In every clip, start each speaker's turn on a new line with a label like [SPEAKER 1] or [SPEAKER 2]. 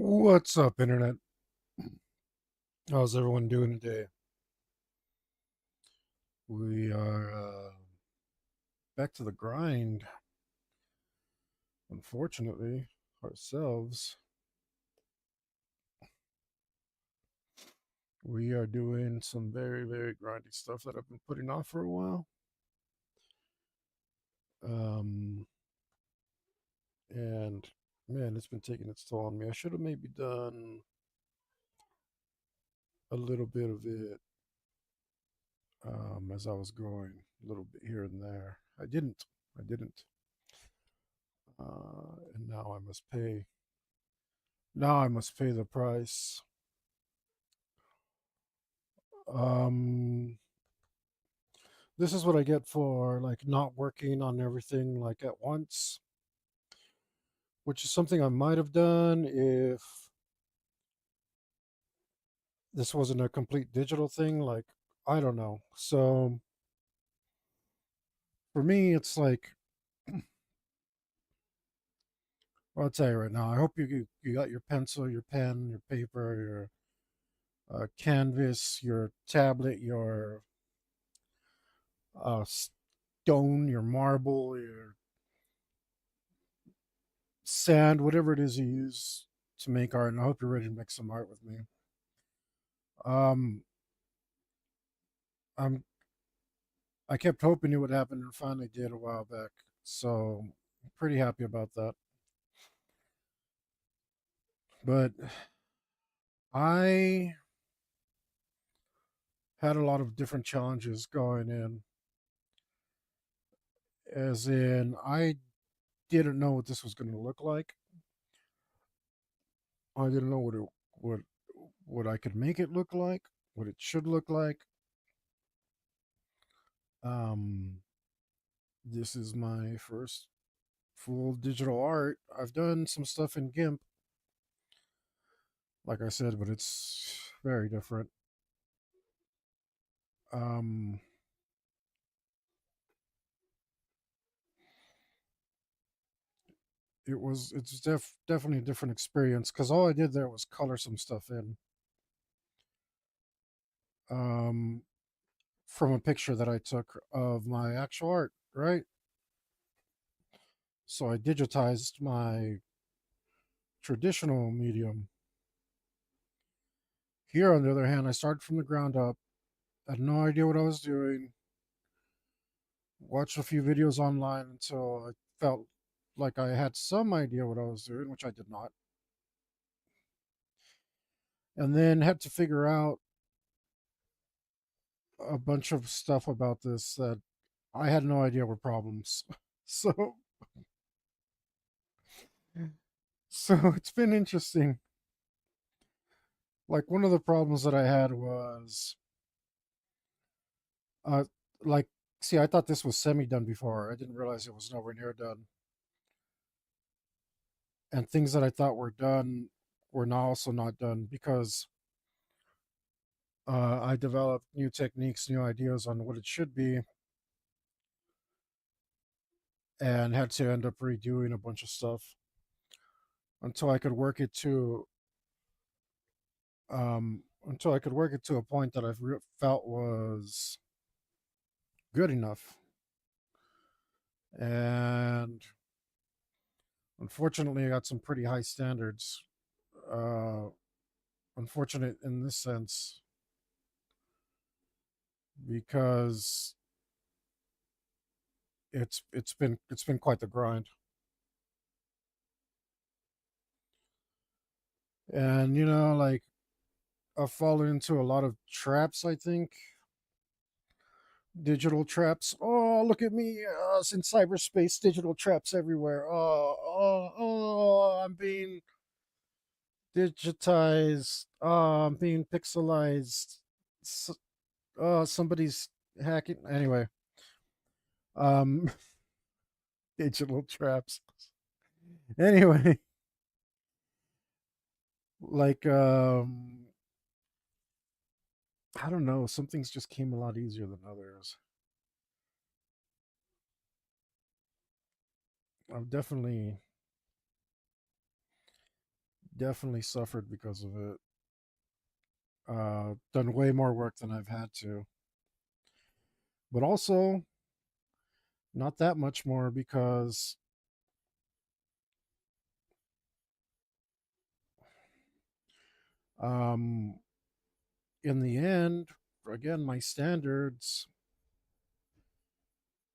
[SPEAKER 1] What's up, Internet? How's everyone doing today? We are back to the grind, unfortunately, ourselves. We are doing some very, very grindy stuff that I've been putting off for a while. Um, and man, it's been taking its toll on me. I should have maybe done a little bit of it as I was going, a little bit here and there. I didn't. I didn't. And now I must pay. Now I must pay the price. Um, this is what I get for like not working on everything like at once, which is something I might have done if this wasn't a complete digital thing. Like, I don't know. So for me, it's like, I'll tell you right now, I hope you got your pencil, your pen, your paper, your canvas, your tablet, your stone, your marble, your sand, whatever it is you use to make art. And I hope you're ready to make some art with me. Um, I'm I kept hoping it would happen and finally did a while back. So I'm pretty happy about that. But I had a lot of different challenges going in, as in I didn't know what this was going to look like. I didn't know what what I could make it look like, what it should look like. Um, this is my first full digital art. I've done some stuff in GIMP, like I said, but it's very different. Um, it's definitely a different experience because all I did there was color some stuff in um, from a picture that I took of my actual art, right? So I digitized my traditional medium. Here, on the other hand, I started from the ground up. I had no idea what I was doing. Watched a few videos online until I felt like I had some idea what I was doing, which I did not. And then had to figure out a bunch of stuff about this that I had no idea were problems. So so it's been interesting. Like one of the problems that I had was uh like see, I thought this was semi done before. I didn't realize it was nowhere near done. And things that I thought were done were now also not done because I developed new techniques, new ideas on what it should be, and had to end up redoing a bunch of stuff until I could work it to a point that felt was good enough. And unfortunately, I got some pretty high standards. Uh, Unfortunate in this sense because it's been quite the grind. And like I've fallen into a lot of traps. I think digital traps. Oh, look at me! It's in cyberspace. Digital traps everywhere. I'm being digitized. I'm being pixelized. S- somebody's hacking. Anyway, um, digital traps. Anyway, like I don't know. Some things just came a lot easier than others. I've definitely suffered because of it. Done way more work than I've had to, but also not that much more because um, in the end, again, my standards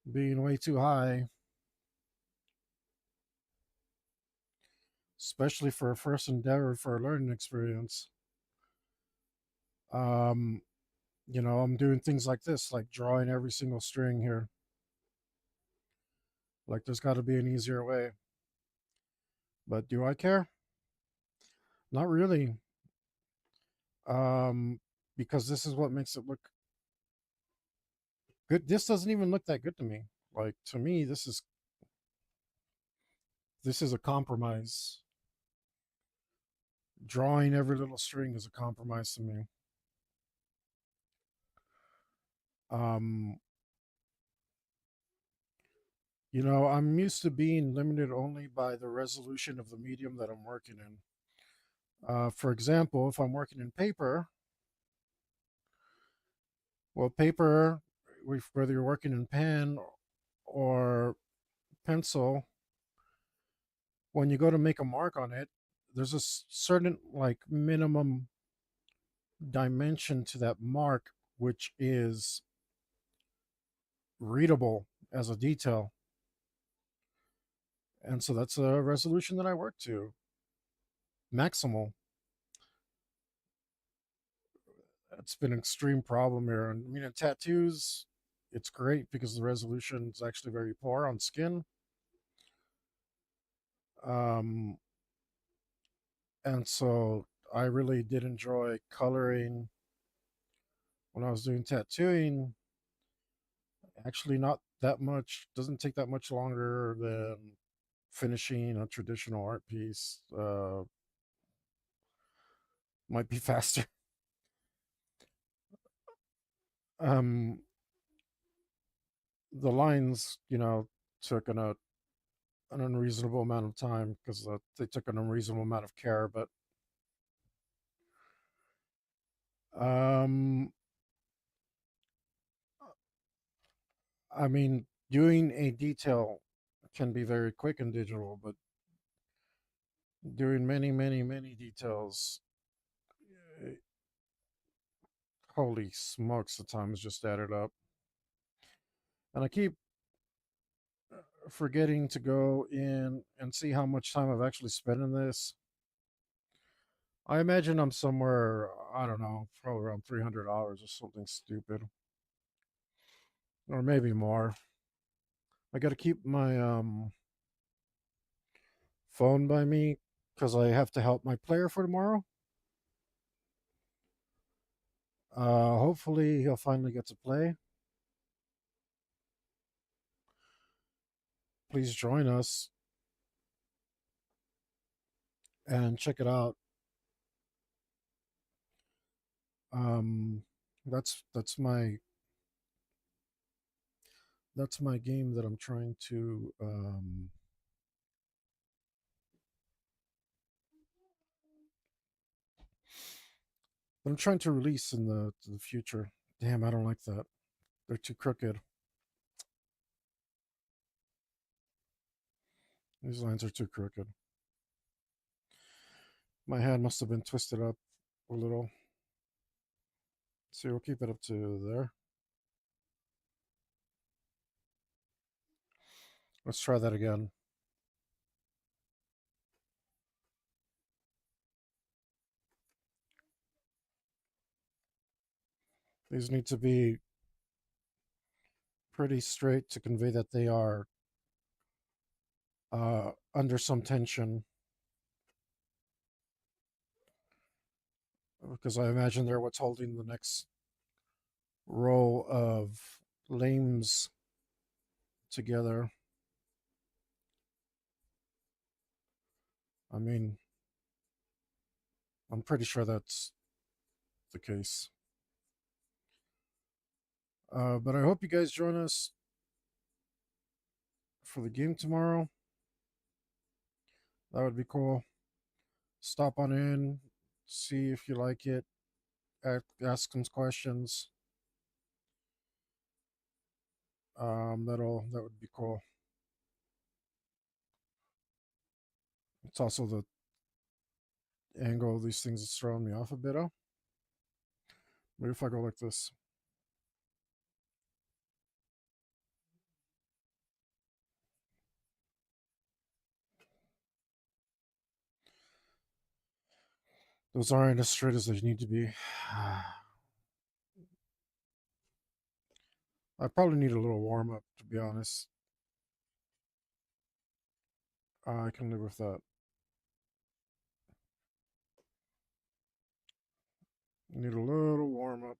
[SPEAKER 1] being way too high, especially for a first endeavor for a learning experience. Um, I'm doing things like this, like drawing every single string here. Like, there's got to be an easier way. But do I care? Not really. Um, because this is what makes it look good. This doesn't even look that good to me. Like, to me, this is a compromise. Drawing every little string is a compromise to me. Um, I'm used to being limited only by the resolution of the medium that I'm working in. For example, if I'm working in paper, well, paper, whether you're working in pen or pencil, when you go to make a mark on it, there's a certain like minimum dimension to that mark, which is readable as a detail. And so that's a resolution that I work to, maximal. It's been an extreme problem here. And I mean, in tattoos, it's great because the resolution is actually very poor on skin. Um, and so I really did enjoy coloring when I was doing tattooing. Actually, not that much, doesn't take that much longer than finishing a traditional art piece. Might be faster. Um, the lines, took an unreasonable amount of time because they took an unreasonable amount of care. But um, I mean, doing a detail can be very quick in digital, but doing many, many, many details, eh, holy smokes, the time is just added up. And I keep forgetting to go in and see how much time I've actually spent in this. I imagine I'm somewhere, I don't know, probably around $300 or something stupid, or maybe more. I got to keep my phone by me because I have to help my player for tomorrow. Hopefully, he'll finally get to play. Please join us and check it out. Um, that's my game that I'm trying to release in the future. Damn, I don't like that. They're too crooked. These lines are too crooked. My hand must have been twisted up a little. So we'll keep it up to there. Let's try that again. These need to be pretty straight to convey that they are under some tension, because I imagine they're what's holding the next row of lames together. I mean, I'm pretty sure that's the case. But I hope you guys join us for the game tomorrow. That would be cool. Stop on in, see if you like it, ask some questions. That would be cool. It's also the angle of these things that's throwing me off a bit. Oh, maybe if I go like this. Those aren't as straight as they need to be. I probably need a little warm up, to be honest. I can live with that. Need a little warm up.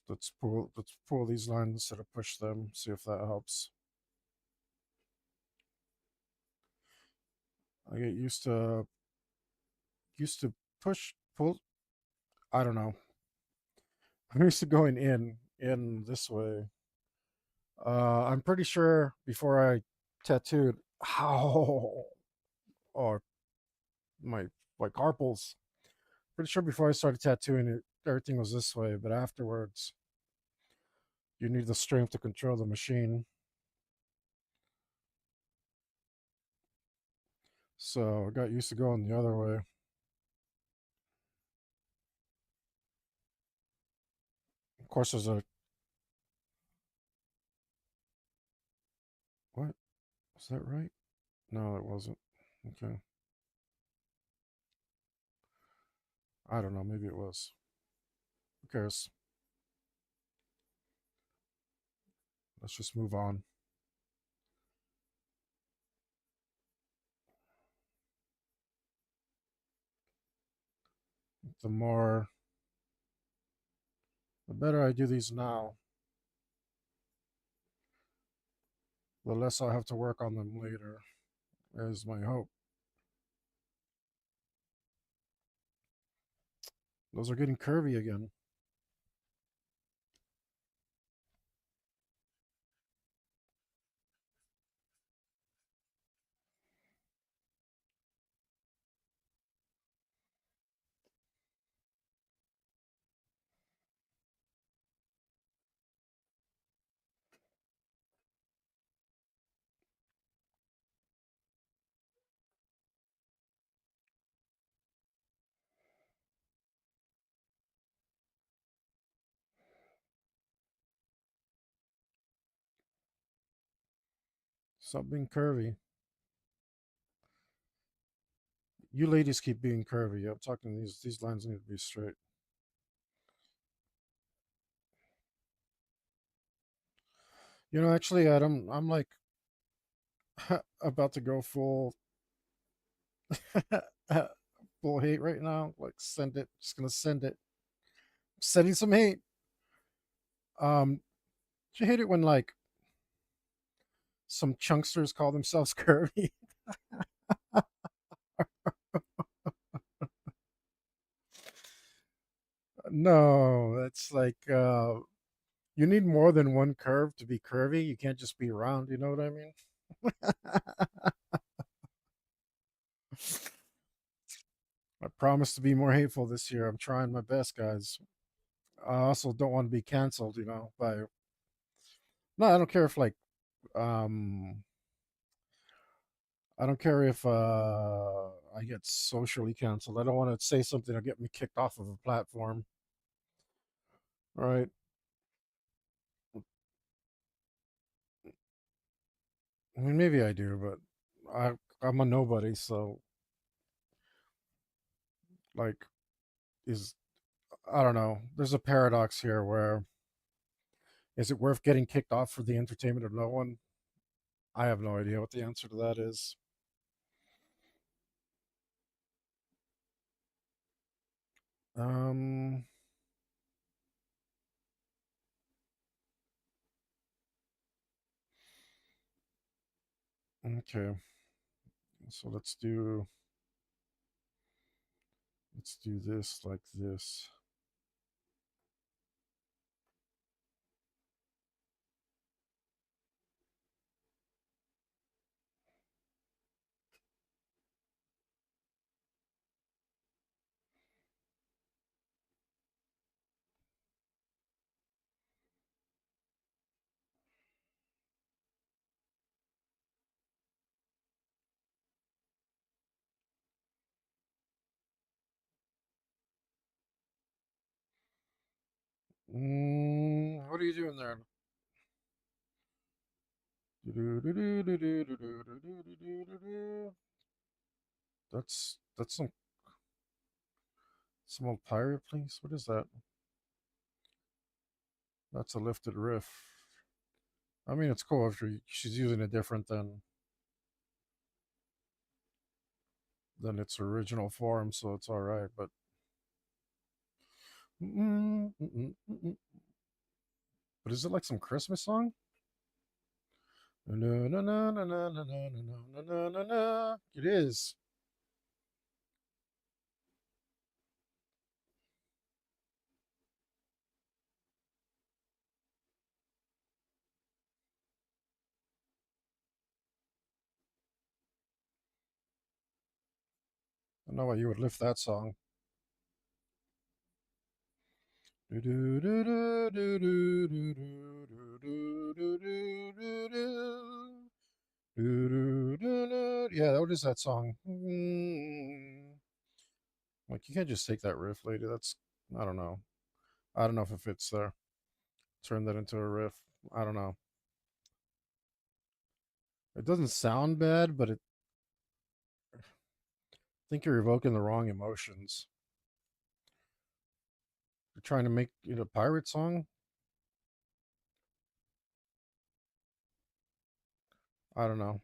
[SPEAKER 1] Let's pull these lines instead of push them. See if that helps. I get used to push pull. I don't know. I'm used to going in this way. I'm pretty sure before I tattooed, how or my carpals. Pretty sure before I started tattooing it, everything was this way. But afterwards, you need the strength to control the machine. So I got used to going the other way. Of course, there's a what? Was that right? No, it wasn't. Okay. I don't know. Maybe it was. Who cares? Let's just move on. The more, the better I do these now, the less I'll have to work on them later, is my hope. Those are getting curvy again. Stop being curvy. You ladies keep being curvy. I'm talking these lines need to be straight. Actually, Adam, I'm like about to go full full hate right now. Like send it. Just gonna send it. Sending some hate. Um, you hate it when like some chunksters call themselves curvy. No, that's like you need more than one curve to be curvy. You can't just be round. You know what I mean? I promise to be more hateful this year. I'm trying my best, guys. I also don't want to be canceled. By no, I don't care if like um I don't care if I get socially canceled. I don't want to say something that'll get me kicked off of a platform. Right? I mean, maybe I do, but I'm a nobody. So like, is I don't know. There's a paradox here where is it worth getting kicked off for the entertainment of no one? I have no idea what the answer to that is. Um. Okay. So let's do. Let's do this like this. What are you doing there? That's some old pirate, please. What is that? That's a lifted riff. I mean, it's cool if she's using it different than its original form, so it's all right. But but is it like some Christmas song? No, no, no, no, no, no, no, no, no, no, no, no. It is. I know why you would lift that song. Yeah, what is that song? Like you can't just take that riff, lady. That's I don't know. I don't know if it fits there. Turn that into a riff. I don't know. It doesn't sound bad, but I think you're evoking the wrong emotions. You're trying to make it a pirate song. I don't know.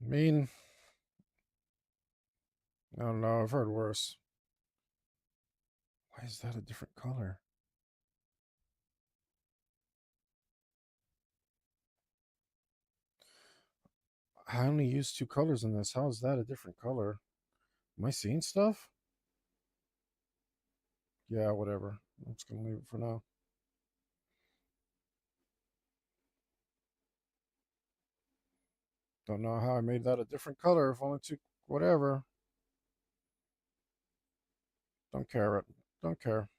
[SPEAKER 1] I mean, I don't know. I've heard worse. Why is that a different color? I only use two colors in this. How is that a different color? Am I seeing stuff? Yeah, whatever. I'm just gonna leave it for now. Don't know how I made that a different color. If only two, whatever. Don't care. Don't care.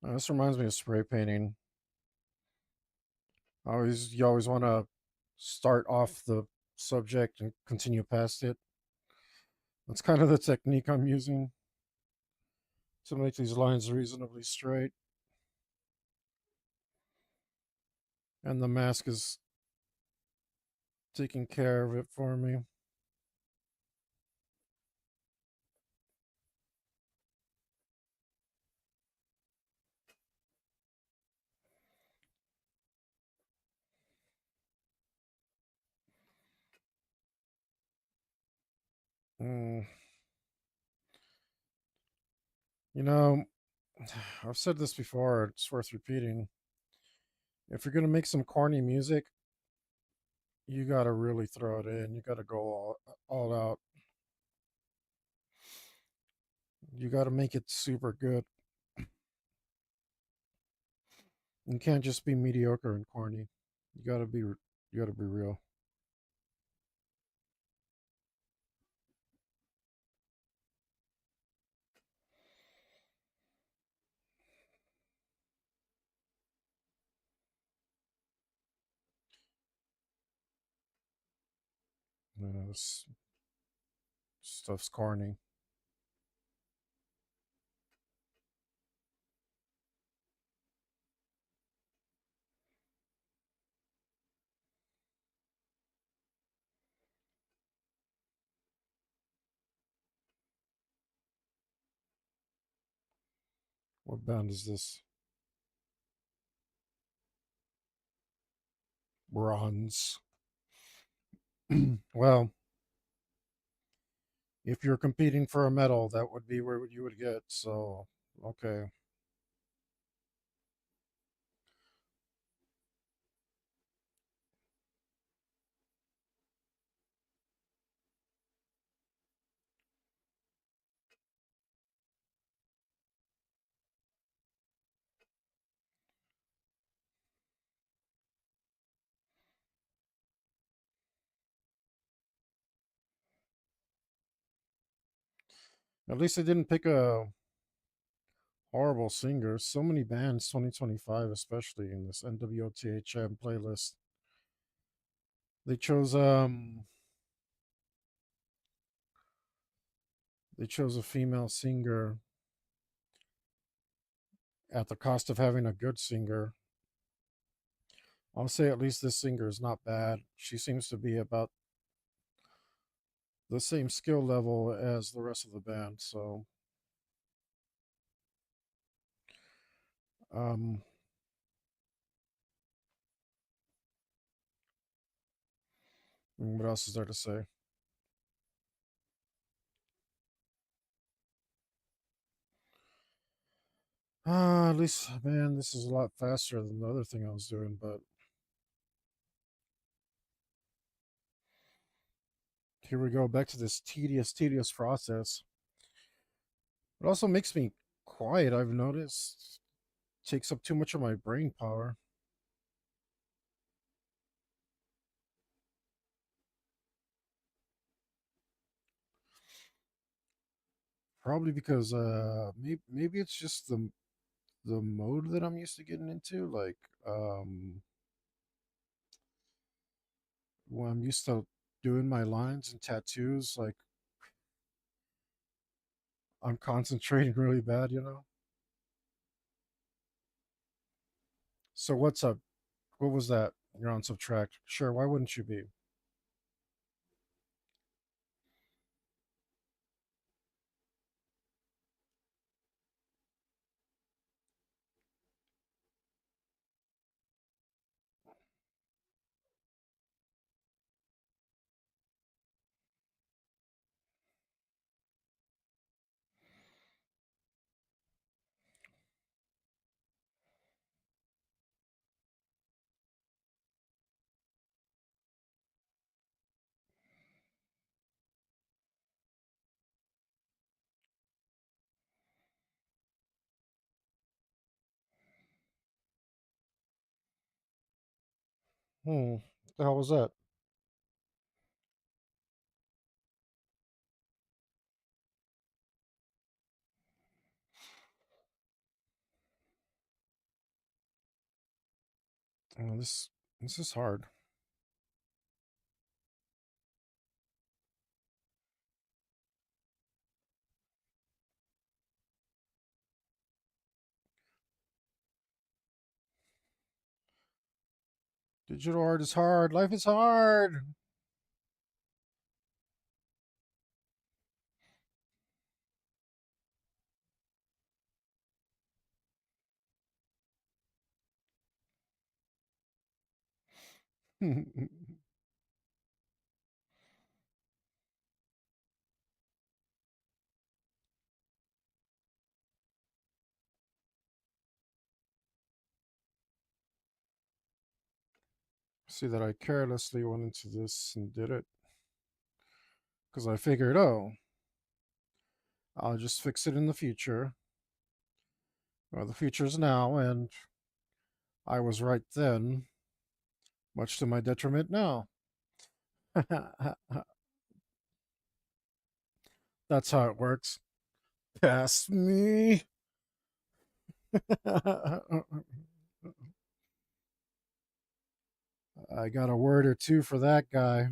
[SPEAKER 1] This reminds me of spray painting. You always want to start off the subject and continue past it. That's kind of the technique I'm using to make these lines reasonably straight. And the mask is taking care of it for me. Mm, you know, I've said this before, it's worth repeating. If you're going to make some corny music, you got to really throw it in. You got to go all out. You got to make it super good. You can't just be mediocre and corny. You gotta be real. This stuff's corny. What band is this? Bronze. Well, if you're competing for a medal, that would be where you would get. So, okay. At least I didn't pick a horrible singer. So many bands, 2025, especially in this NWOTHM playlist. They chose they chose a female singer at the cost of having a good singer. I'll say at least this singer is not bad. She seems to be about the same skill level as the rest of the band. So, um, what else is there to say? At least, man, this is a lot faster than the other thing I was doing. But here we go, back to this tedious process. It also makes me quiet. I've noticed takes up too much of my brain power. Probably because maybe it's just the mode that I'm used to getting into. Like when I'm used to doing my lines and tattoos, like I'm concentrating really bad, you know? So what's up? What was that? You're on subtract. Sure, why wouldn't you be? What the hell was that? Oh, this is hard. Digital art is hard. Life is hard. See that I carelessly went into this and did it because I figured, oh, I'll just fix it in the future. Well, the future's now, and I was right then, much to my detriment now. That's how it works. Pass me. I got a word or two for that guy.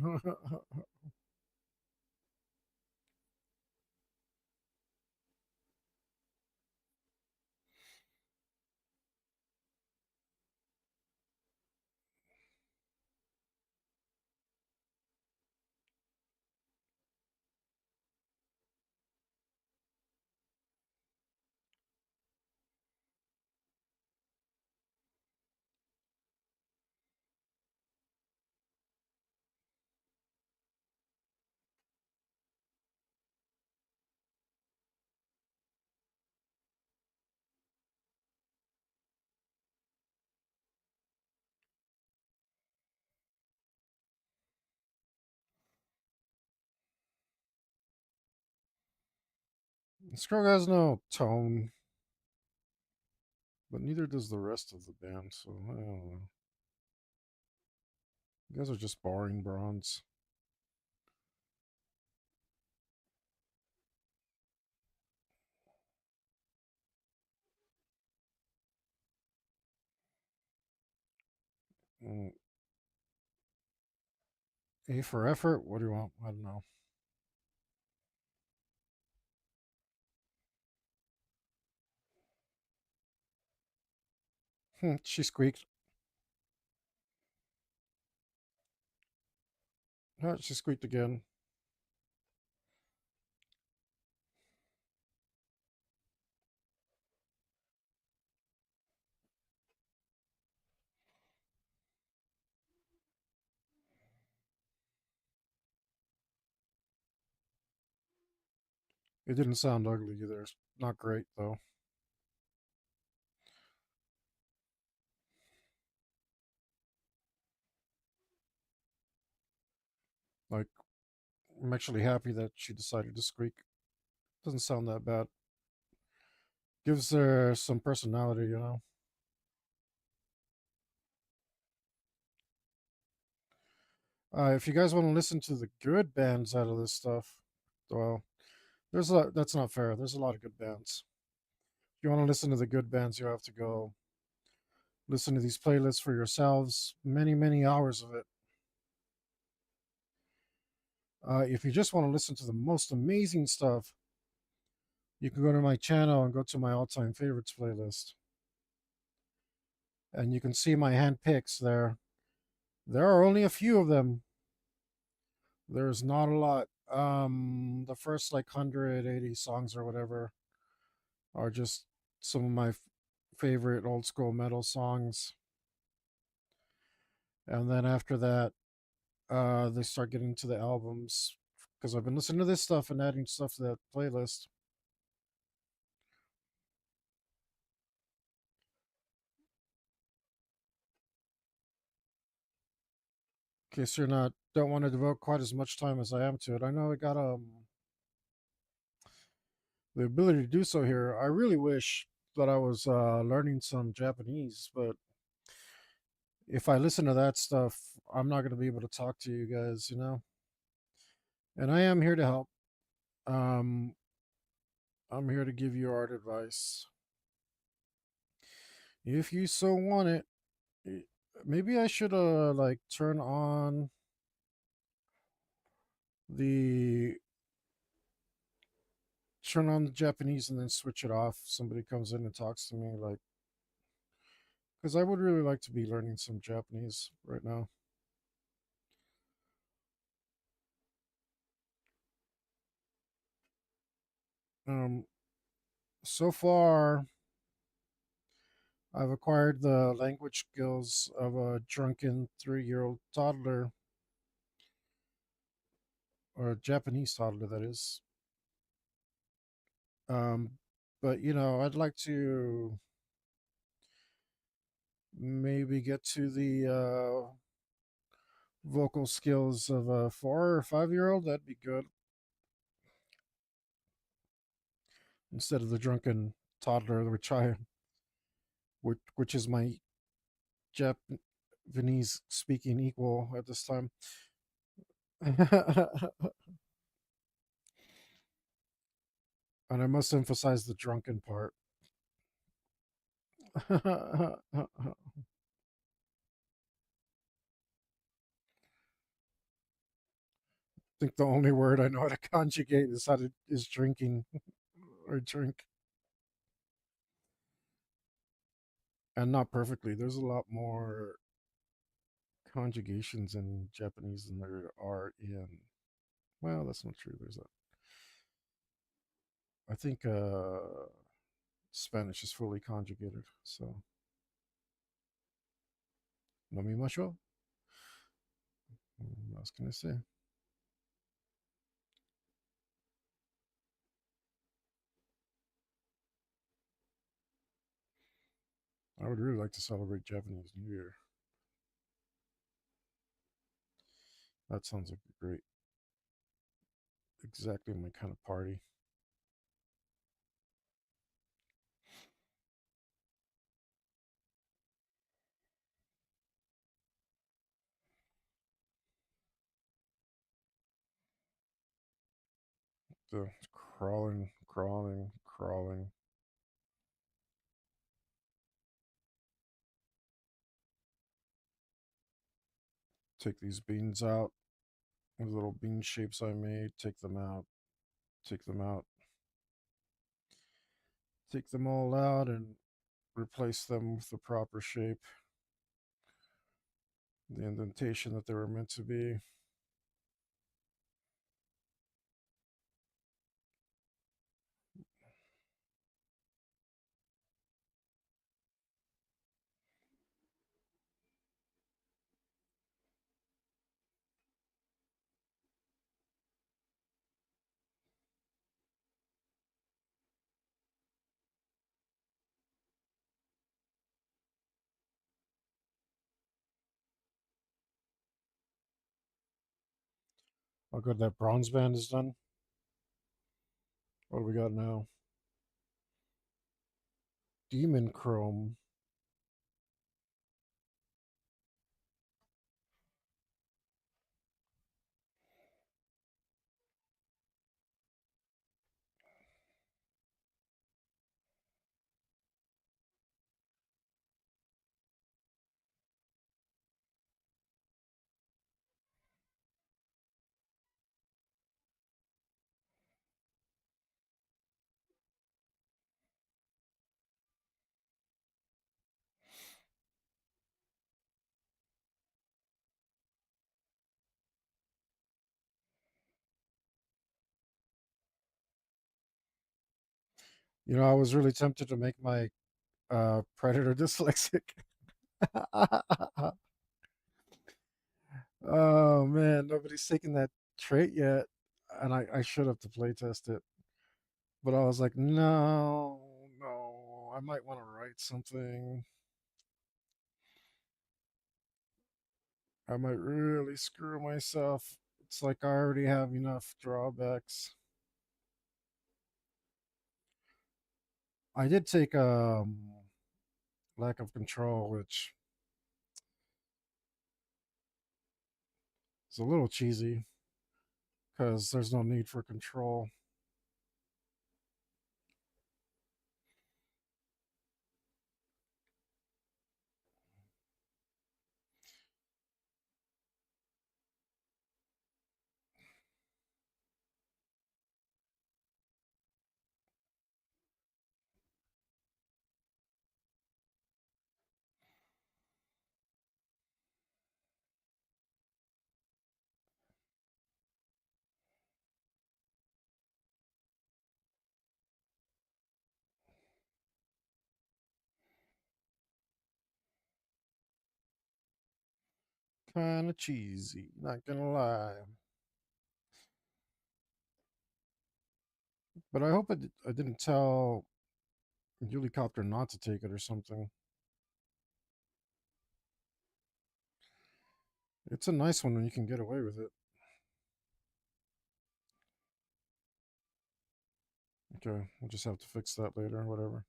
[SPEAKER 1] This girl has no tone, but neither does the rest of the band, so I don't know. You guys are just boring bronze. Mm, A for effort? What do you want? I don't know. She squeaked. She squeaked again. It didn't sound ugly either. It's not great, though. Like, I'm actually happy that she decided to squeak. Doesn't sound that bad. Gives her some personality, you know? If you guys want to listen to the good bands out of this stuff, well, there's a lot, that's not fair. There's a lot of good bands. If you want to listen to the good bands, you have to go listen to these playlists for yourselves. Many, many hours of it. If you just want to listen to the most amazing stuff, you can go to my channel and go to my all-time favorites playlist, and you can see my hand picks there. There are only a few of them. There's not a lot. The first like 180 songs or whatever are just some of my favorite old school metal songs, and then after that, they start getting to the albums because I've been listening to this stuff and adding stuff to that playlist. In case you're not don't want to devote quite as much time as I am to it, I know I got the ability to do so here. I really wish that I was learning some Japanese, but if I listen to that stuff, I'm not going to be able to talk to you guys, you know. And I am here to help. Um, I'm here to give you art advice if you so want it. eh, Maybe I should like the turn on the Japanese and then switch it off. Somebody comes in and talks to me, like, because I would really like to be learning some Japanese right now. Um, so far, I've acquired the language skills of a drunken 3-year-old toddler, or a Japanese toddler, that is. Um, but I'd like to maybe get to the vocal skills of a 4 or 5-year-old. That'd be good instead of the drunken toddler, which is my Japanese speaking equal at this time. And I must emphasize the drunken part. I think the only word I know how to conjugate is drinking or drink, and not perfectly. There's a lot more conjugations in Japanese than there are in. Well, that's not true. There's a. I think Spanish is fully conjugated. So, nomimashou. What else can I say? I would really like to celebrate Japanese New Year. That sounds like a great, exactly my kind of party. The crawling, crawling, crawling. Take these beans out. The little bean shapes I made. Take them out. Take them out. Take them all out and replace them with the proper shape, the indentation that they were meant to be. How good that bronze band is done. What do we got now? Demon Chrome. I was really tempted to make my predator dyslexic. Oh man, nobody's taken that trait yet, and I should have to play test it, but I was like, no, no, I might want to write something. I might really screw myself. It's like I already have enough drawbacks. I did take lack of control, which is a little cheesy because there's no need for control. Kind of cheesy, not gonna lie. But I hope I didn't tell Helicopter not to take it or something. It's a nice one when you can get away with it. Okay, we'll just have to fix that later, whatever.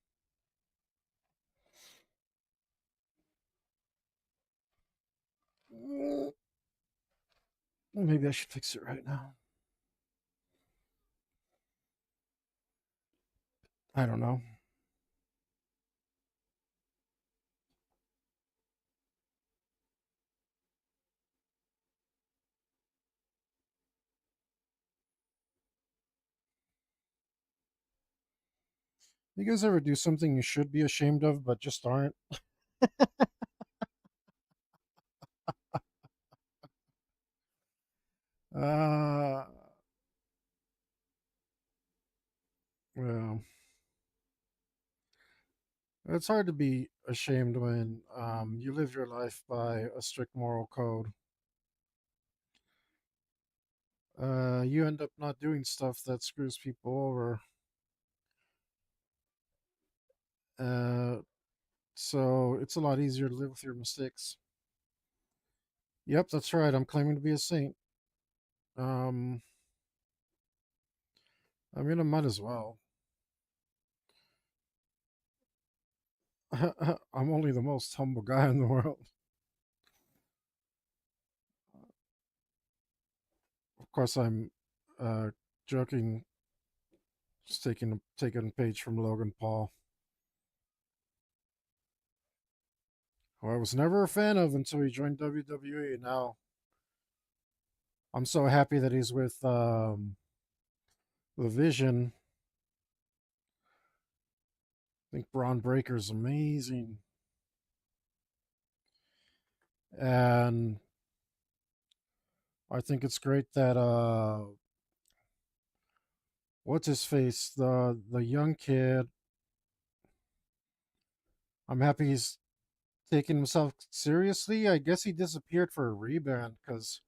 [SPEAKER 1] Maybe I should fix it right now. I don't know. You guys ever do something you should be ashamed of but just aren't? Uh, well, it's hard to be ashamed when you live your life by a strict moral code. You end up not doing stuff that screws people over. Uh, so it's a lot easier to live with your mistakes. Yep, that's right. I'm claiming to be a saint. Um, I mean, I might as well. I'm only the most humble guy in the world. Of course, I'm joking, just taking a page from Logan Paul, who I was never a fan of until he joined WWE. Now I'm so happy that he's with the Vision. I think Braun Breaker's amazing, and I think it's great that what's his face, the young kid. I'm happy he's taking himself seriously. I guess he disappeared for a rebrand because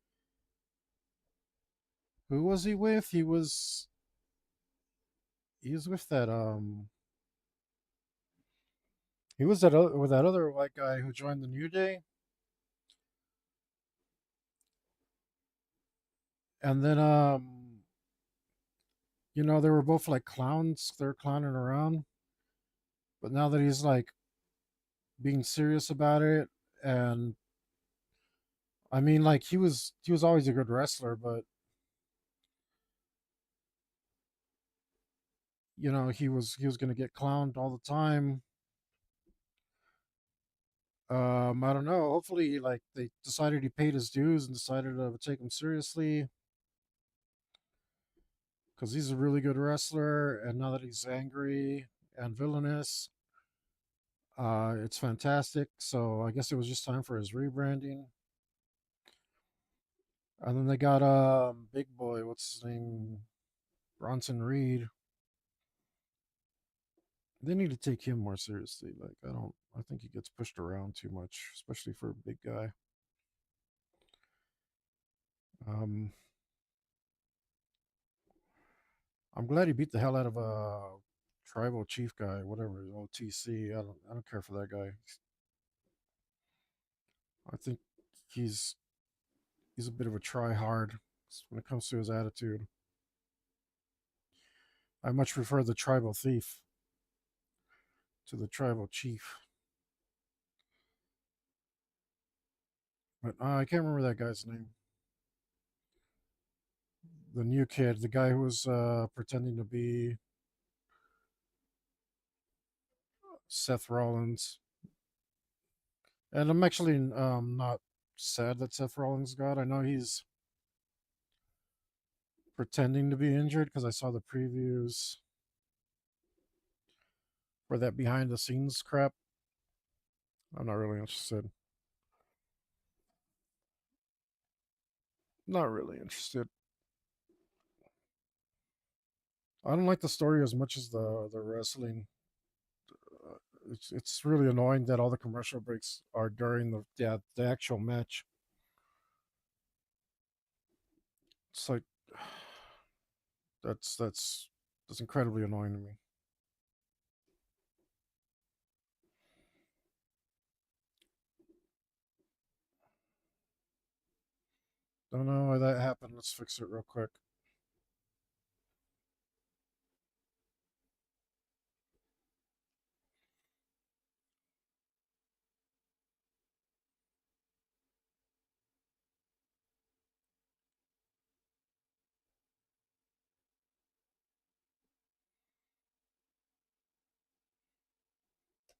[SPEAKER 1] who was he with? He was with that he was with that other white guy who joined the New Day, and then they were both like clowns. They're clowning around, but now that he's like being serious about it, and I mean, like he was always a good wrestler, but he was gonna get clowned all the time. I don't know. Hopefully, like they decided he paid his dues and decided to take him seriously because he's a really good wrestler. And now that he's angry and villainous, it's fantastic. So I guess it was just time for his rebranding. And then they got Big Boy, what's his name, Bronson Reed. They need to take him more seriously. Like I don't, I think he gets pushed around too much, especially for a big guy. Um, I'm glad he beat the hell out of a tribal chief guy, whatever, OTC. I don't care for that guy. I think he's he's a bit of a try hard when it comes to his attitude. I much prefer the tribal thief to the tribal chief. But I can't remember that guy's name. The new kid, the guy who was pretending to be Seth Rollins. And I'm actually not sad that Seth Rollins got. I know he's pretending to be injured because I saw the previews for that behind the scenes crap. I'm not really interested. Not really interested. I don't like the story as much as the wrestling. It's really annoying that all the commercial breaks are during the actual match. It's like that's incredibly annoying to me. Don't know why that happened. Let's fix it real quick.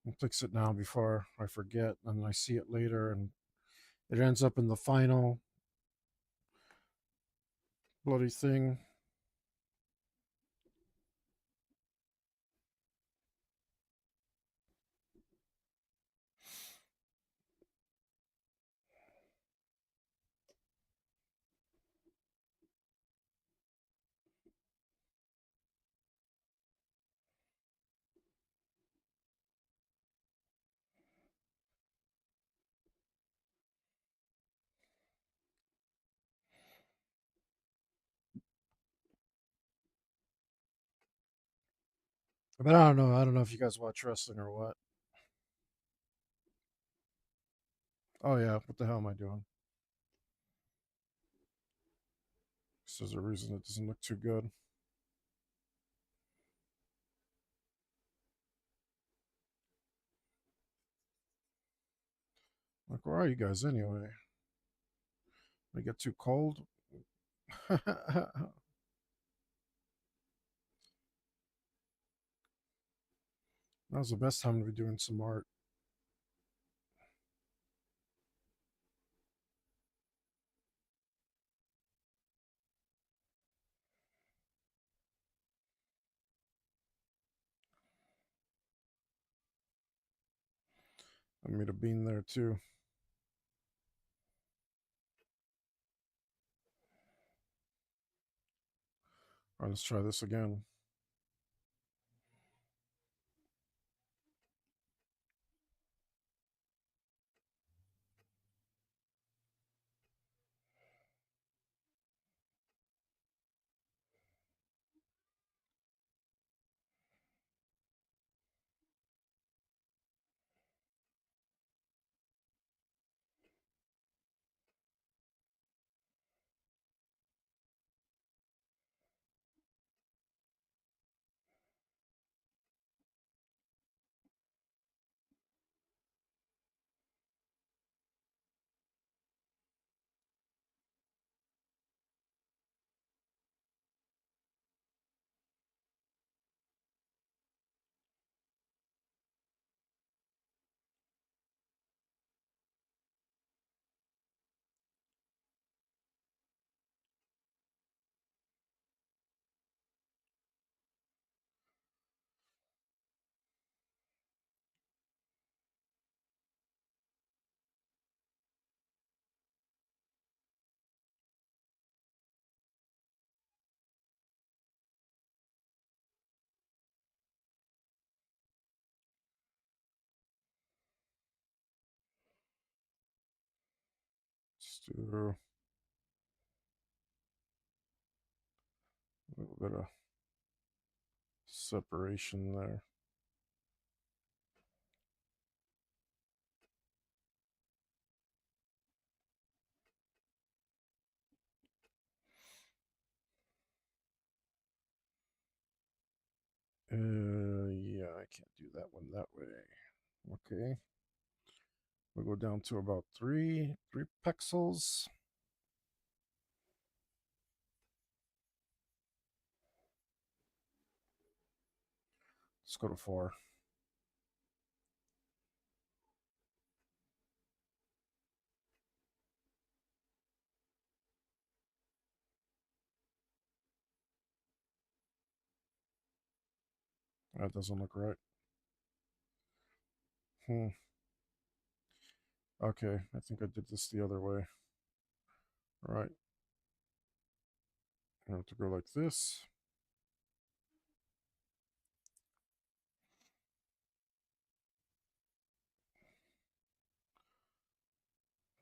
[SPEAKER 1] I'll fix it now before I forget, and I see it later, and it ends up in the final bloody thing. But I don't know. I don't know if you guys watch wrestling or what. Oh yeah, what the hell am I doing? This is a reason it doesn't look too good. Like, where are you guys anyway? They get too cold. Now's the best time to be doing some art. I made a bean there too. All right, let's try this again. Let's do a little bit of separation there. Yeah, I can't do that one that way. Okay, we'll go down to about three pixels. Let's go to 4. That doesn't look right. Hmm. Okay, I think I did this the other way. All right, I have to go like this.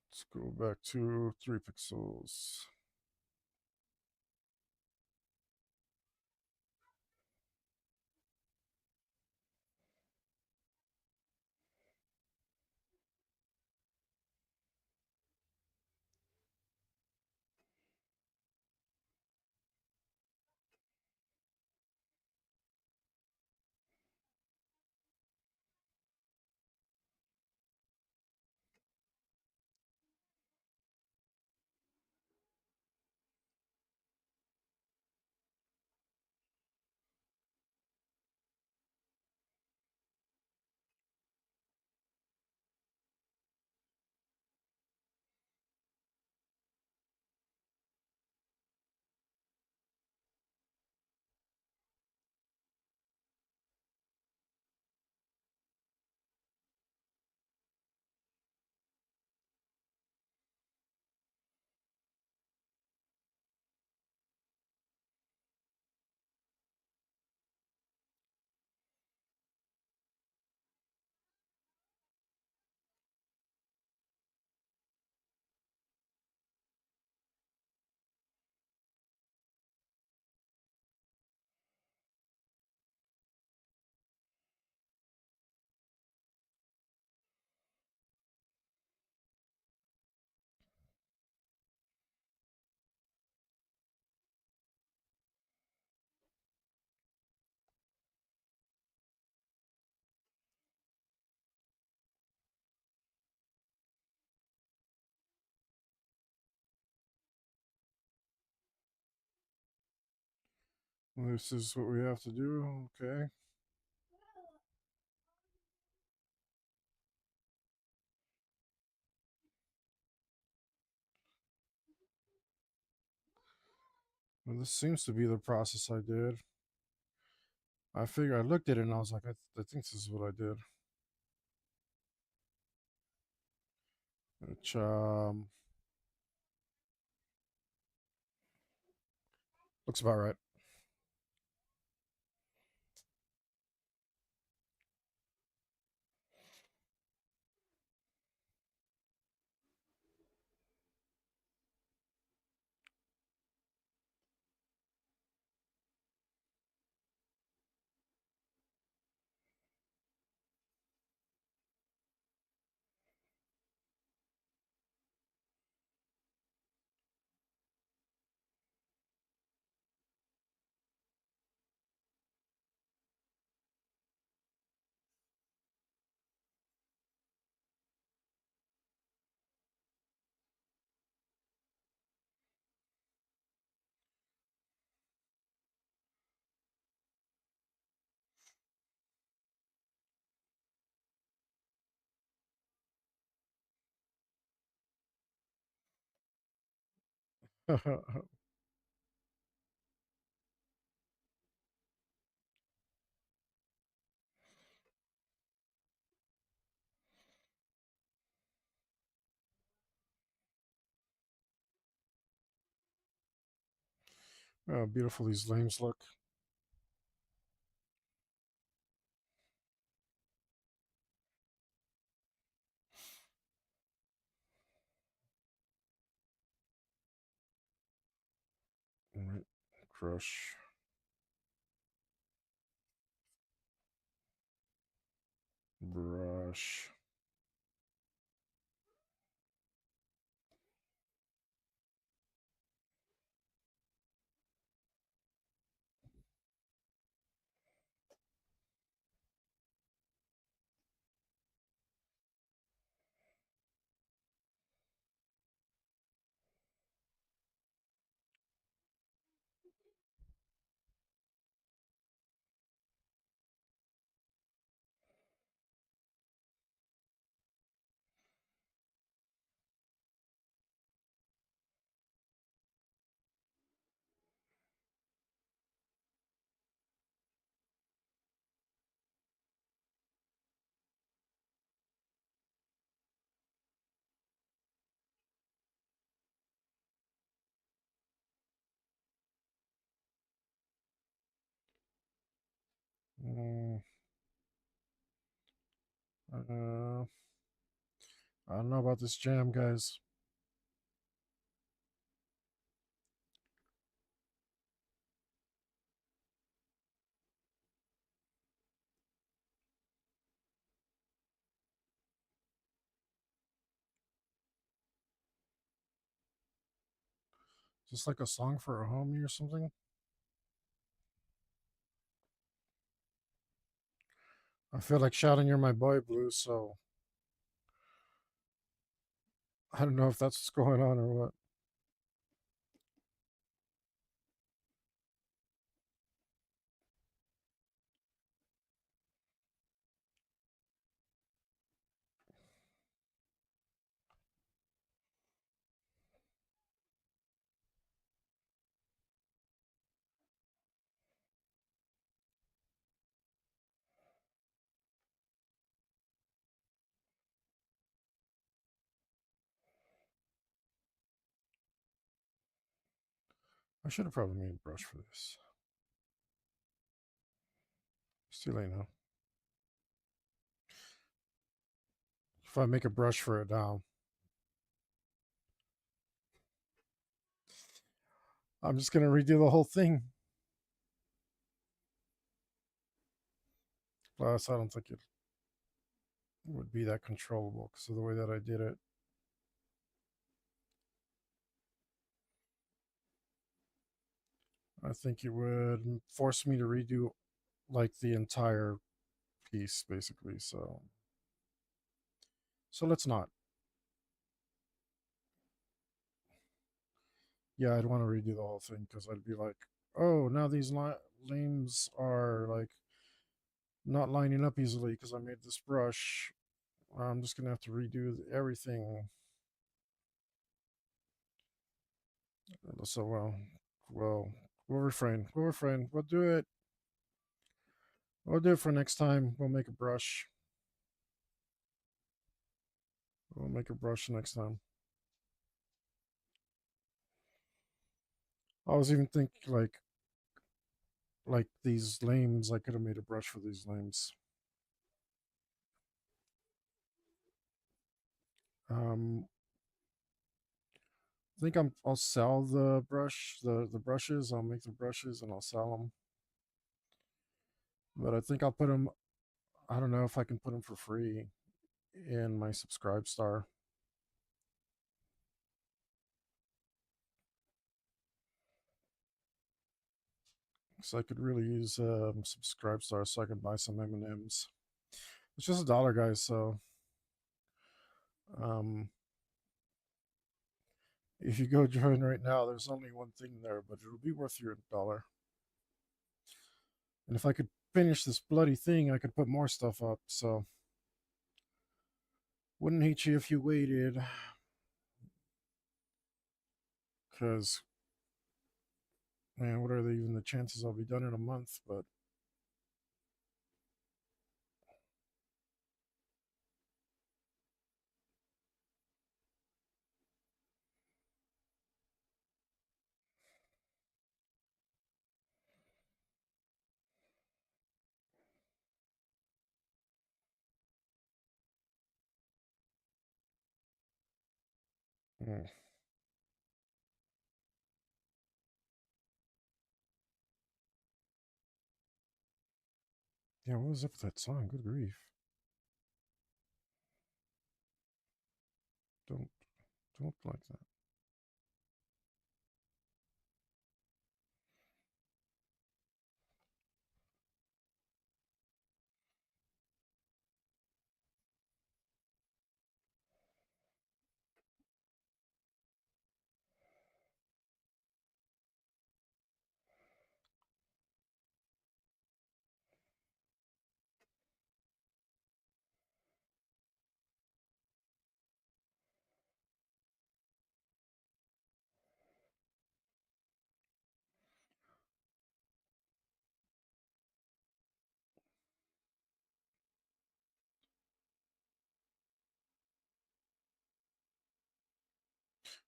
[SPEAKER 1] Let's go back to 3 pixels. This is what we have to do. Okay. Well, this seems to be the process I did. I figure I looked at it and I was like, I think this is what I did. Which looks about right. How beautiful these lanes look. All right. Crush. Brush. Mm, uh, I don't know about this jam, guys. Just like a song for a homie or something. I feel like shouting "You're my boy, Blue," so I don't know if that's what's going on or what. I should have probably made a brush for this. It's too late now. If I make a brush for it now, I'm just gonna redo the whole thing. Plus, I don't think it would be that controllable because of the way that I did it. I think it would force me to redo like the entire piece, basically. So let's not. Yeah, I'd want to redo the whole thing because I'd be like, oh, now these lames are like not lining up easily because I made this brush. I'm just gonna have to redo everything. So well, we'll refrain. We'll refrain. We'll do it. We'll do it for next time. We'll make a brush. We'll make a brush next time. I was even thinking like these lames. I could have made a brush for these lames. Um, I think I'll sell the brushes. I'll make the brushes and I'll sell them. But I think I'll put them. I don't know if I can put them for free in my subscribe star. So I could really use subscribe star so I can buy some M&Ms. It's just $1, guys. So um, if you go join right now, there's only one thing there, but it'll be worth your $1. And if I could finish this bloody thing, I could put more stuff up. So wouldn't hate you if you waited, because man, what are the, even the chances I'll be done in a month? But mm, yeah, what was up with that song? Good grief! Don't don't like that.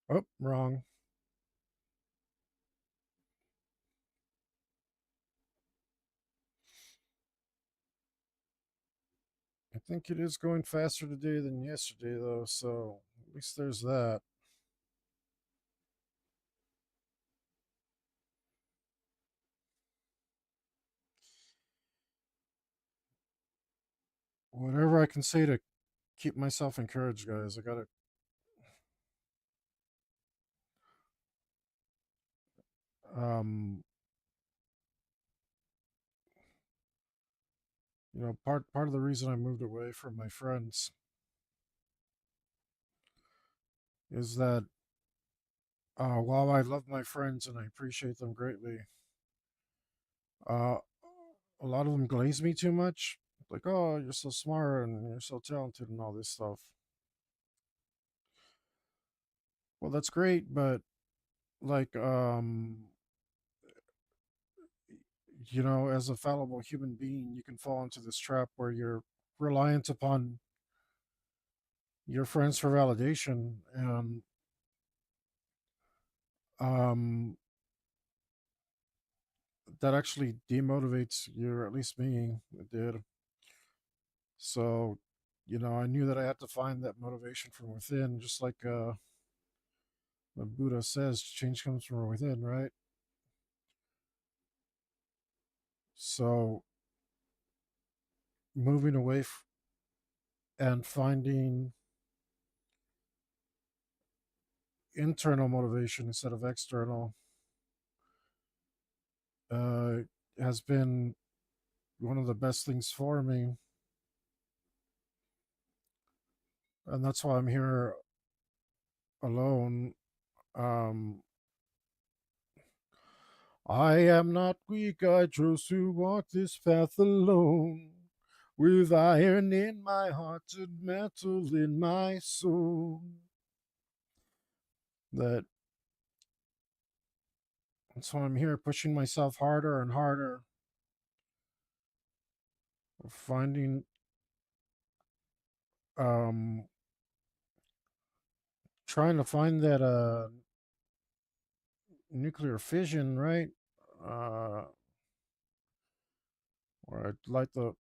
[SPEAKER 1] Oh, wrong. I think it is going faster today than yesterday, though. So at least there's that. Whatever I can say to keep myself encouraged, guys. I gotta, um, part of the reason I moved away from my friends is that while I love my friends and I appreciate them greatly, uh, a lot of them glaze me too much. Like, oh, you're so smart and you're so talented and all this stuff. Well, that's great, but like, as a fallible human being, you can fall into this trap where you're reliant upon your friends for validation, and um, that actually demotivates you, or at least me, it did. So, I knew that I had to find that motivation from within, just like the Buddha says, change comes from within, right? So, moving away and finding internal motivation instead of external uh, has been one of the best things for me. And that's why I'm here alone. Um, I am not weak, I chose to walk this path alone. With iron in my heart and metal in my soul. That That's why I'm here, pushing myself harder and harder, finding, um, trying to find that nuclear fission, right? Uh, where I'd light the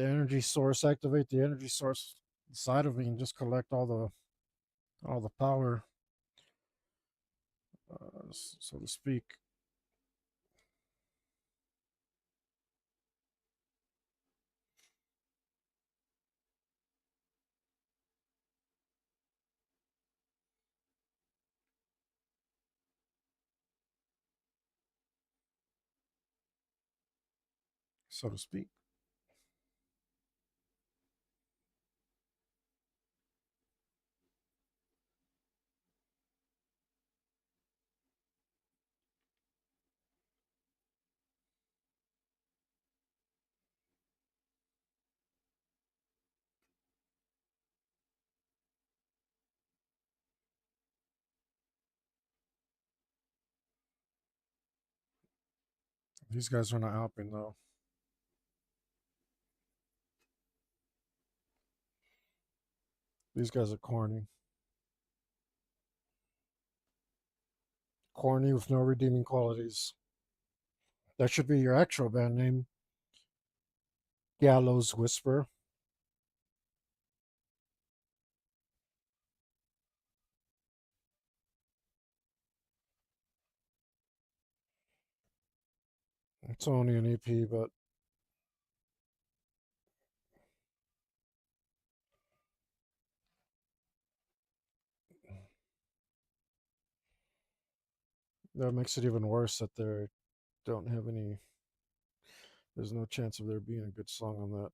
[SPEAKER 1] energy source, activate the energy source inside of me, and just collect all the power, so to speak. So to speak. These guys are not helping though. These guys are corny. Corny with no redeeming qualities. That should be your actual band name. Gallows Whisper. It's only an EP, but that makes it even worse that they don't have any. There's no chance of there being a good song on that.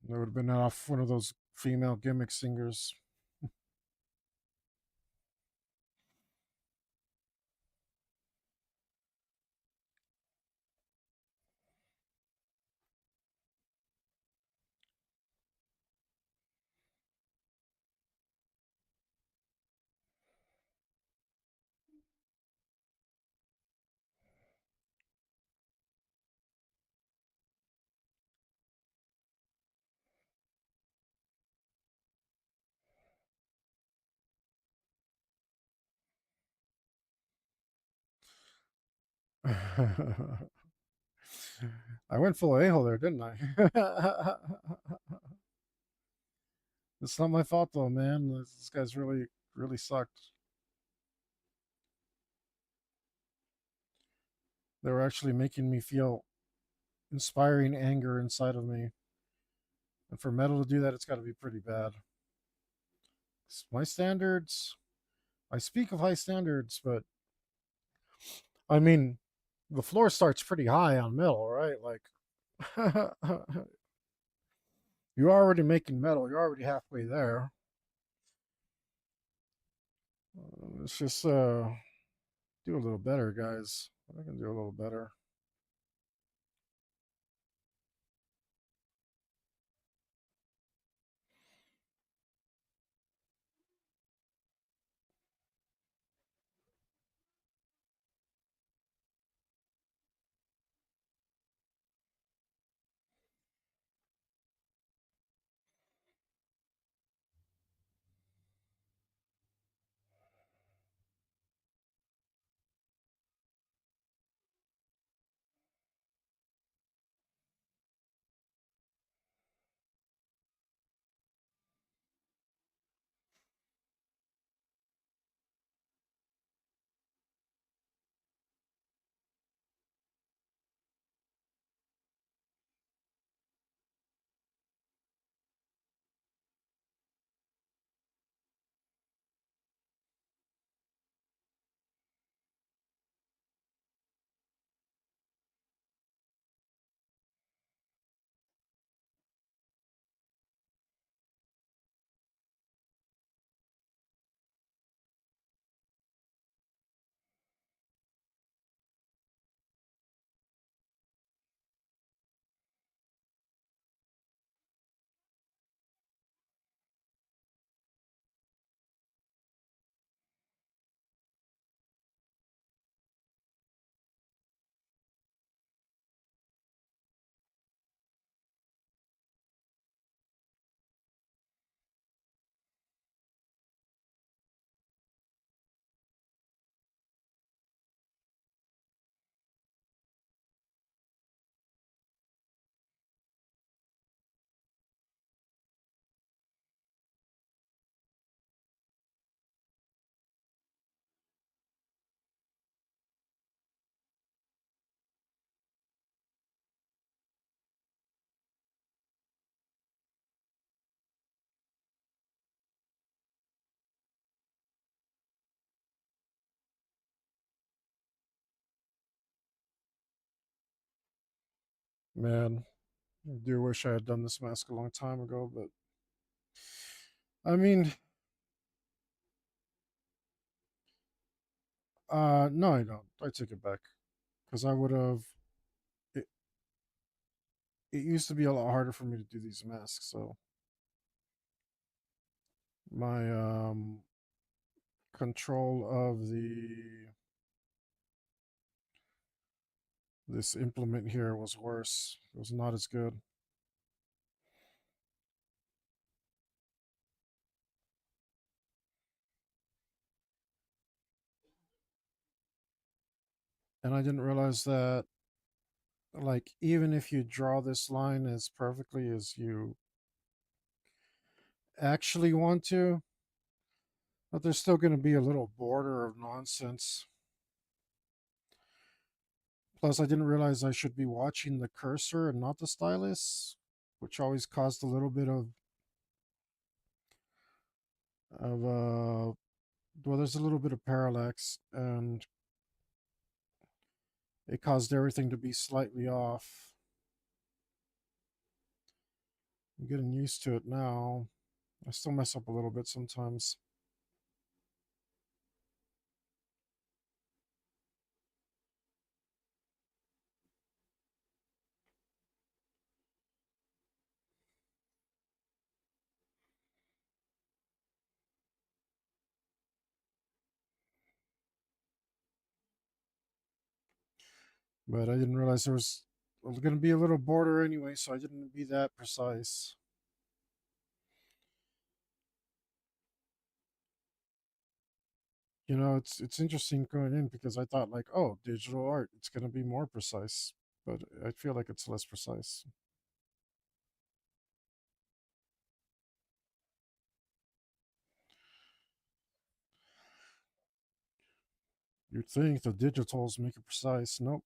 [SPEAKER 1] That would have been off one of those female gimmick singers. I went full a hole there, didn't I? It's not my fault though, man. This guy's really sucked. They were actually making me feel inspiring anger inside of me. And for metal to do that, it's got to be pretty bad. My standards, I speak of high standards, but I mean, the floor starts pretty high on metal, right? Like, you're already making metal, you're already halfway there. Let's just do a little better, guys. I can do a little better. Man, I do wish I had done this mask a long time ago, but I mean, no, I don't. I take it back because I would have. It, it used to be a lot harder for me to do these masks, so my control of the this implement here was worse. It was not as good, and I didn't realize that like even if you draw this line as perfectly as you actually want to, but there's still going to be a little border of nonsense. Plus, I didn't realize I should be watching the cursor and not the stylus, which always caused a little bit of well, there's a little bit of parallax, and it caused everything to be slightly off. I'm getting used to it now. I still mess up a little bit sometimes. But I didn't realize there was going to be a little border anyway, so I didn't be that precise. It's interesting going in because I thought like, oh, digital art, it's going to be more precise, but I feel like it's less precise. You'd think the digitals make it precise. Nope.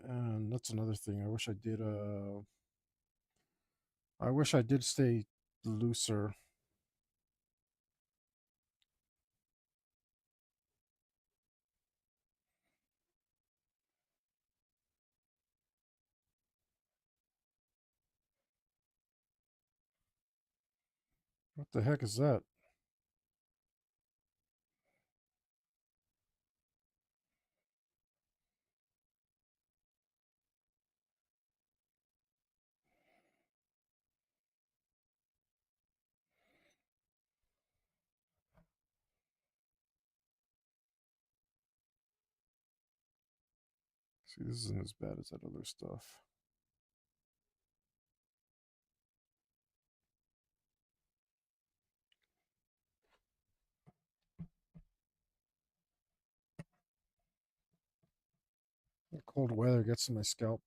[SPEAKER 1] And that's another thing. I wish I did stay looser. What the heck is that? See, this isn't as bad as that other stuff. The cold weather gets to my scalp.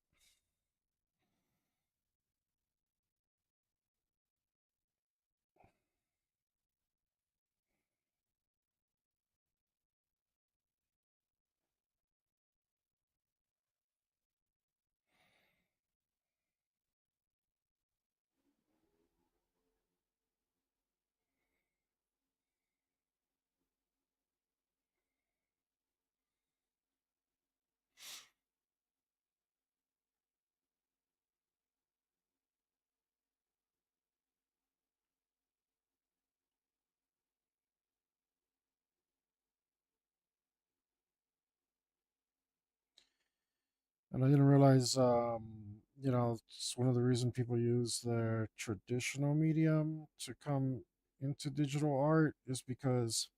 [SPEAKER 1] And I didn't realize, it's one of the reasons people use their traditional medium to come into digital art is because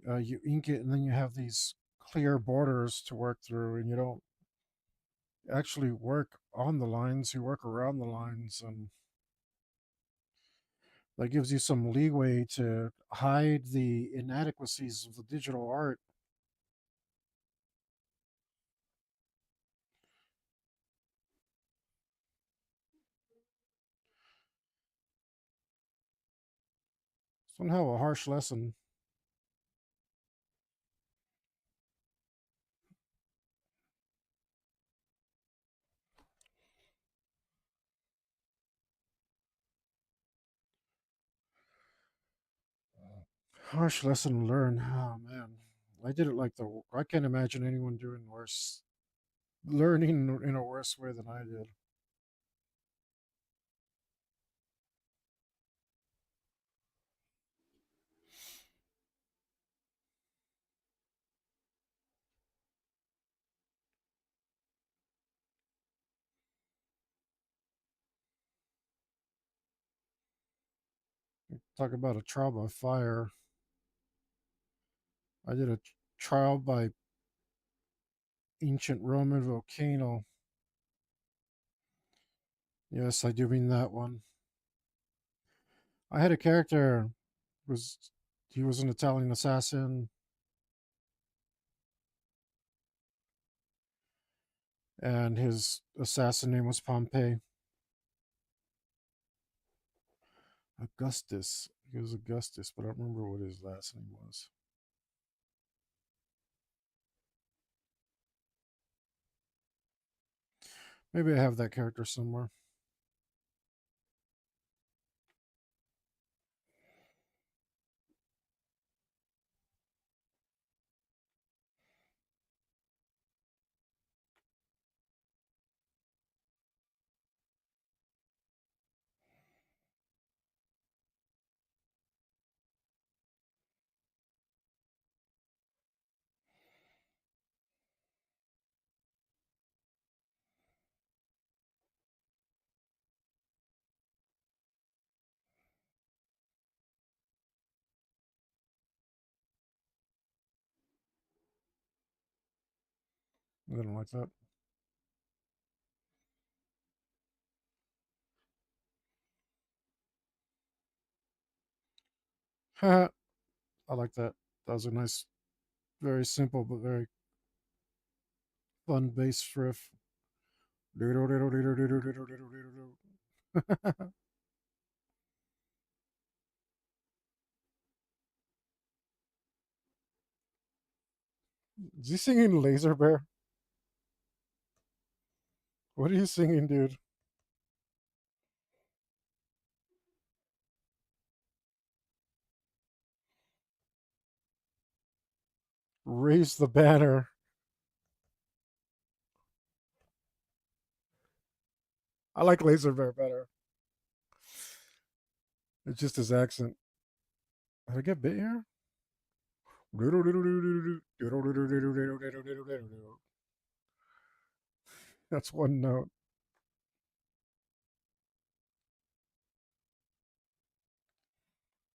[SPEAKER 1] you ink it and then you have these clear borders to work through, and you don't actually work on the lines, you work around the lines, and that gives you some leeway to hide the inadequacies of the digital art. Somehow a harsh lesson. Harsh lesson learned. Oh man. I did it like the. I can't imagine anyone doing worse, learning in a worse way than I did. Talk about a trial by fire. I did a trial by ancient Roman volcano. Yes, I do mean that one. I had a character was he was an Italian assassin, and his assassin name was Pompey. Augustus. He was Augustus, but I don't remember what his last name was. Maybe I have that character somewhere. I don't like that. I like that. That was a nice, very simple but very fun bass riff. Is he singing Laser Bear? What are you singing, dude? Raise the banner. I like Laser Bear better. It's just his accent. Did I get bit here? That's one note.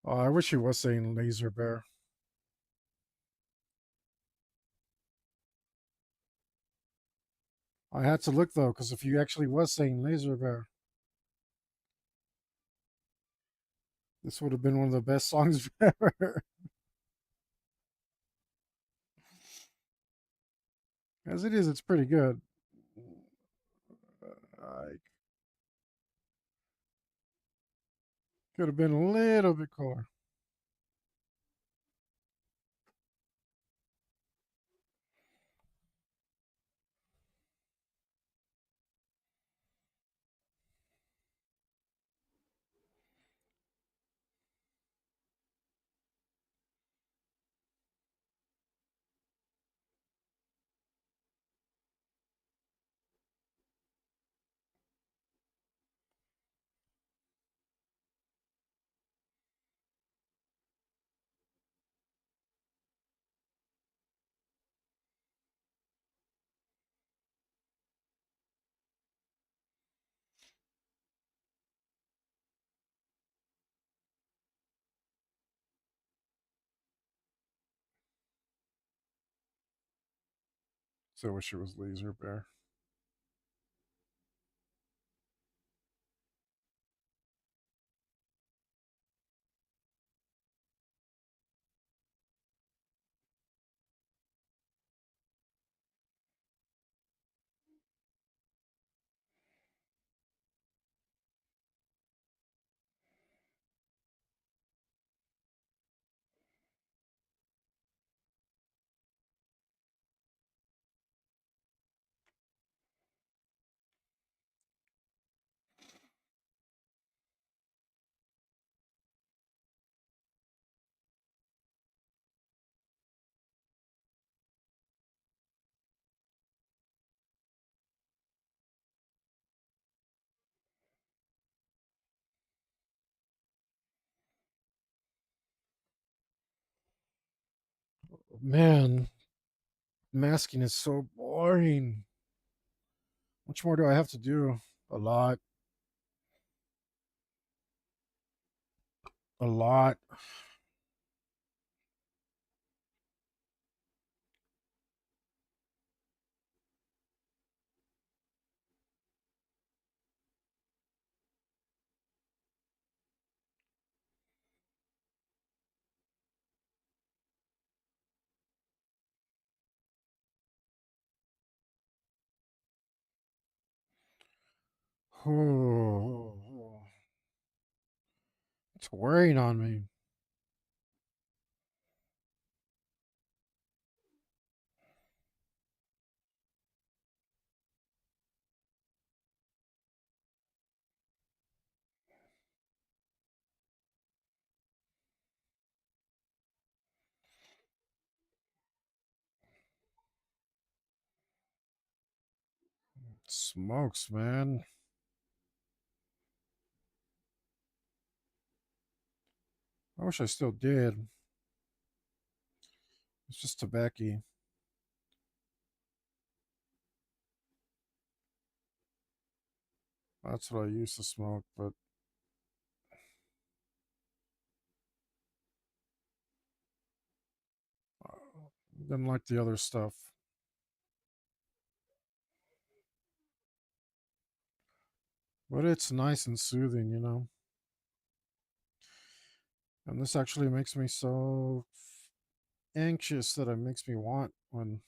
[SPEAKER 1] Oh, I wish he was saying Laser Bear. I had to look though, because if you actually was saying Laser Bear, this would have been one of the best songs ever. As it is, it's pretty good. I could have been a little bit cooler. So I wish it was Laser Bear. Man, masking is so boring. Much more do I have to do? A lot. A lot. Oh, it's wearing on me. Smokes, man. I wish I still did. It's just tobacco. That's what I used to smoke, but didn't like the other stuff. But it's nice and soothing, you know? And this actually makes me so anxious that it makes me want one.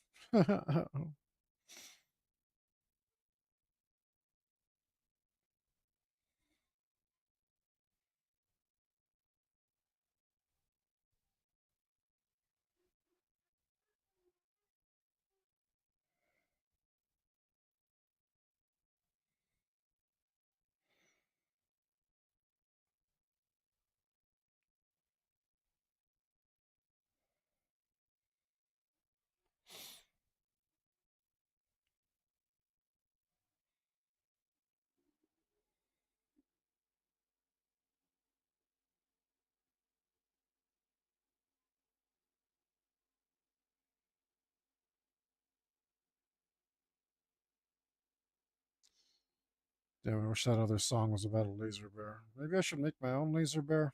[SPEAKER 1] Damn, I wish that other song was about a laser bear. Maybe I should make my own laser bear.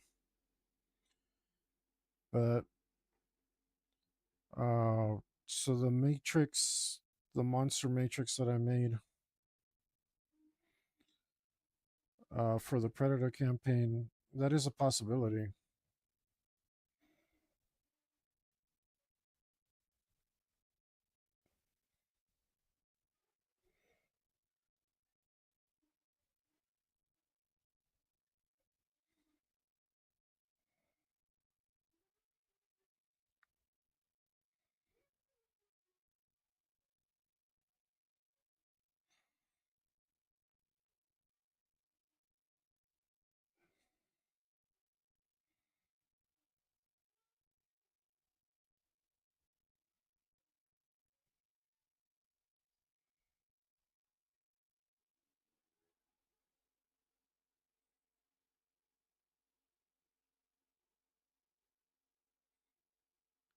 [SPEAKER 1] But so the Matrix, the monster Matrix that I made for the Predator campaign, that is a possibility.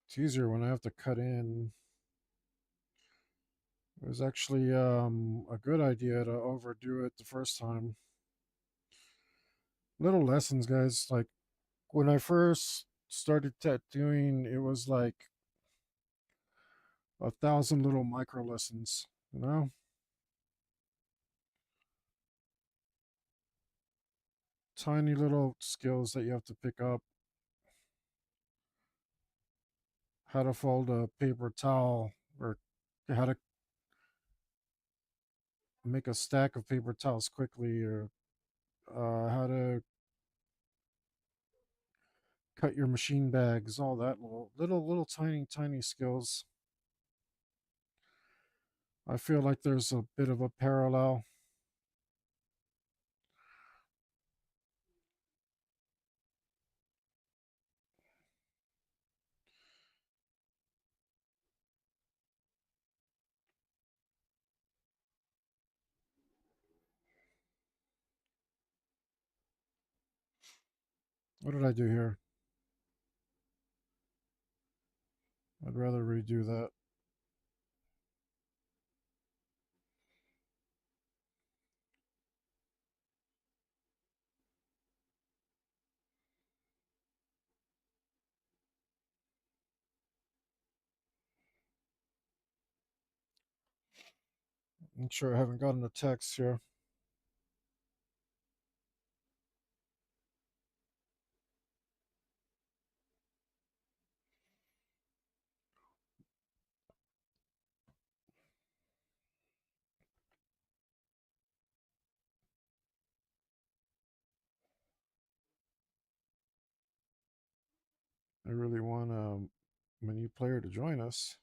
[SPEAKER 1] It's easier when I have to cut in. It was actually a good idea to overdo it the first time. Little lessons, guys. Like when I first started tattooing, it was like 1,000 little micro lessons, you know? Tiny little skills that you have to pick up. How to fold a paper towel, or how to make a stack of paper towels quickly, or how to cut your machine bags, all that little tiny skills. I feel like there's a bit of a parallel. What did I do here? I'd rather redo that. I'm sure I haven't gotten a text here. I really want a new player to join us.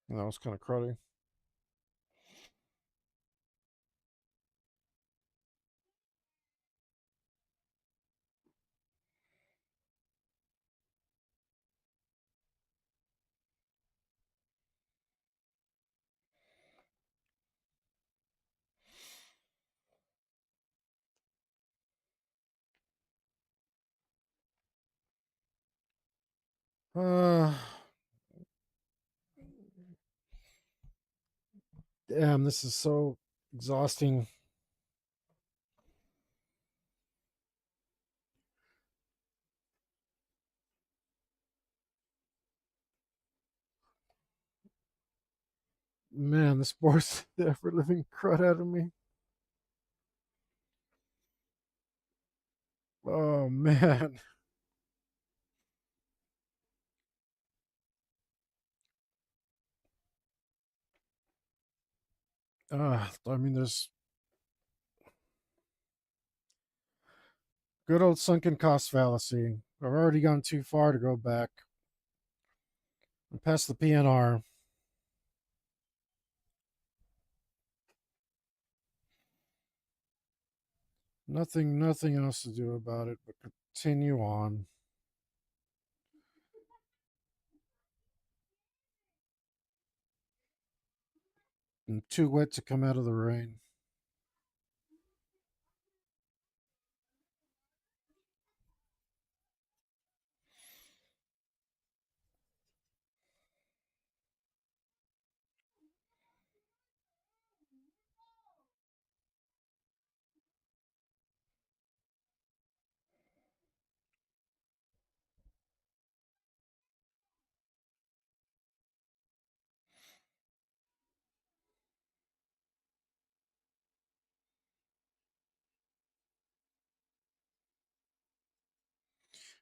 [SPEAKER 1] And that was kind of cruddy. Uh, Damn, this is so exhausting. Man, this board's the ever living crud out of me. Oh man. I mean, there's good old sunken cost fallacy. I've already gone too far to go back. I'm past the PNR. Nothing else to do about it but continue on. I'm too wet to come out of the rain.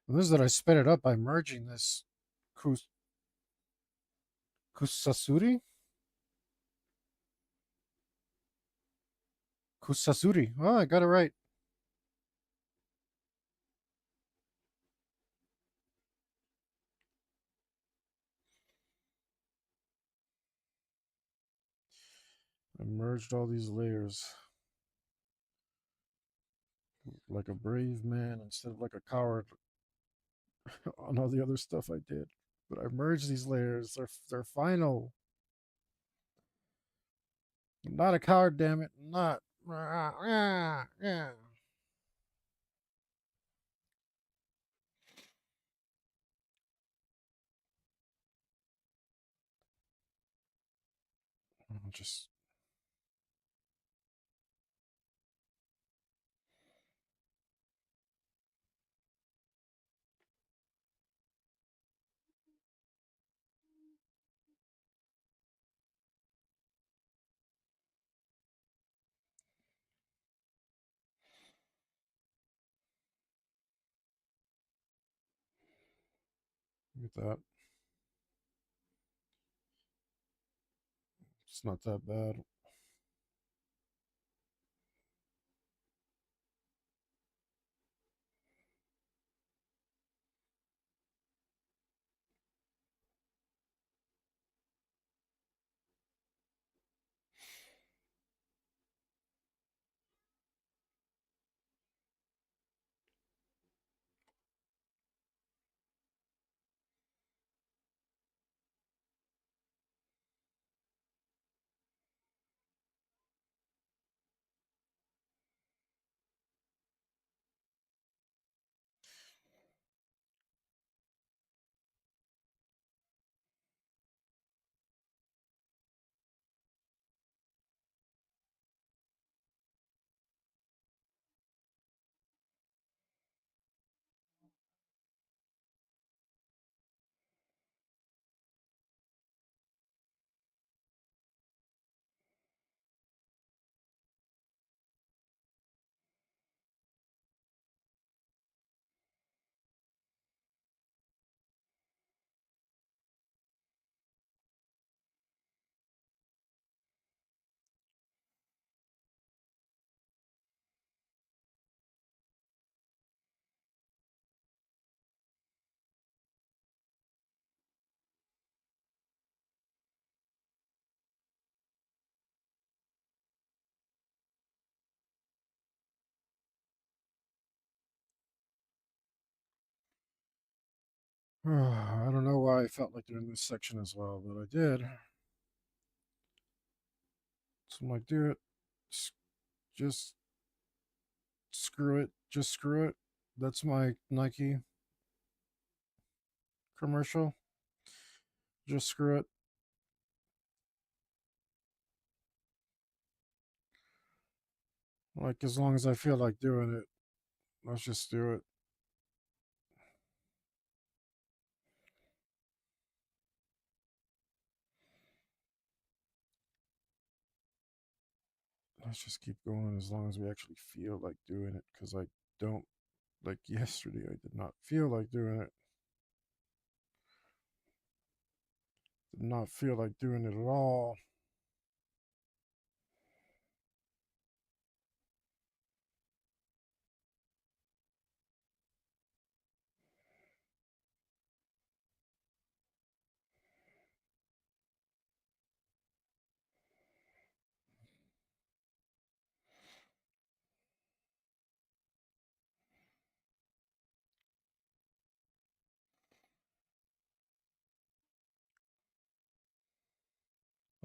[SPEAKER 1] And this is that I sped it up by merging this kus- kusasuri? Kusasuri. Oh, I got it right. I merged all these layers like a brave man instead of like a coward on all the other stuff I did. But I merged these layers. They're final. I'm not a coward, damn it. I'm not. Yeah. Just get that. It's not that bad. I don't know why I felt like doing this section as well, but I did. So I'm like, do it. Just screw it. Just screw it. That's my Nike commercial. Just screw it. Like, as long as I feel like doing it, let's just do it. Let's just keep going as long as we actually feel like doing it. Because I don't, like yesterday, I did not feel like doing it. Did not feel like doing it at all.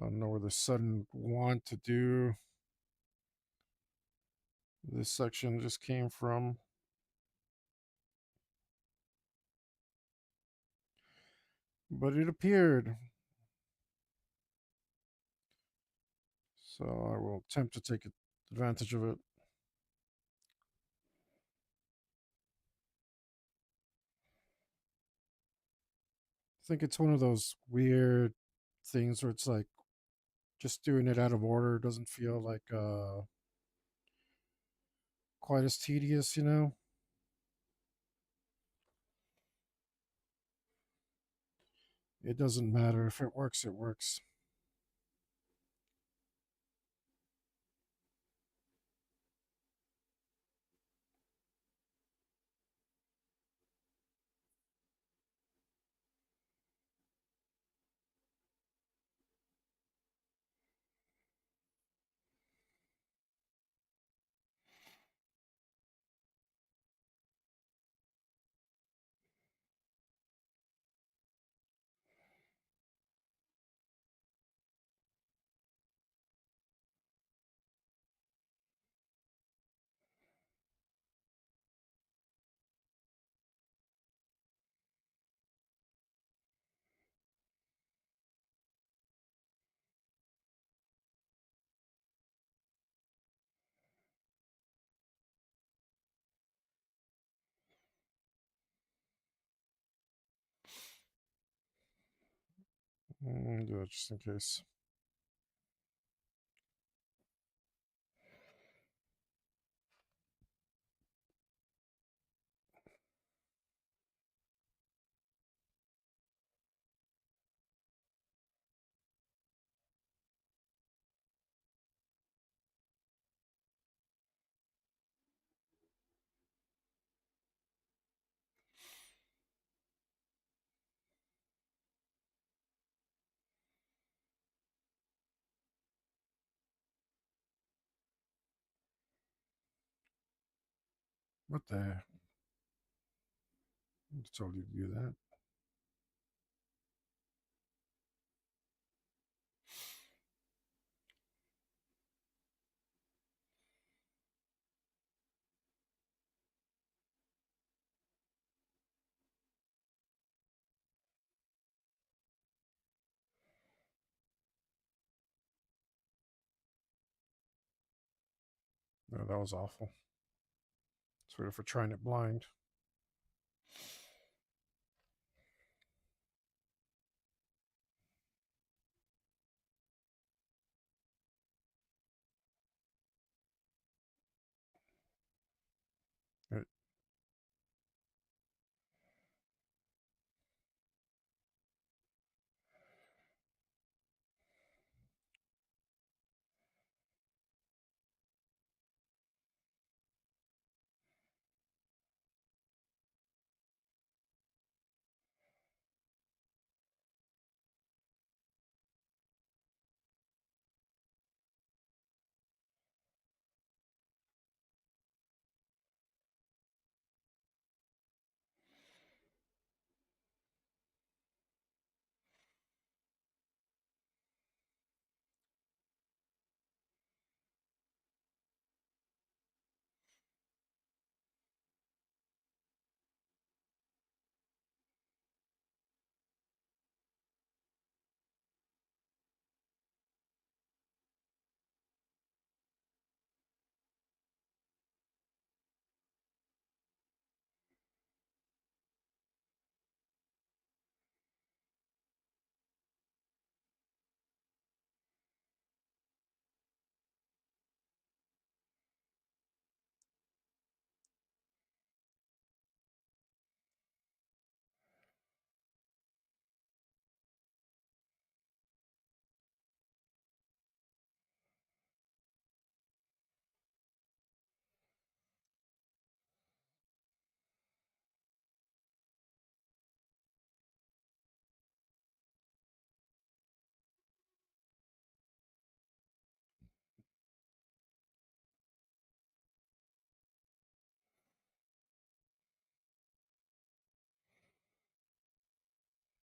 [SPEAKER 1] I don't know where the sudden want to do this section just came from. But it appeared. So I will attempt to take advantage of it. I think it's one of those weird things where it's like just doing it out of order doesn't feel like quite as tedious, you know? It doesn't matter. If it works, it works. Do it just in case. What the? I told you to do that. No, that was awful. Sorry for trying it blind. It,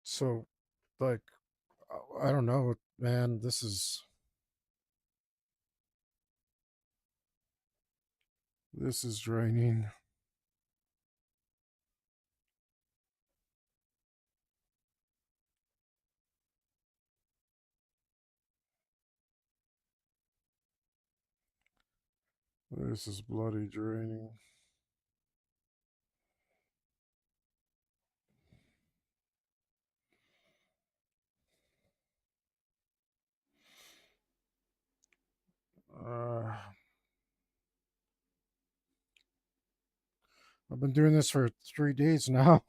[SPEAKER 1] so, like, I don't know, man. This is draining. This is bloody draining. Uh, I've been doing this for 3 days now.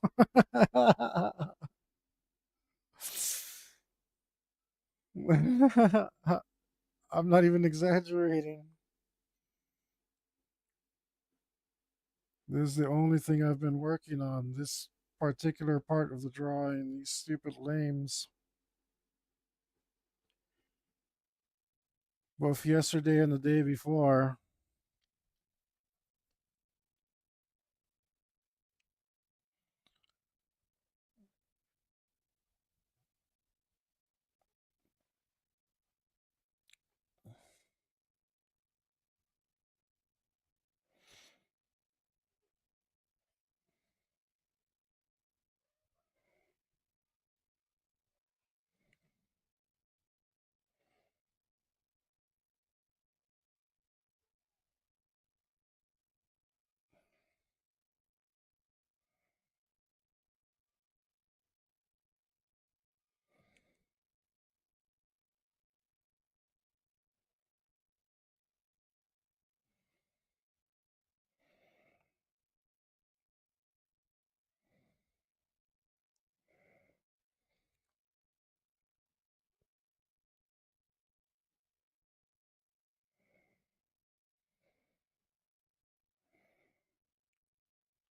[SPEAKER 1] I'm not even exaggerating. This is the only thing I've been working on. This particular part of the drawing. These stupid lames. Both yesterday and the day before.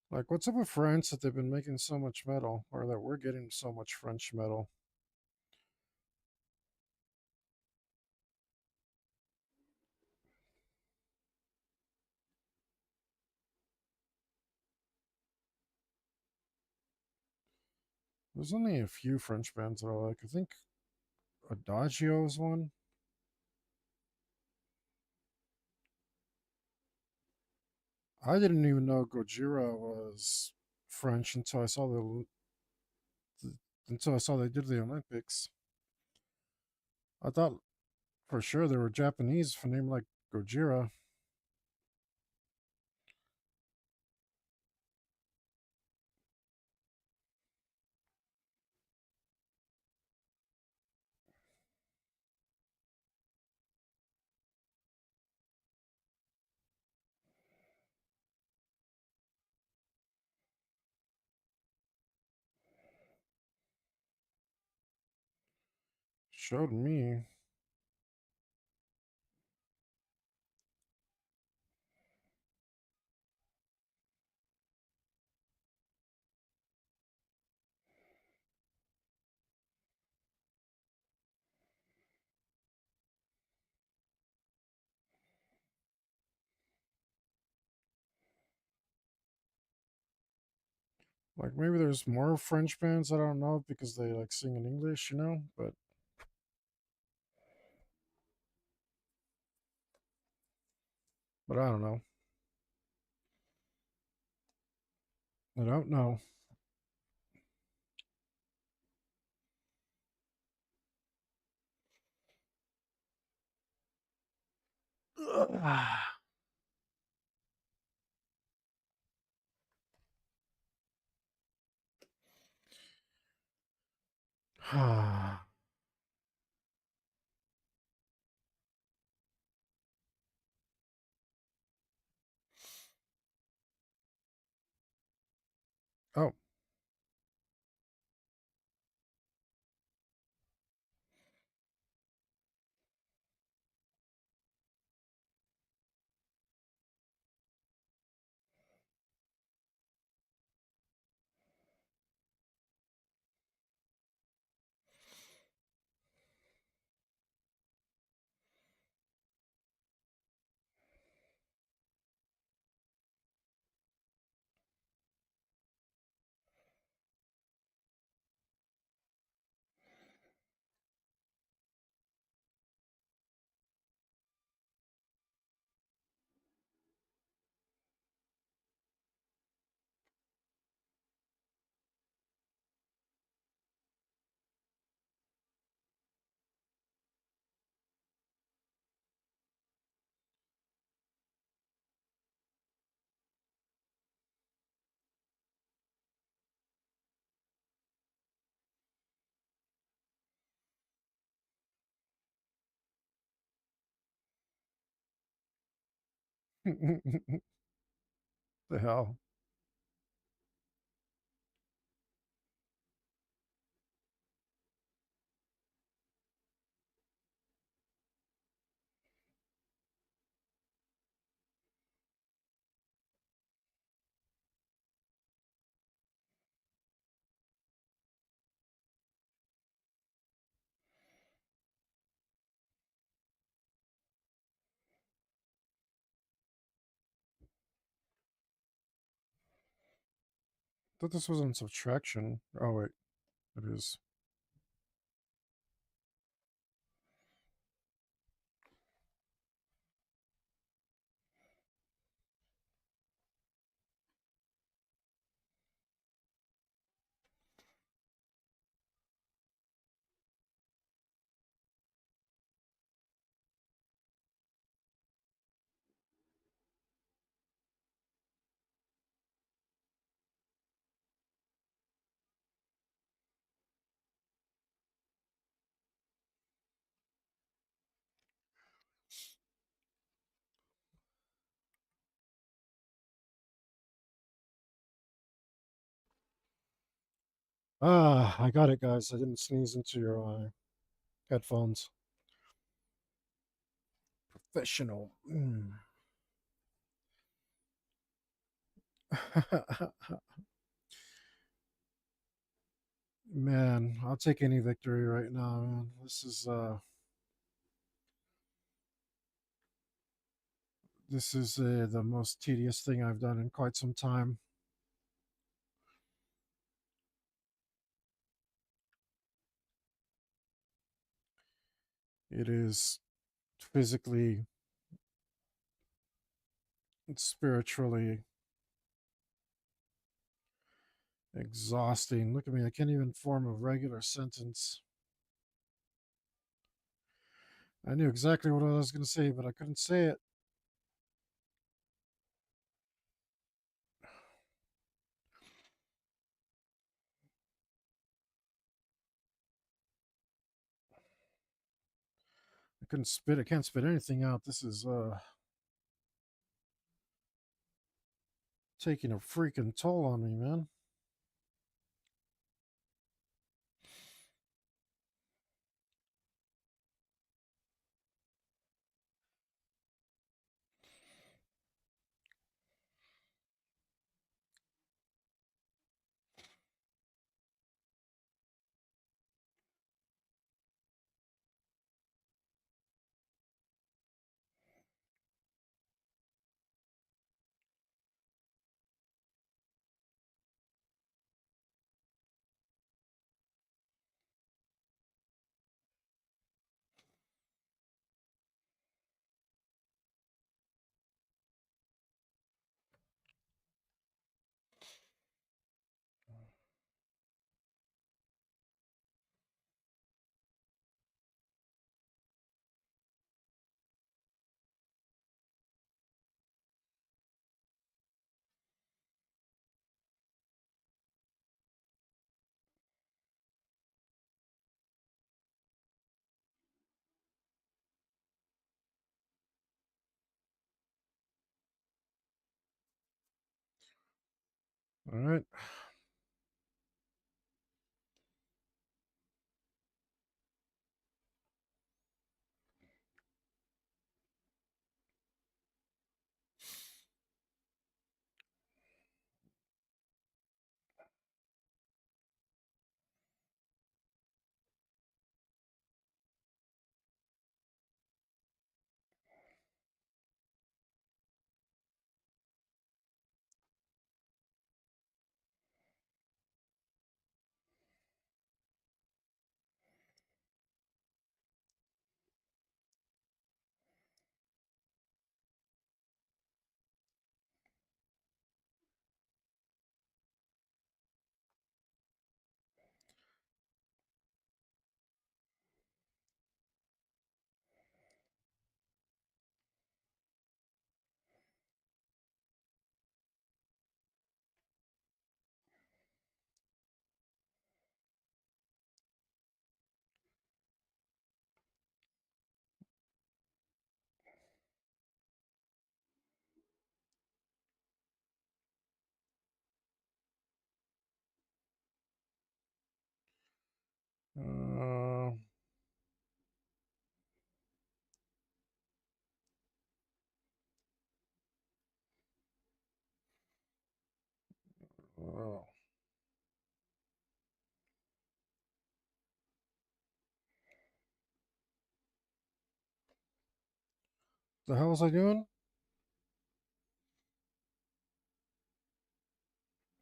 [SPEAKER 1] Like, what's up with France that they've been making so much metal, or that we're getting so much French metal? There's only a few French bands that I like. I think Adagio is one. I didn't even know Gojira was French until I saw they did the Olympics. I thought for sure they were Japanese for a name like Gojira. Showed me. Like maybe there's more French bands I don't know because they like sing in English, you know. But I don't know. I don't know. Oh, the hell. Thought this was on subtraction. Oh wait, it is. Ah, I got it, guys. I didn't sneeze into your headphones. Professional. Man, I'll take any victory right now, man. This is the most tedious thing I've done in quite some time. It is physically and spiritually exhausting. Look at me. I can't even form a regular sentence. I knew exactly what I was going to say, but I couldn't say it. I couldn't spit. I can't spit anything out. This is taking a freaking toll on me, man. All right. Uh, uh, the hell was I doing?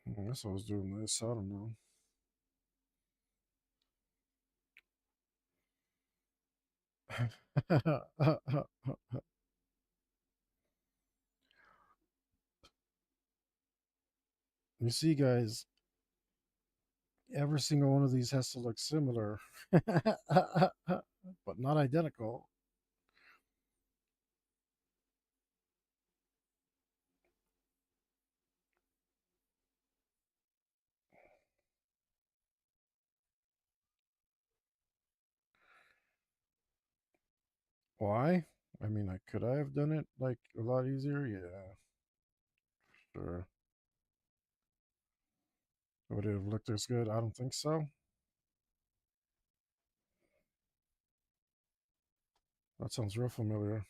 [SPEAKER 1] I guess I was doing this. I don't know. You see, guys, every single one of these has to look similar, but not identical. Why? I mean, could I have done it like a lot easier? Yeah, sure. Would it have looked as good? I don't think so. That sounds real familiar.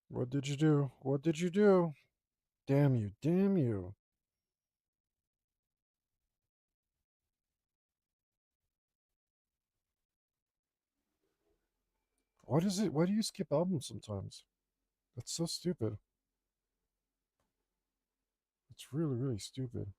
[SPEAKER 1] What did you do? What did you do? Damn you! Damn you! What is it? Why do you skip albums sometimes? That's so stupid. It's really, really stupid.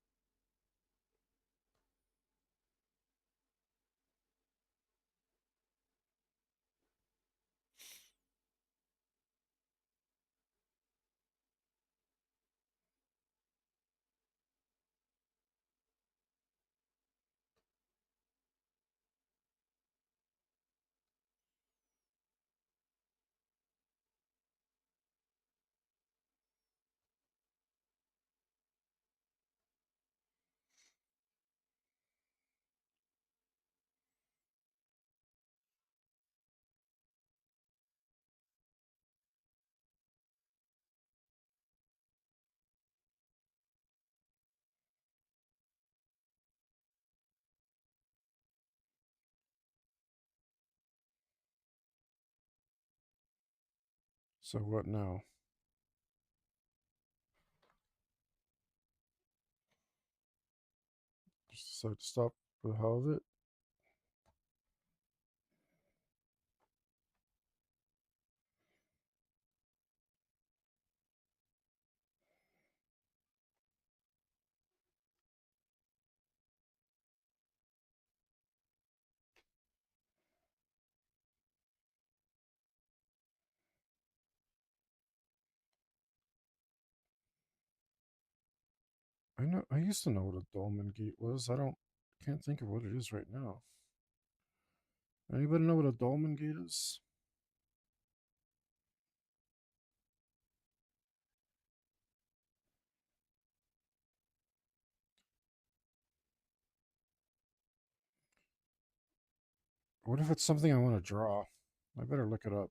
[SPEAKER 1] So what now? Just decide to stop for the hell of it? I know. I used to know what a dolmen gate was. Can't think of what it is right now. Anybody know what a dolmen gate is? What if it's something I want to draw? I better look it up.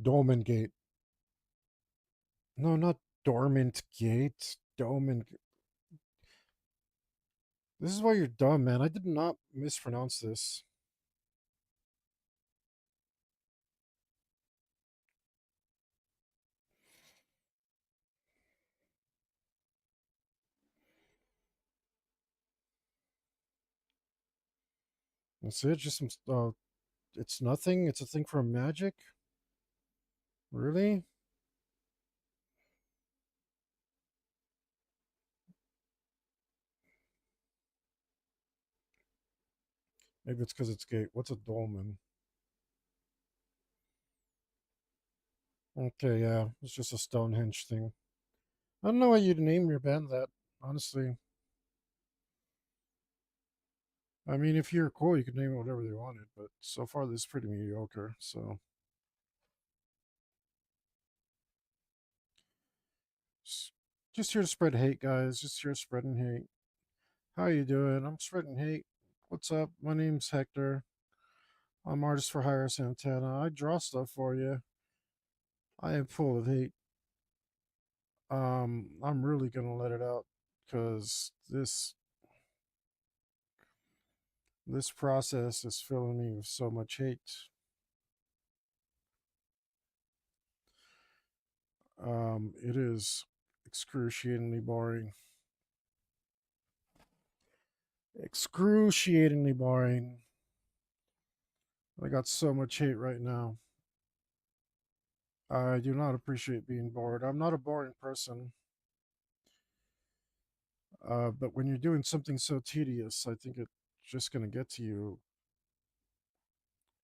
[SPEAKER 1] Dolmen gate. No, not dormant gate. Dolmen. This is why you're dumb, man. I did not mispronounce this. That's it. Just some. It's nothing. It's a thing from magic. Really? Maybe it's because it's gate. What's a dolmen? Okay, yeah, it's just a Stonehenge thing. I don't know why you'd name your band that. Honestly, I mean, if you're cool, you could name it whatever they wanted. But so far, this is pretty mediocre. So just, just here to spread hate, guys. Just here spreading hate. How you doing? I'm spreading hate. What's up? My name's Hector. I'm artist for hire Santana. I draw stuff for you. I am full of hate. I'm really gonna let it out because this process is filling me with so much hate. It is excruciatingly boring. Excruciatingly boring. I got so much hate right now. I do not appreciate being bored. I'm not a boring person. But when you're doing something so tedious, I think it's just going to get to you.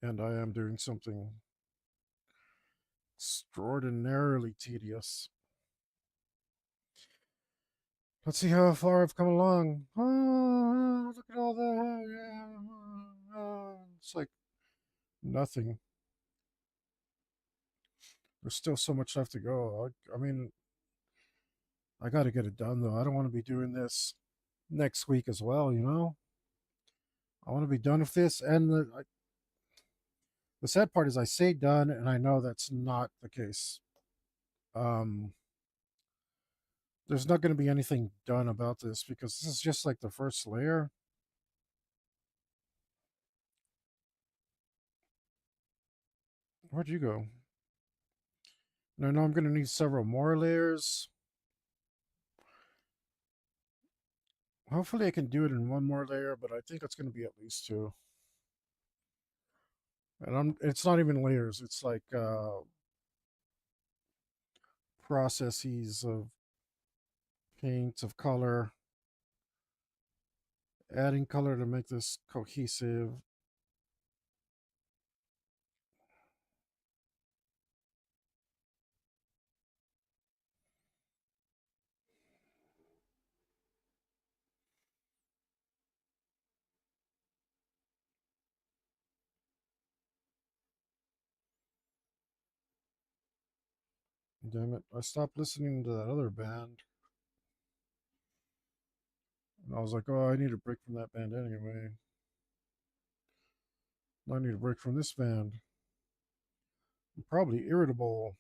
[SPEAKER 1] And I am doing something extraordinarily tedious. Let's see how far I've come along. Oh, look at all that. It's like nothing. There's still so much left to go. I mean, I got to get it done though. I don't want to be doing this next week as well. I want to be done with this. And the sad part is, I say done, and I know that's not the case. Um, there's not going to be anything done about this because this is just like the first layer. Where'd you go? And I know I'm going to need several more layers. Hopefully I can do it in one more layer, but I think it's going to be at least two. And it's not even layers. It's like processes of paint, of color, adding color to make this cohesive. Damn it. I stopped listening to that other band. And I was like, oh, I need a break from that band anyway. I need a break from this band. I'm probably irritable.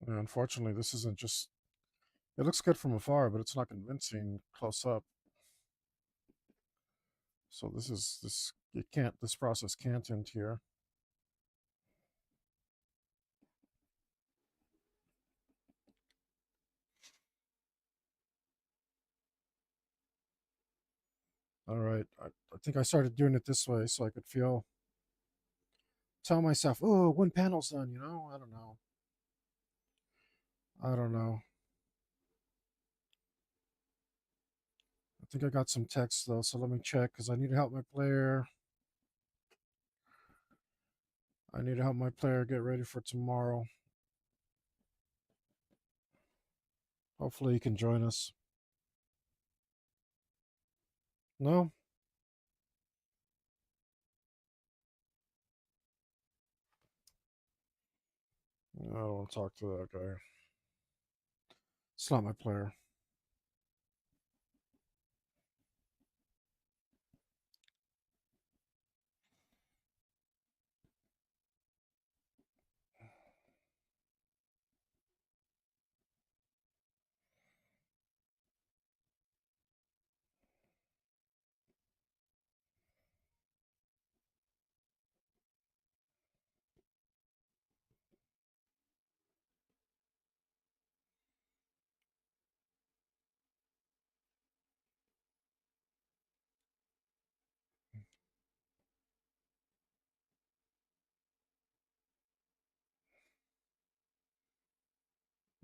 [SPEAKER 1] And unfortunately, this isn't just. It looks good from afar, but it's not convincing close up. So this is this. It can't. This process can't end here. All right. I think I started doing it this way so I could tell myself, oh, one panel's done. I don't know. I don't know. I think I got some text though, so let me check because I need to help my player. I need to help my player get ready for tomorrow. Hopefully he can join us. No? I don't want to talk to that guy. It's not my player.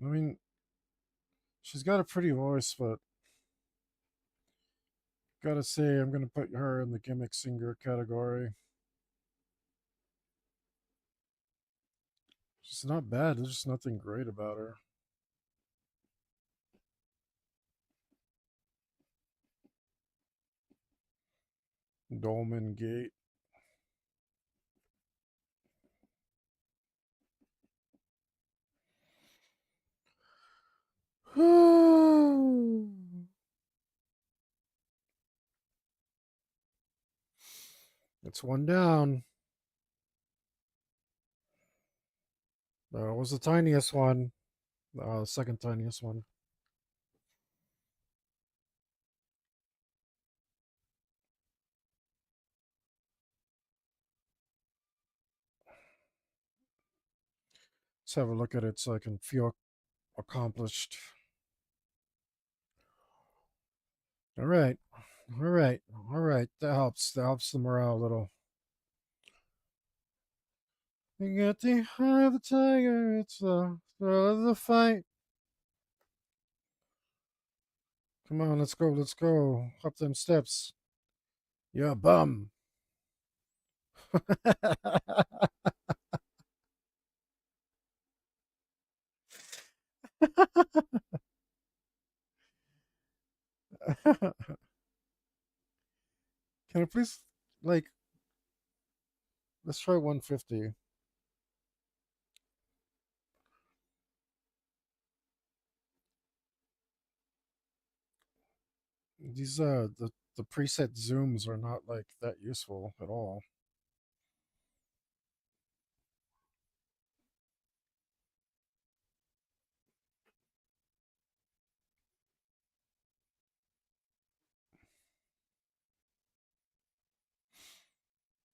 [SPEAKER 1] I mean, she's got a pretty voice, but gotta say, I'm gonna put her in the gimmick singer category. She's not bad. There's just nothing great about her. Dolman Gate. It's one down. That was the tiniest one. The second tiniest one. Let's have a look at it so I can feel accomplished. All right. All right. All right. That helps. That helps the morale a little. You get the eye of the tiger, it's the thrill of the fight. Come on, let's go, let's go. Up them steps. You're a bum. Can I please, like, let's try 150. These, the preset zooms are not, like, that useful at all.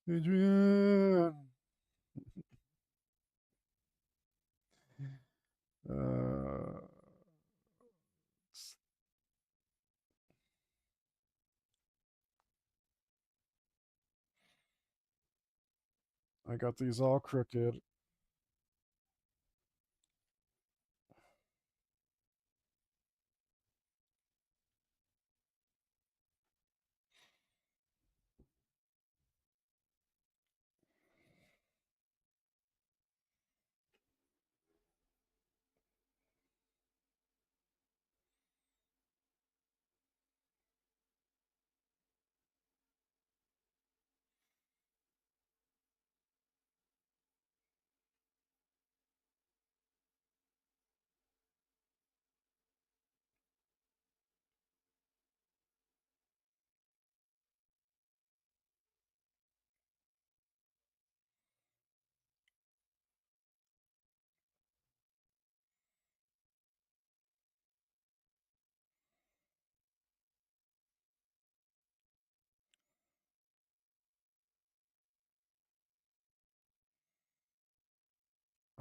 [SPEAKER 1] Adrian! Uh, I got these all crooked.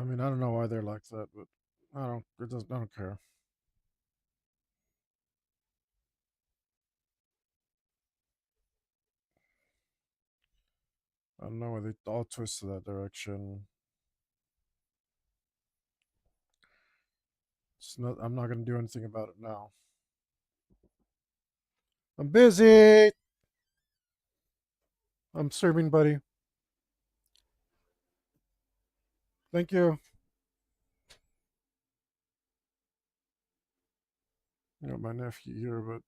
[SPEAKER 1] I mean, I don't know why they're like that, but I don't care. I don't know why they all twist to that direction. I'm not going to do anything about it now. I'm busy. I'm serving, buddy. Thank you. You know, my nephew here, but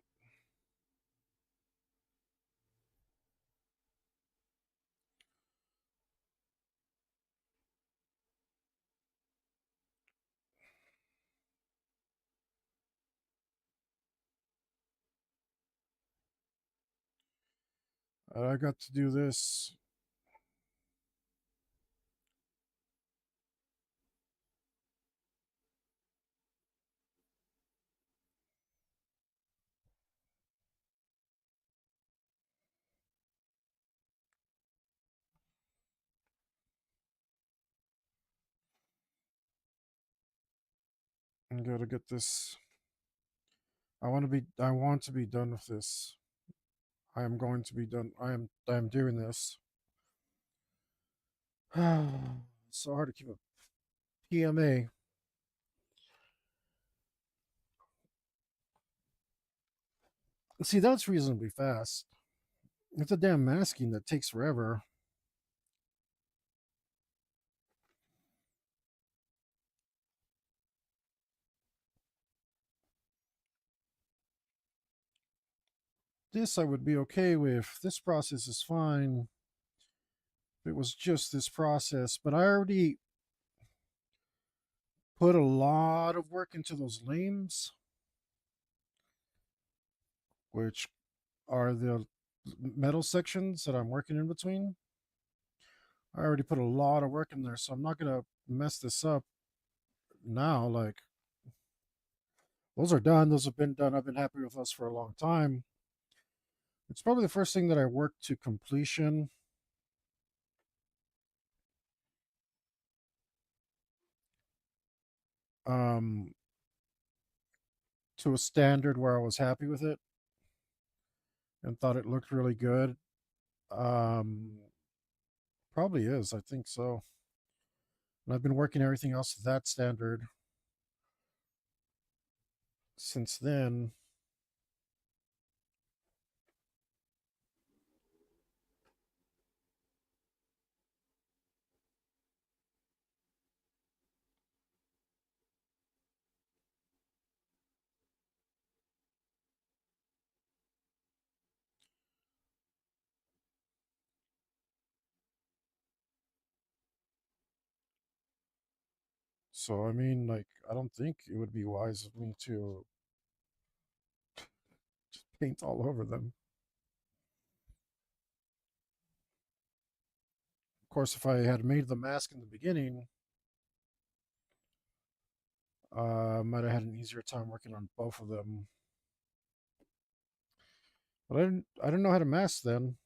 [SPEAKER 1] I got to do this. I got to get this. I want to be done with this. I am going to be done. I am doing this. It's so hard to keep a PMA. See, that's reasonably fast. It's a damn masking that takes forever. This I would be okay with. This process is fine. If it was just this process, but I already put a lot of work into those lanes, which are the metal sections that I'm working in between. I already put a lot of work in there, so I'm not gonna mess this up now. Like, those are done. Those have been done. I've been happy with us for a long time. It's probably the first thing that I worked to completion. Um, to a standard where I was happy with it and thought it looked really good. Um, Probably is. I think so. And I've been working everything else to that standard since then. So, I mean, like, I don't think it would be wise of me to paint all over them. Of course, if I had made the mask in the beginning, might have had an easier time working on both of them. But I didn't know how to mask then.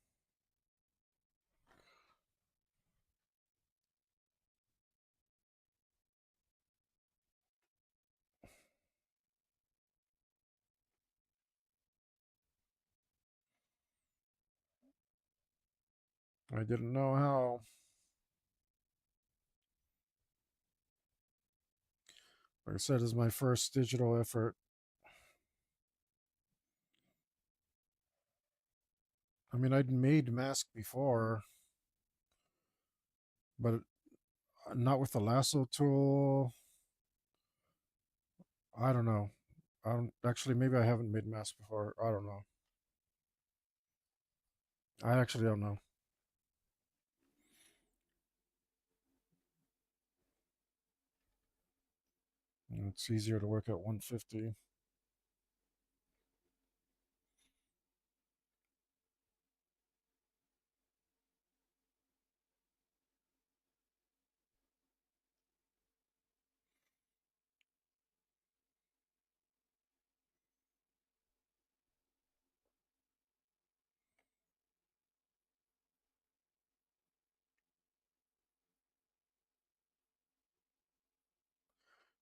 [SPEAKER 1] I didn't know how. Like I said, this is my first digital effort. I mean, I'd made mask before, but not with the lasso tool. I don't know. I don't actually. Maybe I haven't made mask before. I don't know. I actually don't know. It's easier to work at 150.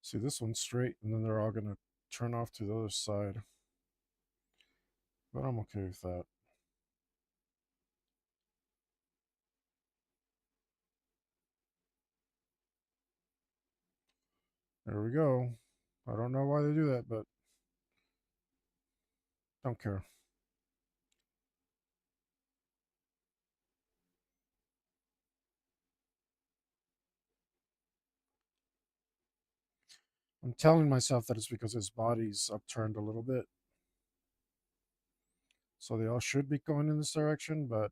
[SPEAKER 1] See, this one's straight, and then they're all gonna turn off to the other side. But I'm okay with that. There we go. I don't know why they do that, but don't care. I'm telling myself that it's because his body's upturned a little bit. So they all should be going in this direction, but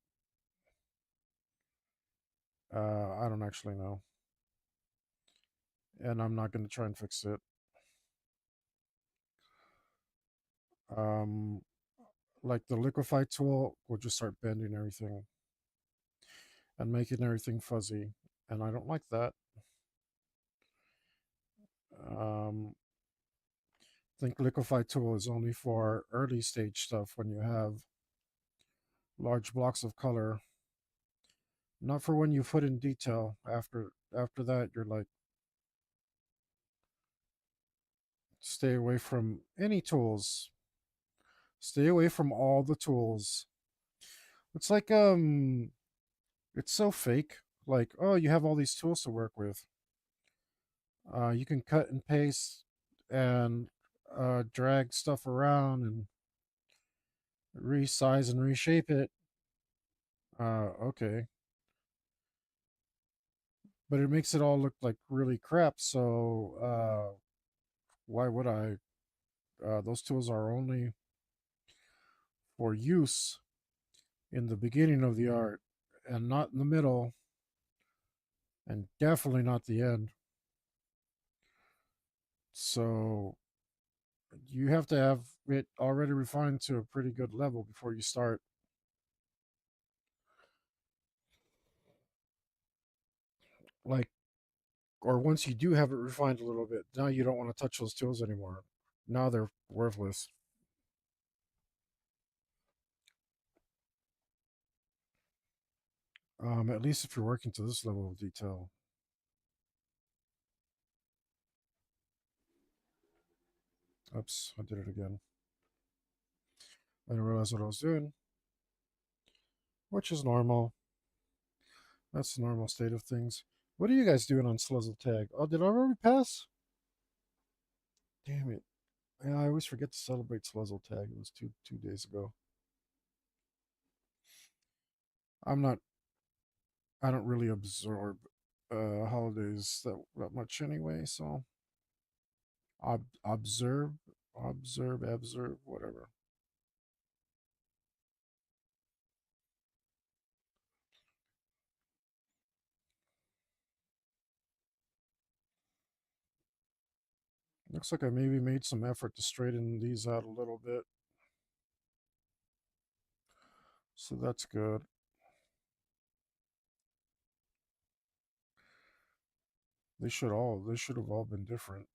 [SPEAKER 1] I don't actually know. And I'm not going to try and fix it. Um, like the liquefy tool will just start bending everything and making everything fuzzy. And I don't like that. I think liquefy tool is only for early stage stuff when you have large blocks of color, not for when you put in detail. After that, you're like, stay away from any tools. Stay away from all the tools. It's like it's so fake. Like, oh, you have all these tools to work with. You can cut and paste and drag stuff around and resize and reshape it. Okay, but it makes it all look like really crap. So why would I? Those tools are only for use in the beginning of the art and not in the middle, and definitely not the end. So you have to have it already refined to a pretty good level before you start. Like, or once you do have it refined a little bit, now you don't want to touch those tools anymore. Now they're worthless. At least if you're working to this level of detail. Oops, I did it again. I didn't realize what I was doing, which is normal. That's the normal state of things. What are you guys doing on Sluzzle Tag? Oh, did I already pass? Damn it. Yeah, I always forget to celebrate Sluzzle Tag. It was two days ago. I'm not I don't really absorb holidays that much anyway, so observe, observe, whatever. Looks like I maybe made some effort to straighten these out a little bit, so that's good. They should have all been different.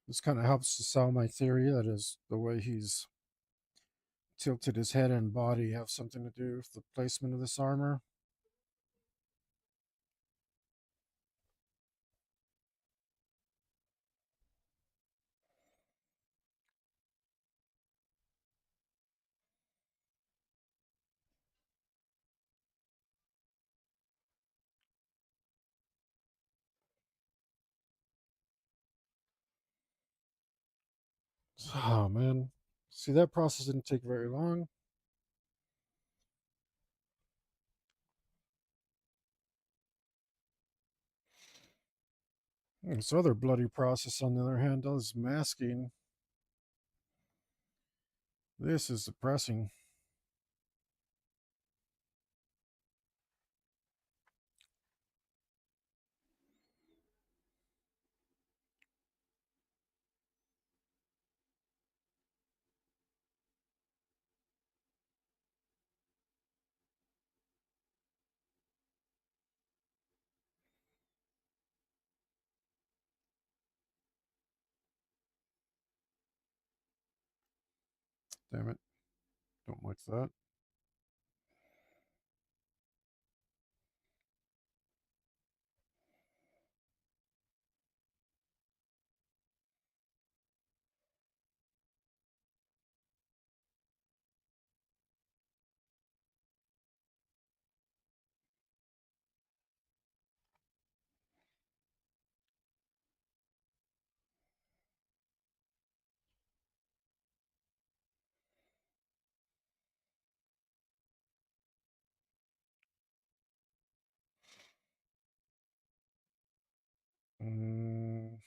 [SPEAKER 1] This kind of helps to sell my theory that is the way he's tilted his head and body have something to do with the placement of this armor. Oh man, see that process didn't take very long. This other bloody process, on the other hand, does masking. This is depressing. Damn it. Don't like that. Mm,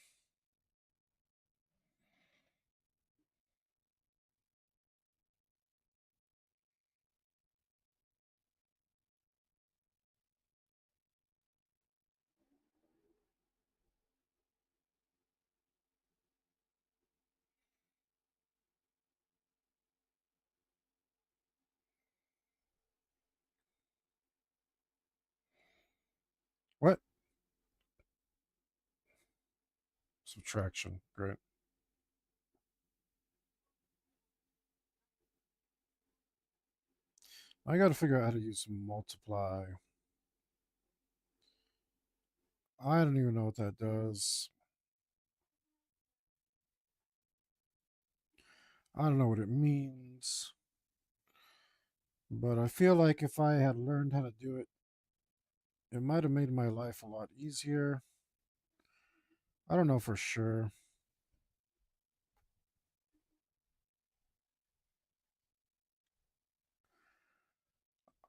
[SPEAKER 1] what? Subtraction. Great. I got to figure out how to use multiply. I don't even know what that does. I don't know what it means. But I feel like if I had learned how to do it, it might have made my life a lot easier. I don't know for sure.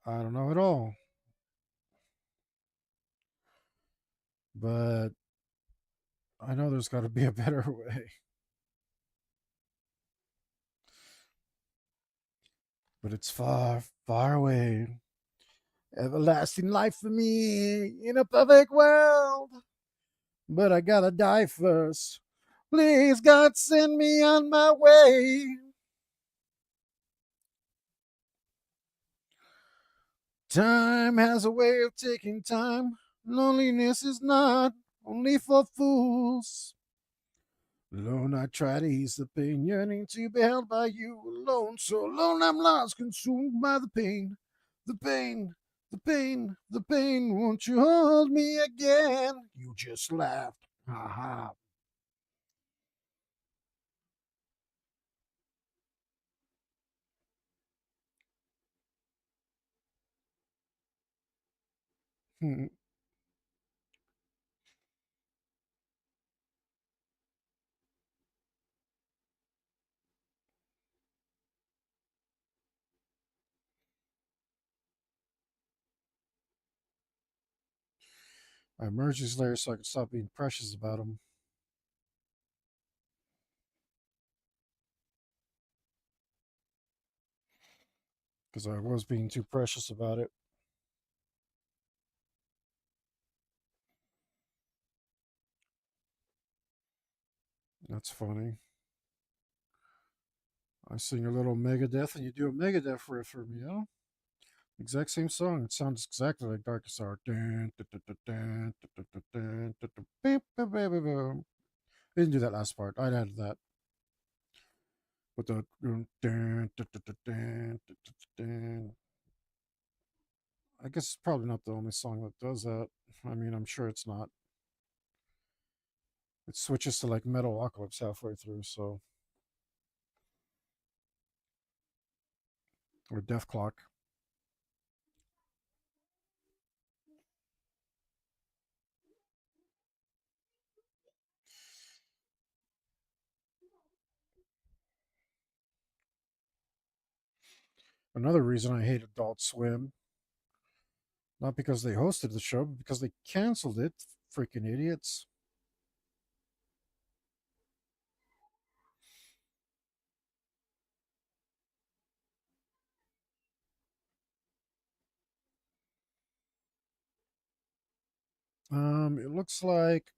[SPEAKER 1] I don't know at all. But I know there's got to be a better way. but it's far, far away. Everlasting life for me in a perfect world, but I gotta die first. Please, God, send me on my way. Time has a way of taking time. Loneliness is not only for fools. Alone, I try to ease the pain, yearning to be held by you alone. So alone, I'm lost, consumed by the pain, the pain, the pain, the pain. Won't you hold me again? You just laughed. Ha ha. Hmm. I merged these layers so I could stop being precious about them, because I was being too precious about it. That's funny. I sing a little Megadeth and you do a Megadeth riff for me, huh? Exact same song. It sounds exactly like Darkest Hour. Didn't do that last part. I'd added that. But the I guess it's probably not the only song that does that. I mean, I'm sure it's not. It switches to like Metalocalypse halfway through, so or Death Clock. Another reason I hate Adult Swim, not because they hosted the show, but because they canceled it. Freaking idiots. It looks like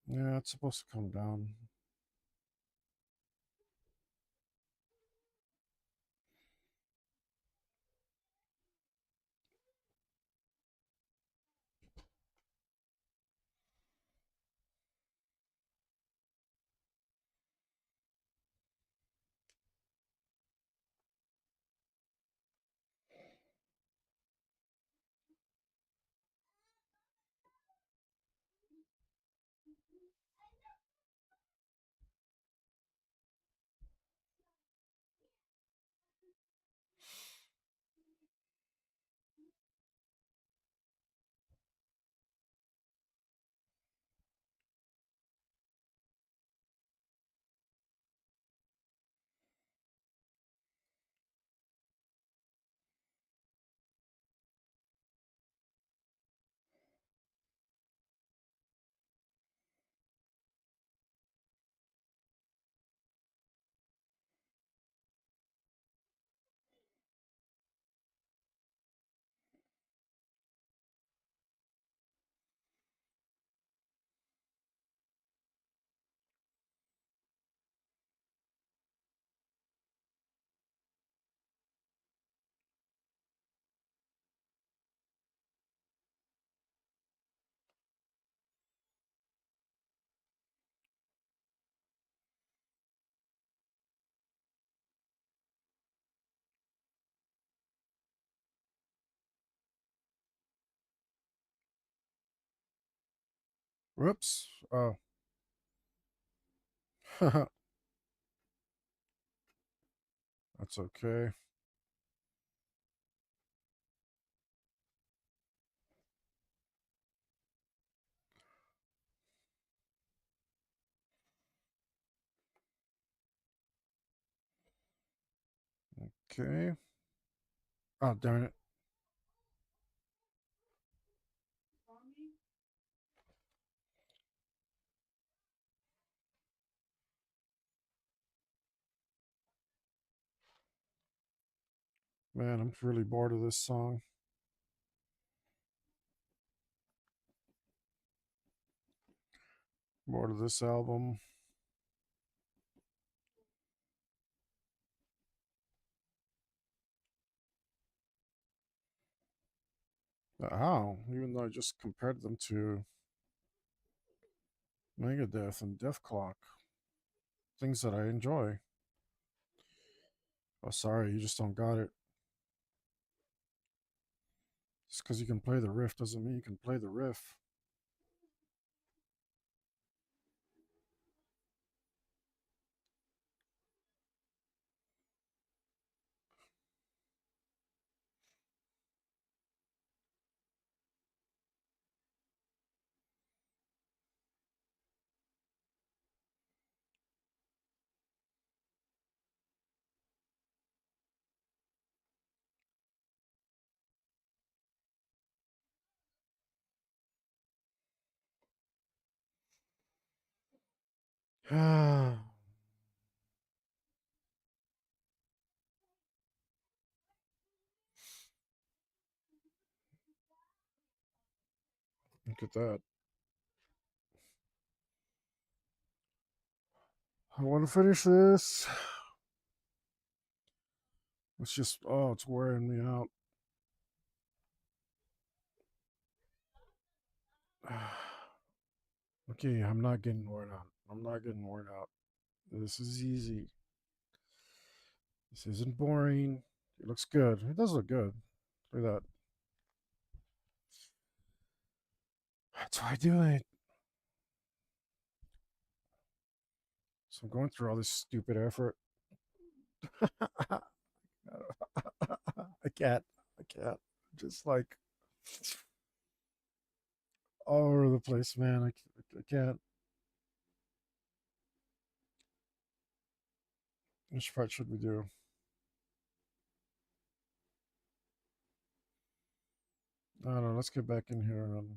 [SPEAKER 1] yeah, it's supposed to come down. Whoops. Oh, that's okay. Okay. Oh, darn it. Man, I'm really bored of this song. Bored of this album. How? Even though I just compared them to Megadeth and Death Clock, things that I enjoy. Oh, sorry, you just don't got it. Just because you can play the riff doesn't mean you can play the riff. Look at that. I want to finish this. It's just, oh, it's wearing me out. Okay, I'm not getting worn out. I'm not getting worn out. This is easy. This isn't boring. It looks good. It does look good. Look at that. That's why I do it. So I'm going through all this stupid effort. I can't. I can't. Just like all over the place, man. I can't. Which part should we do? I don't know. Let's get back in here and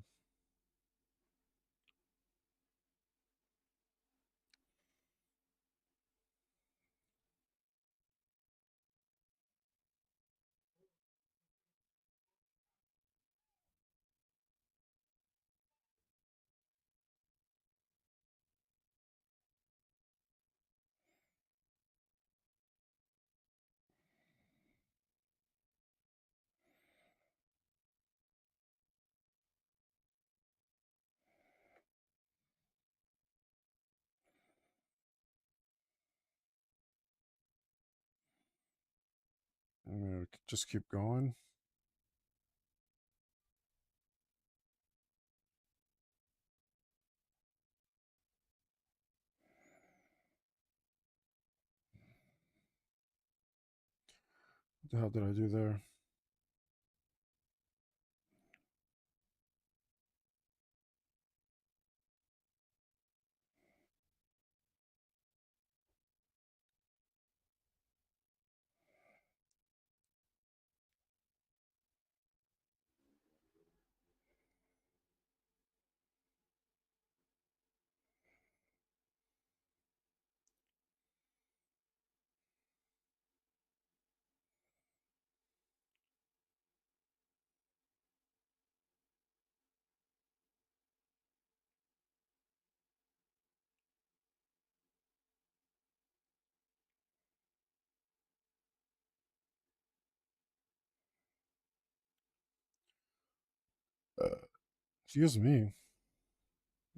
[SPEAKER 1] just keep going. What the hell did I do there? Excuse me.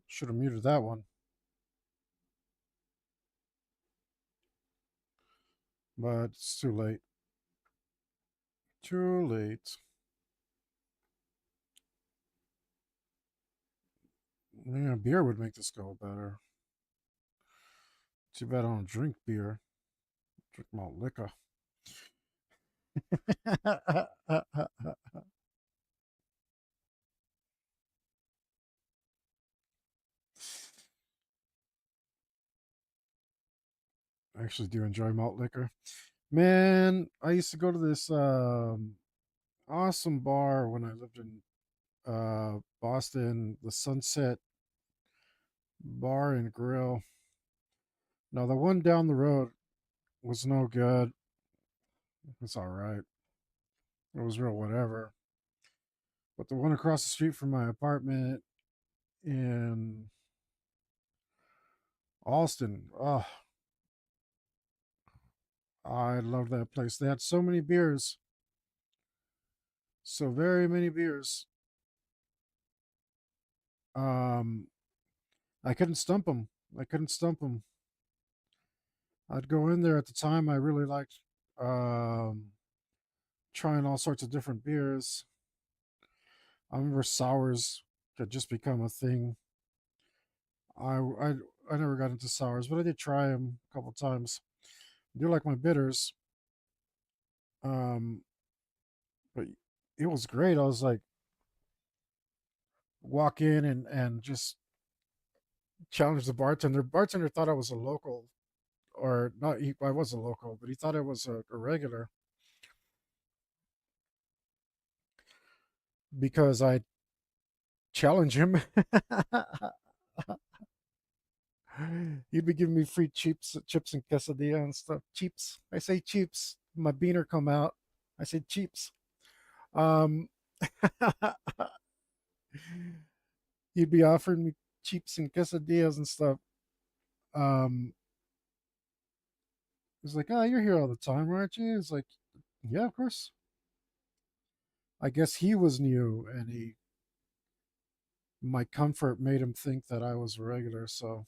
[SPEAKER 1] Should have muted that one, but it's too late. Too late. Yeah, beer would make this go better. Too bad I don't drink beer. Drink malt liquor. I actually do enjoy malt liquor. Man, I used to go to this awesome bar when I lived in Boston, the Sunset Bar and Grill. Now, the one down the road was no good. It's all right. It was real whatever. But the one across the street from my apartment in Alston, oh, I love that place. They had so many beers, so very many beers. Um, I couldn't stump them. I couldn't stump them. I'd go in there at the time. I really liked um, trying all sorts of different beers. I remember sours had just become a thing. I I I never got into sours, but I did try them a couple times. I do like my bitters, um, but it was great. I was like, walk in and just challenge the bartender. Bartender thought I was a local, or not. I was a local, but he thought I was a regular because I challenge him. He'd be giving me free chips and quesadilla and stuff. Cheaps. I say cheaps. My beaner come out. I say cheaps. Um, he'd be offering me chips and quesadillas and stuff. Um, he's like, "Oh, you're here all the time, aren't you?" It's like, "Yeah, of course." I guess he was new, and he my comfort made him think that I was a regular. So,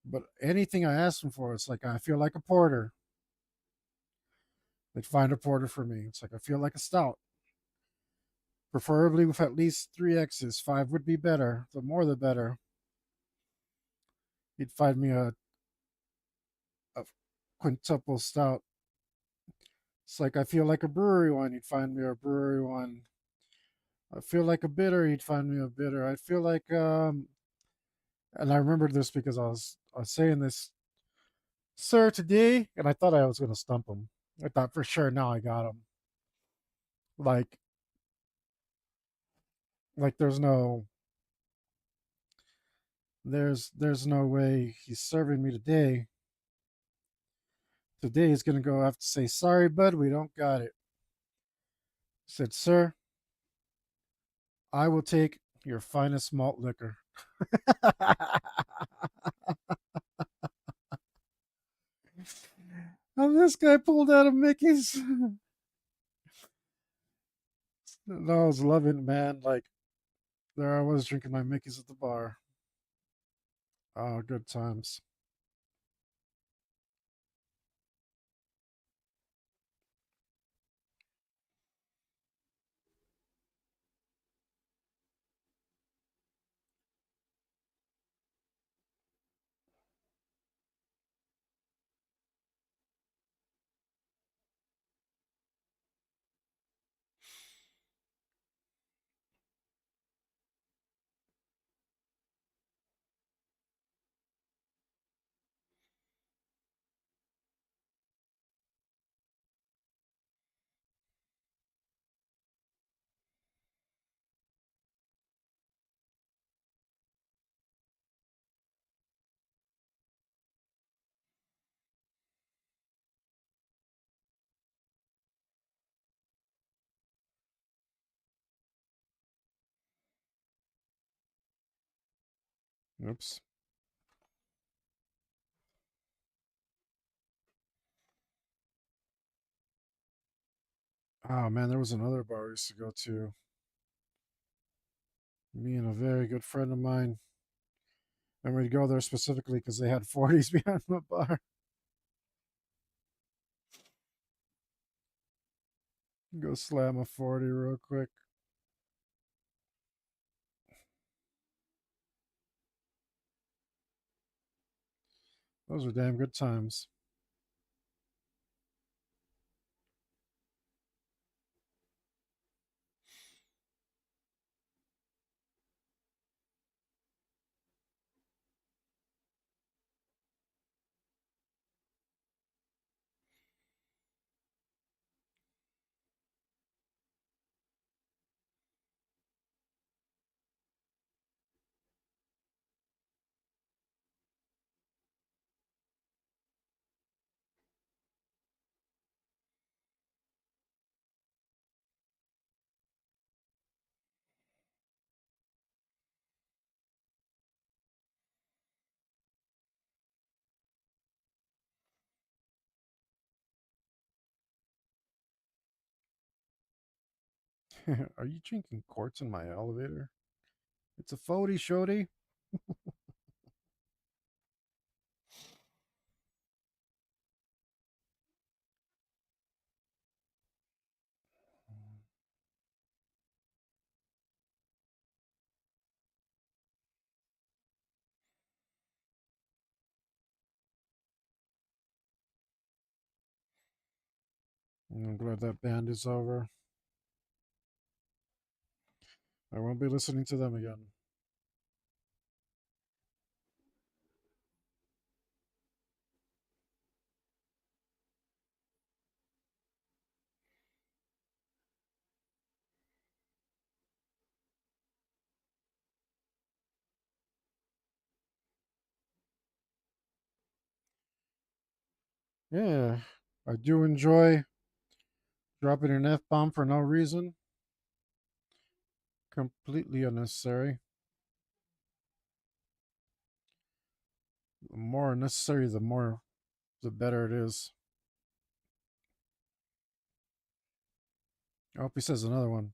[SPEAKER 1] but anything I asked him for, it's like I feel like a porter. They'd find a porter for me. It's like I feel like a stout, preferably with at least three X's. Five would be better. The more, the better. He'd find me a quintuple stout. It's like I feel like a brewery one. He'd find me a brewery one. I feel like a bitter. He'd find me a bitter. I feel like and I remembered this because I was saying this, sir, today, and I thought I was gonna stump him. I thought for sure now I got him. Like like there's no way he's serving me today. Today he's gonna go have to say sorry, bud, we don't got it. I said, sir, I will take your finest malt liquor. And this guy pulled out a Mickey's. No, I was loving it, man. Like there I was drinking my Mickey's at the bar. Oh, good times. Oops. Oh man, there was another bar I used to go to. Me and a very good friend of mine, and we'd go there specifically because they had 40s behind the bar. Go slam a 40 real quick. Those were damn good times. Are you drinking quartz in my elevator? It's a floaty, shorty. I'm glad that band is over. I won't be listening to them again. Yeah, I do enjoy dropping an F bomb for no reason. Completely unnecessary. The more unnecessary, the better it is. I hope he says another one.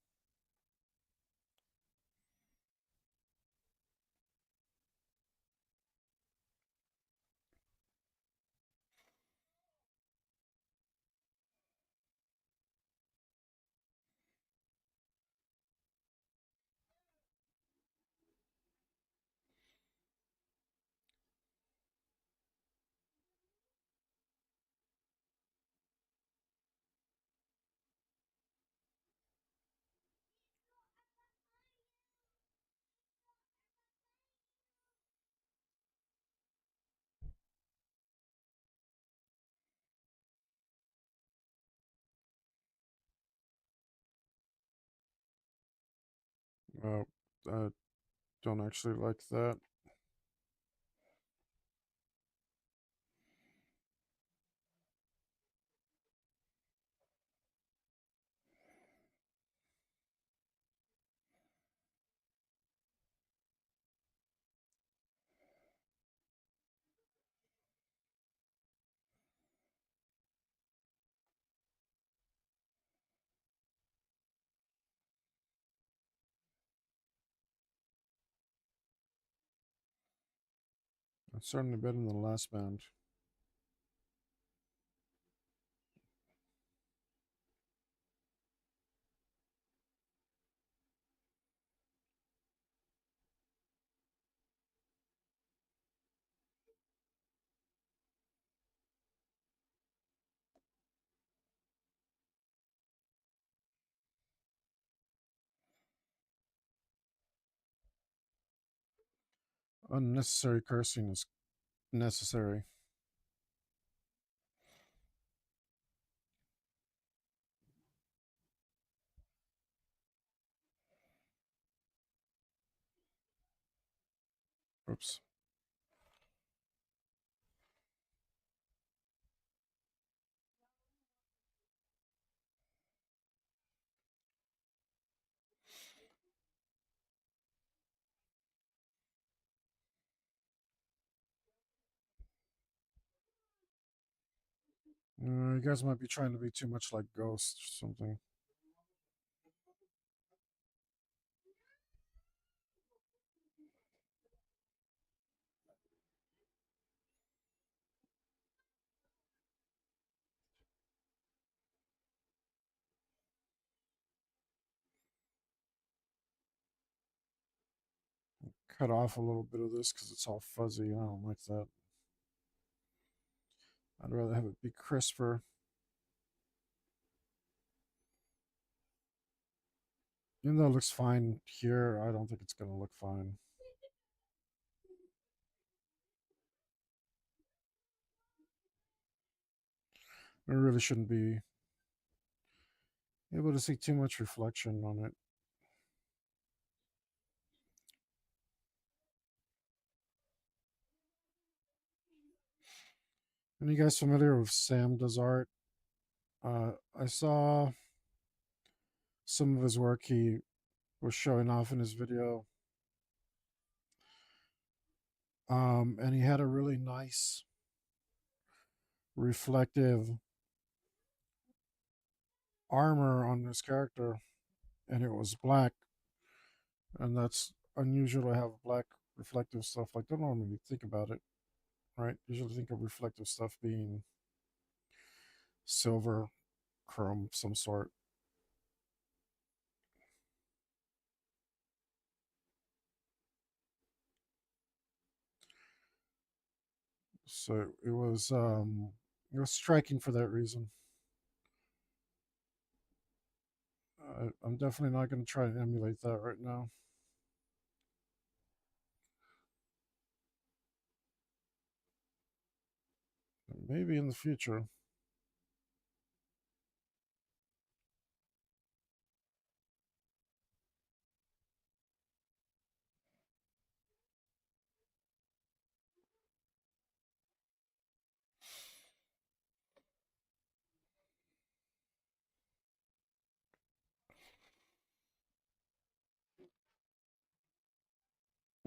[SPEAKER 1] Uh, I don't actually like that. It's certainly better than the last band. Unnecessary cursing is necessary. Oops. You guys might be trying to be too much like Ghost or something. Cut off a little bit of this because it's all fuzzy. I don't like that. I'd rather have it be crisper. Even though it looks fine here, I don't think it's going to look fine. I really shouldn't be able to see too much reflection on it. Are you guys familiar with Sam Does Art? I saw some of his work he was showing off in his video. And he had a really nice reflective armor on his character, and it was black, and that's unusual to have black reflective stuff. Like, don't normally think about it, right? Usually think of reflective stuff being silver, chrome, some sort. So it was striking for that reason. I'm definitely not going to try and emulate that right now. Maybe in the future.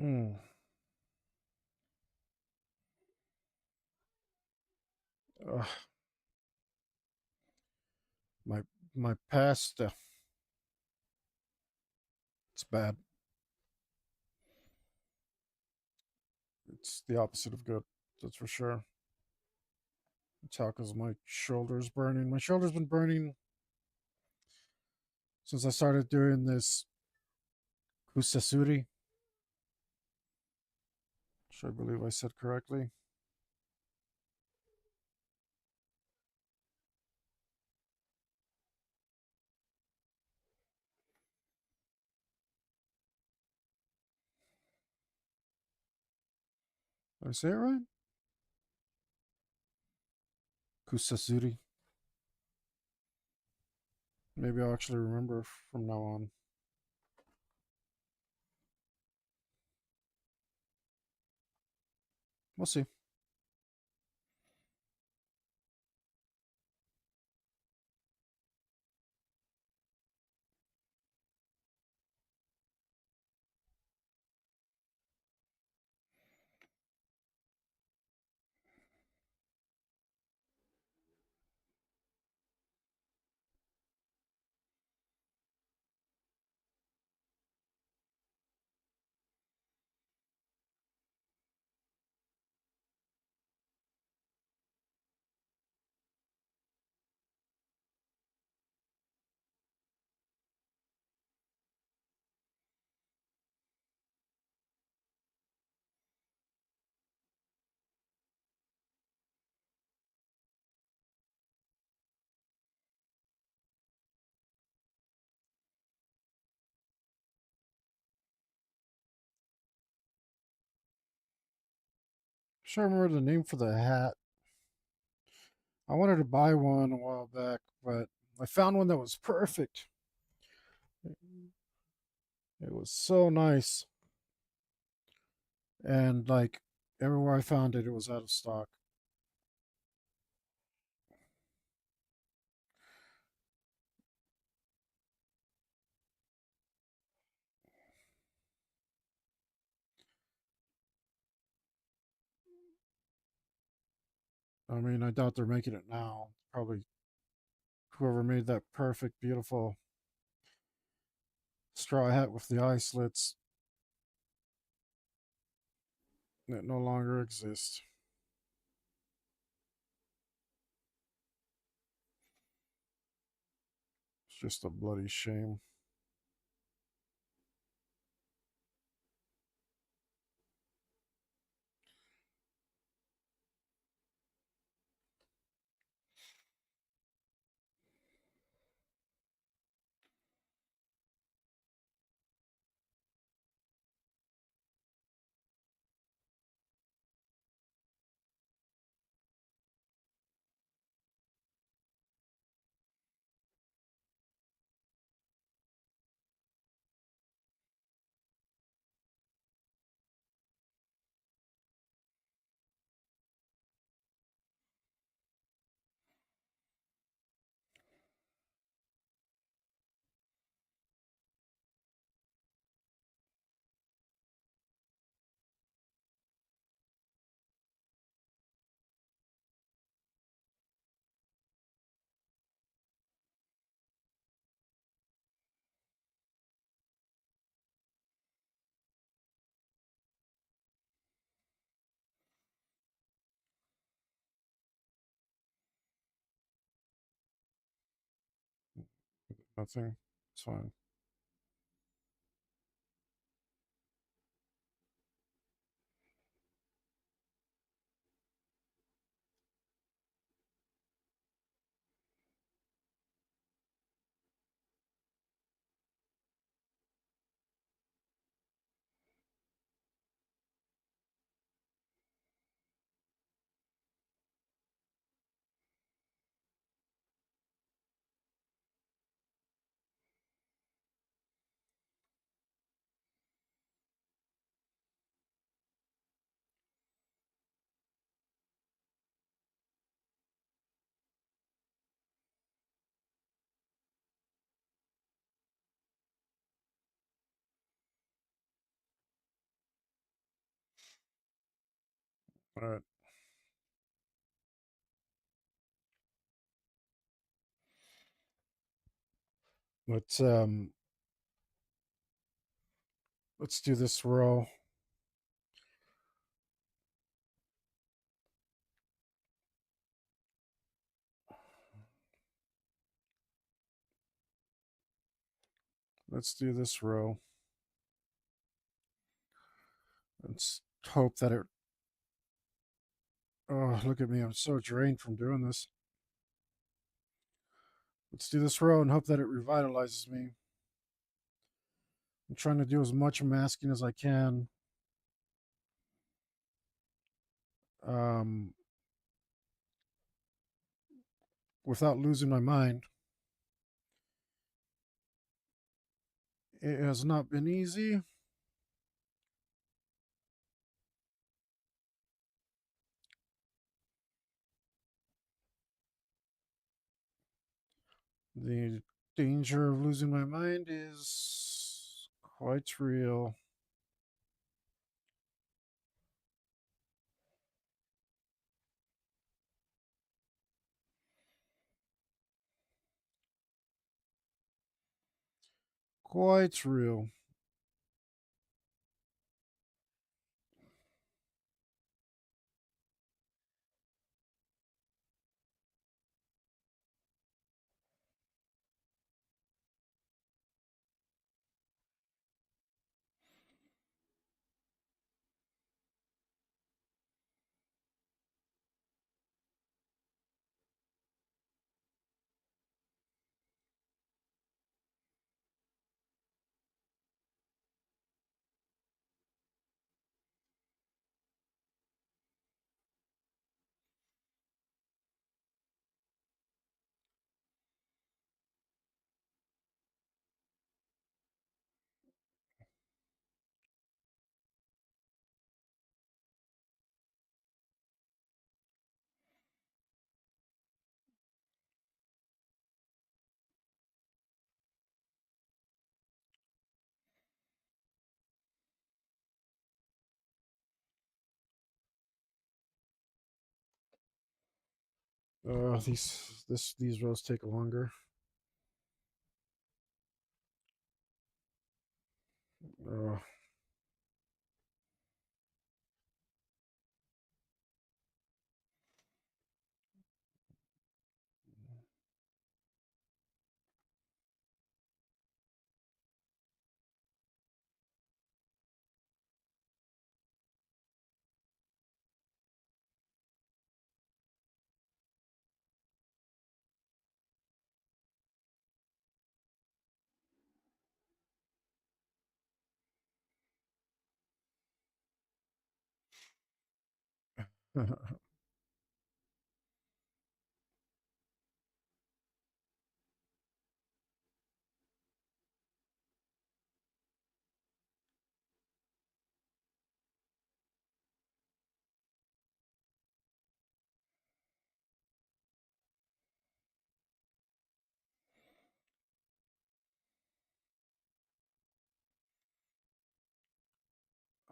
[SPEAKER 1] Mm. Ugh, my my past, it's bad. It's the opposite of good. That's for sure. It's how because my shoulder's burning. My shoulder's been burning since I started doing this kusasuri, which I believe I said correctly. Did I say it right? Kusasuri. Maybe I'll actually remember from now on. We'll see. Sure, I remember the name for the hat. I wanted to buy one a while back, but I found one that was perfect. It was so nice. And like everywhere I found it, it was out of stock. I mean, I doubt they're making it now. Probably whoever made that perfect, beautiful straw hat with the eye slits that no longer exist. It's just a bloody shame. Nothing. It's fine. All right. Let's um let's do this row. Let's do this row. Let's hope that it. Oh, look at me! I'm so drained from doing this. Let's do this row and hope that it revitalizes me. I'm trying to do as much masking as I can. Um, Without losing my mind. It has not been easy. The danger of losing my mind is quite real. Quite real. These rows take longer. Uh,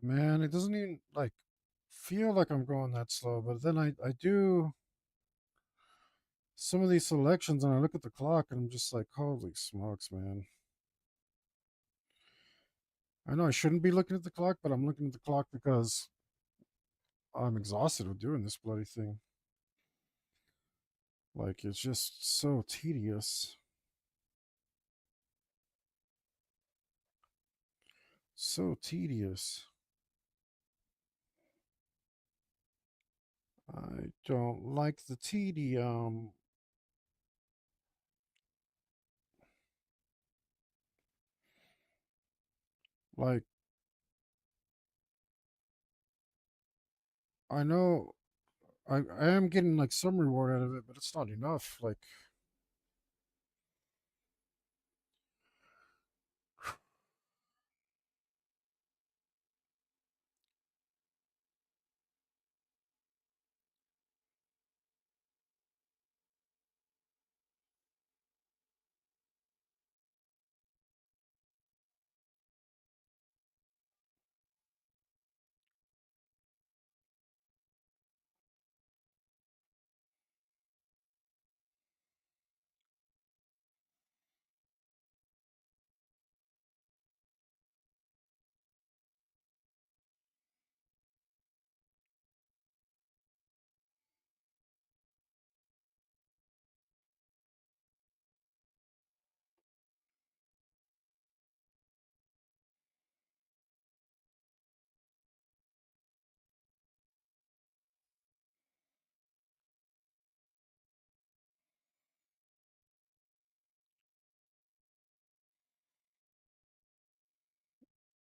[SPEAKER 1] Man, it doesn't even like feel like I'm going that slow, but then I do some of these selections and I look at the clock and I'm just like, holy smokes, man. I know I shouldn't be looking at the clock, but I'm looking at the clock because I'm exhausted of doing this bloody thing. Like it's just so tedious. So tedious. I don't like the tedium. Like, I know I am getting like some reward out of it, but it's not enough. Like,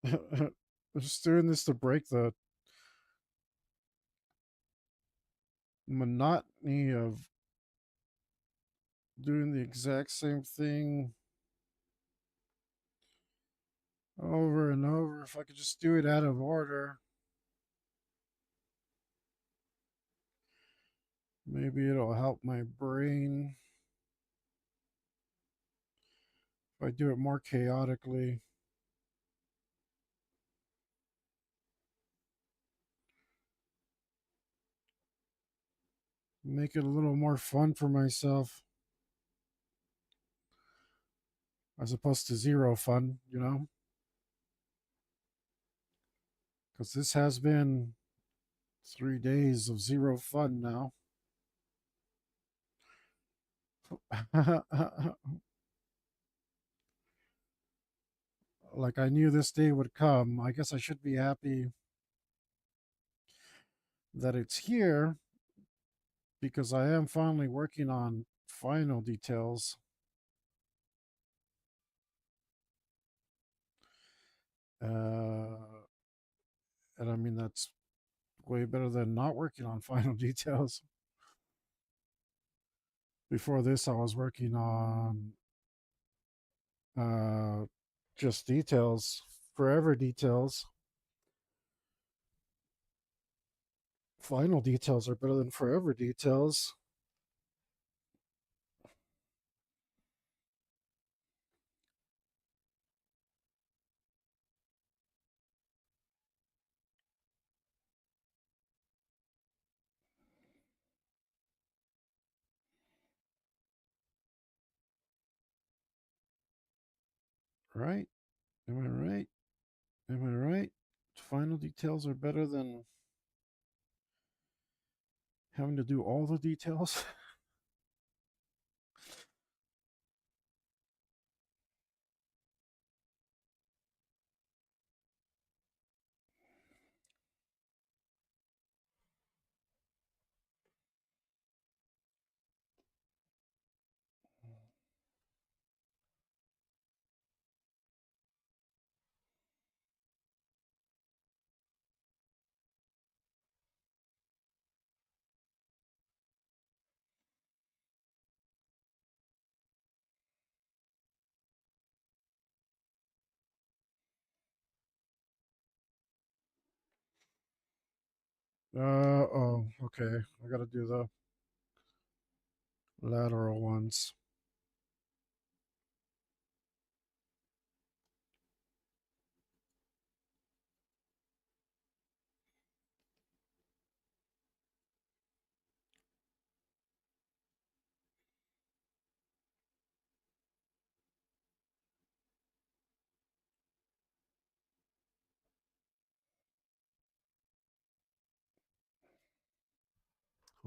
[SPEAKER 1] I'm just doing this to break the monotony of doing the exact same thing over and over. If I could just do it out of order, maybe it'll help my brain. If I do it more chaotically, make it a little more fun for myself as opposed to zero fun, you know? Because this has been 3 days of zero fun now. Like I knew this day would come. I guess I should be happy that it's here because I am finally working on final details. Uh, and I mean, that's way better than not working on final details. Before this, I was working on uh, just details, forever details. Final details are better than forever details. Right? Am I right? Am I right? Final details are better than having to do all the details. Oh, okay. I gotta do the lateral ones.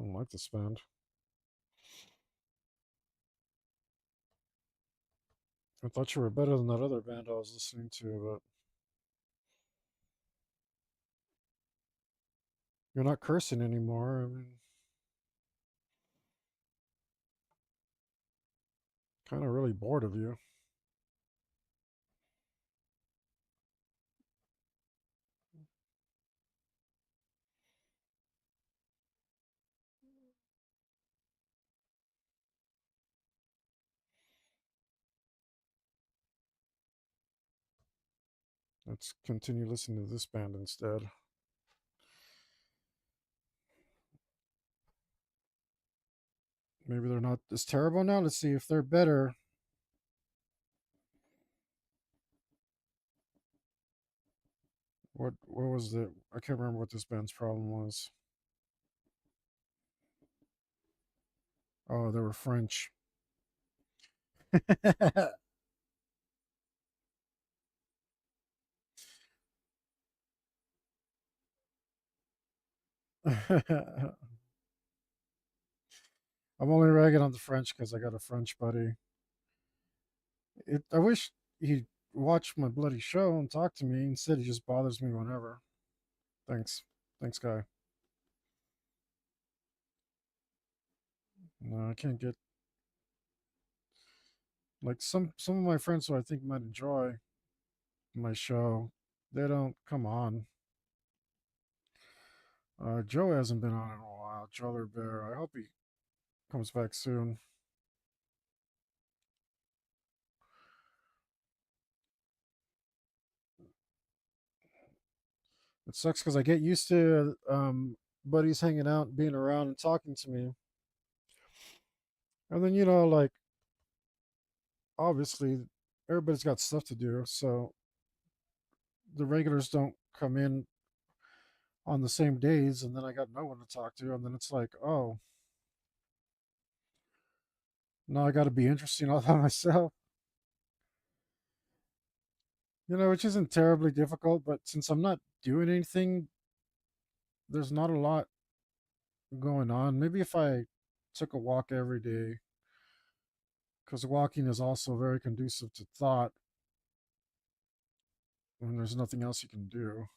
[SPEAKER 1] I don't like this band. I thought you were better than that other band I was listening to, You're not cursing anymore. I mean, kind of really bored of you. Let's continue listening to this band instead. Maybe they're not as terrible now. Let's see if they're better. What was the? I can't remember what this band's problem was. Oh, they were French. I'm only ragging on the French because I got a French buddy. I wish he'd watch my bloody show and talk to me. Instead, he just bothers me whenever. Thanks. Thanks, guy. No, I can't get like some of my friends who I think might enjoy my show. They don't come on. Joe hasn't been on in a while. Joe Bear. I hope he comes back soon. It sucks because I get used to buddies hanging out, being around, and talking to me, and then like obviously everybody's got stuff to do, so the regulars don't come in on the same days, and then I got no one to talk to, and then it's like, oh, now I got to be interesting all by myself, which isn't terribly difficult, but since I'm not doing anything, there's not a lot going on. Maybe if I took a walk every day, because walking is also very conducive to thought when there's nothing else you can do.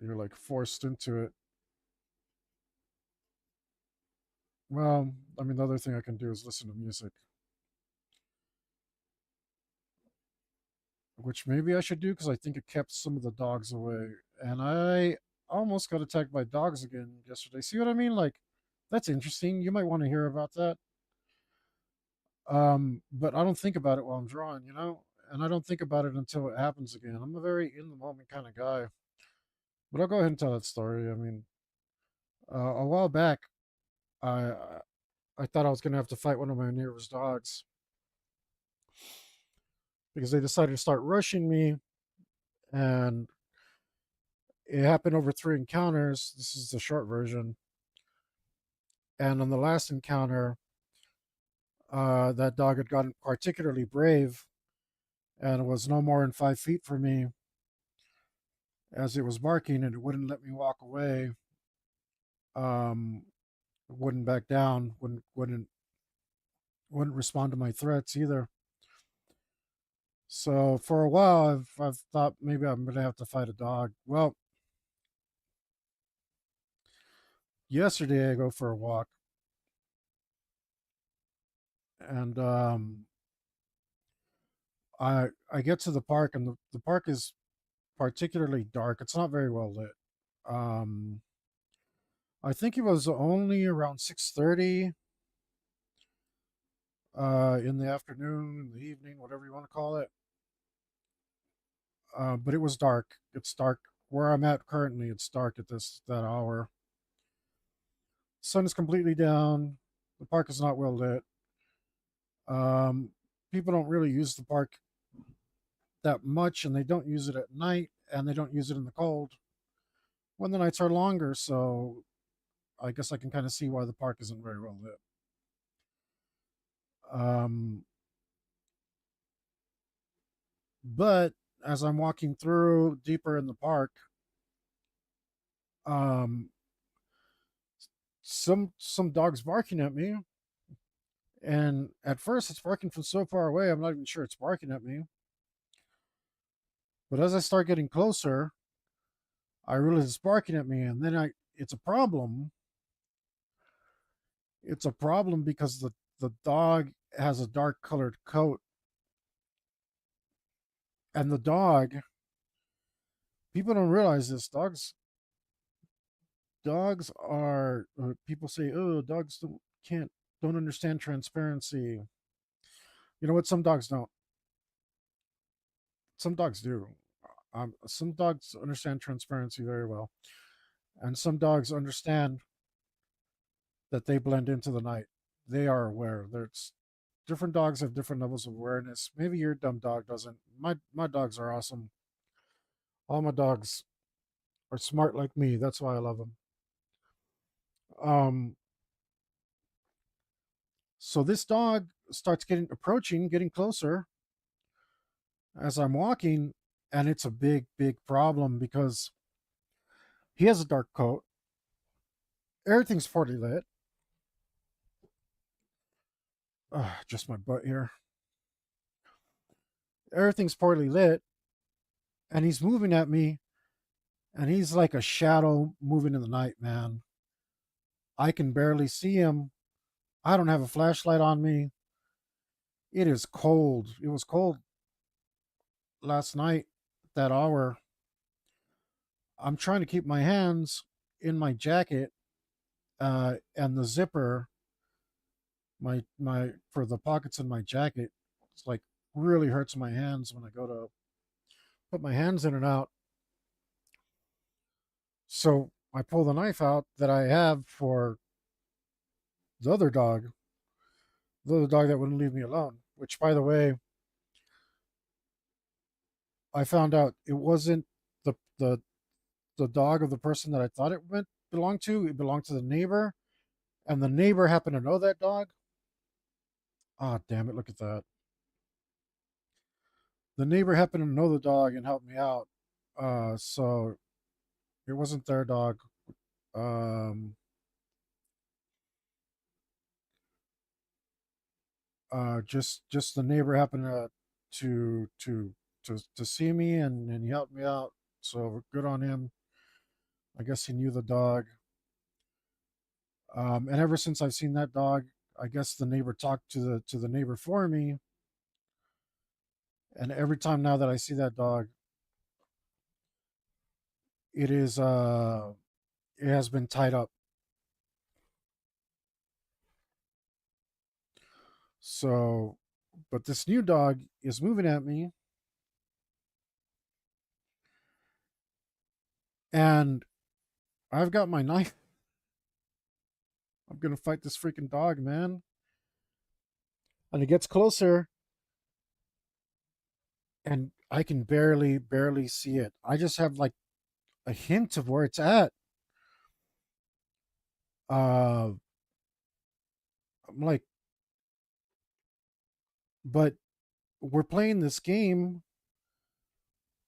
[SPEAKER 1] You're like forced into it. Well, I mean, the other thing I can do is listen to music, which maybe I should do because I think it kept some of the dogs away. And I almost got attacked by dogs again yesterday. See what I mean? Like, that's interesting. You might want to hear about that. But I don't think about it while I'm drawing, and I don't think about it until it happens again. I'm a very in the moment kind of guy. But I'll go ahead and tell that story. I mean, a while back, I I thought I was gonna have to fight one of my neighbor's dogs because they decided to start rushing me, and it happened over 3 encounters. This is the short version. And on the last encounter, that dog had gotten particularly brave and was no more than 5 feet from me as it was barking, and it wouldn't let me walk away. Um, wouldn't back down. Wouldn't respond to my threats either. So for a while, I've thought maybe I'm gonna have to fight a dog. Well, yesterday I go for a walk, and I get to the park, and the park is particularly dark. It's not very well lit. Um, I think it was only around 6:30 in the afternoon, in the evening, whatever you want to call it. But it was dark. It's dark where I'm at currently. It's dark at that hour. Sun is completely down. The park is not well lit. Um, People don't really use the park that much, and they don't use it at night, and they don't use it in the cold when the nights are longer. So I guess I can kind of see why the park isn't very well lit. Um, but as I'm walking through deeper in the park, um, some dogs barking at me, and at first it's barking from so far away I'm not even sure it's barking at me. But as I start getting closer, I realize it's barking at me, and then it's a problem. It's a problem because the dog has a dark colored coat, and the dog, people don't realize this. Dogs are, people say, oh, dogs don't understand transparency. You know what? Some dogs don't. Some dogs do. Some dogs understand transparency very well, and some dogs understand that they blend into the night. They are aware. There's different dogs have different levels of awareness. Maybe your dumb dog doesn't. My dogs are awesome. All my dogs are smart like me. That's why I love them. Um, so this dog starts getting closer as I'm walking, and it's a big problem because he has a dark coat. Everything's poorly lit. Just my butt here. Everything's poorly lit, and he's moving at me, and he's like a shadow moving in the night, man. I can barely see him. I don't have a flashlight on me. It is cold. It was cold last night, that hour. I'm trying to keep my hands in my jacket, and the zipper, my for the pockets in my jacket. It's like really hurts my hands when I go to put my hands in and out. So I pull the knife out that I have for the other dog, the other dog that wouldn't leave me alone. Which, by the way, I found out it wasn't the the dog of the person that I thought it went belonged to. It belonged to the neighbor, and the neighbor happened to know that dog. Ah, oh, damn it! Look at that. The neighbor happened to know the dog and helped me out. So it wasn't their dog. Um, just the neighbor happened to see me, and he helped me out. So good on him. I guess he knew the dog. And ever since I've seen that dog, I guess the neighbor talked to the neighbor for me. And every time now that I see that dog, it is it has been tied up. So, but this new dog is moving at me, and I've got my knife. I'm gonna fight this freaking dog, man. And it gets closer, and I can barely see it. I just have like a hint of where it's at. Uh, I'm like, but we're playing this game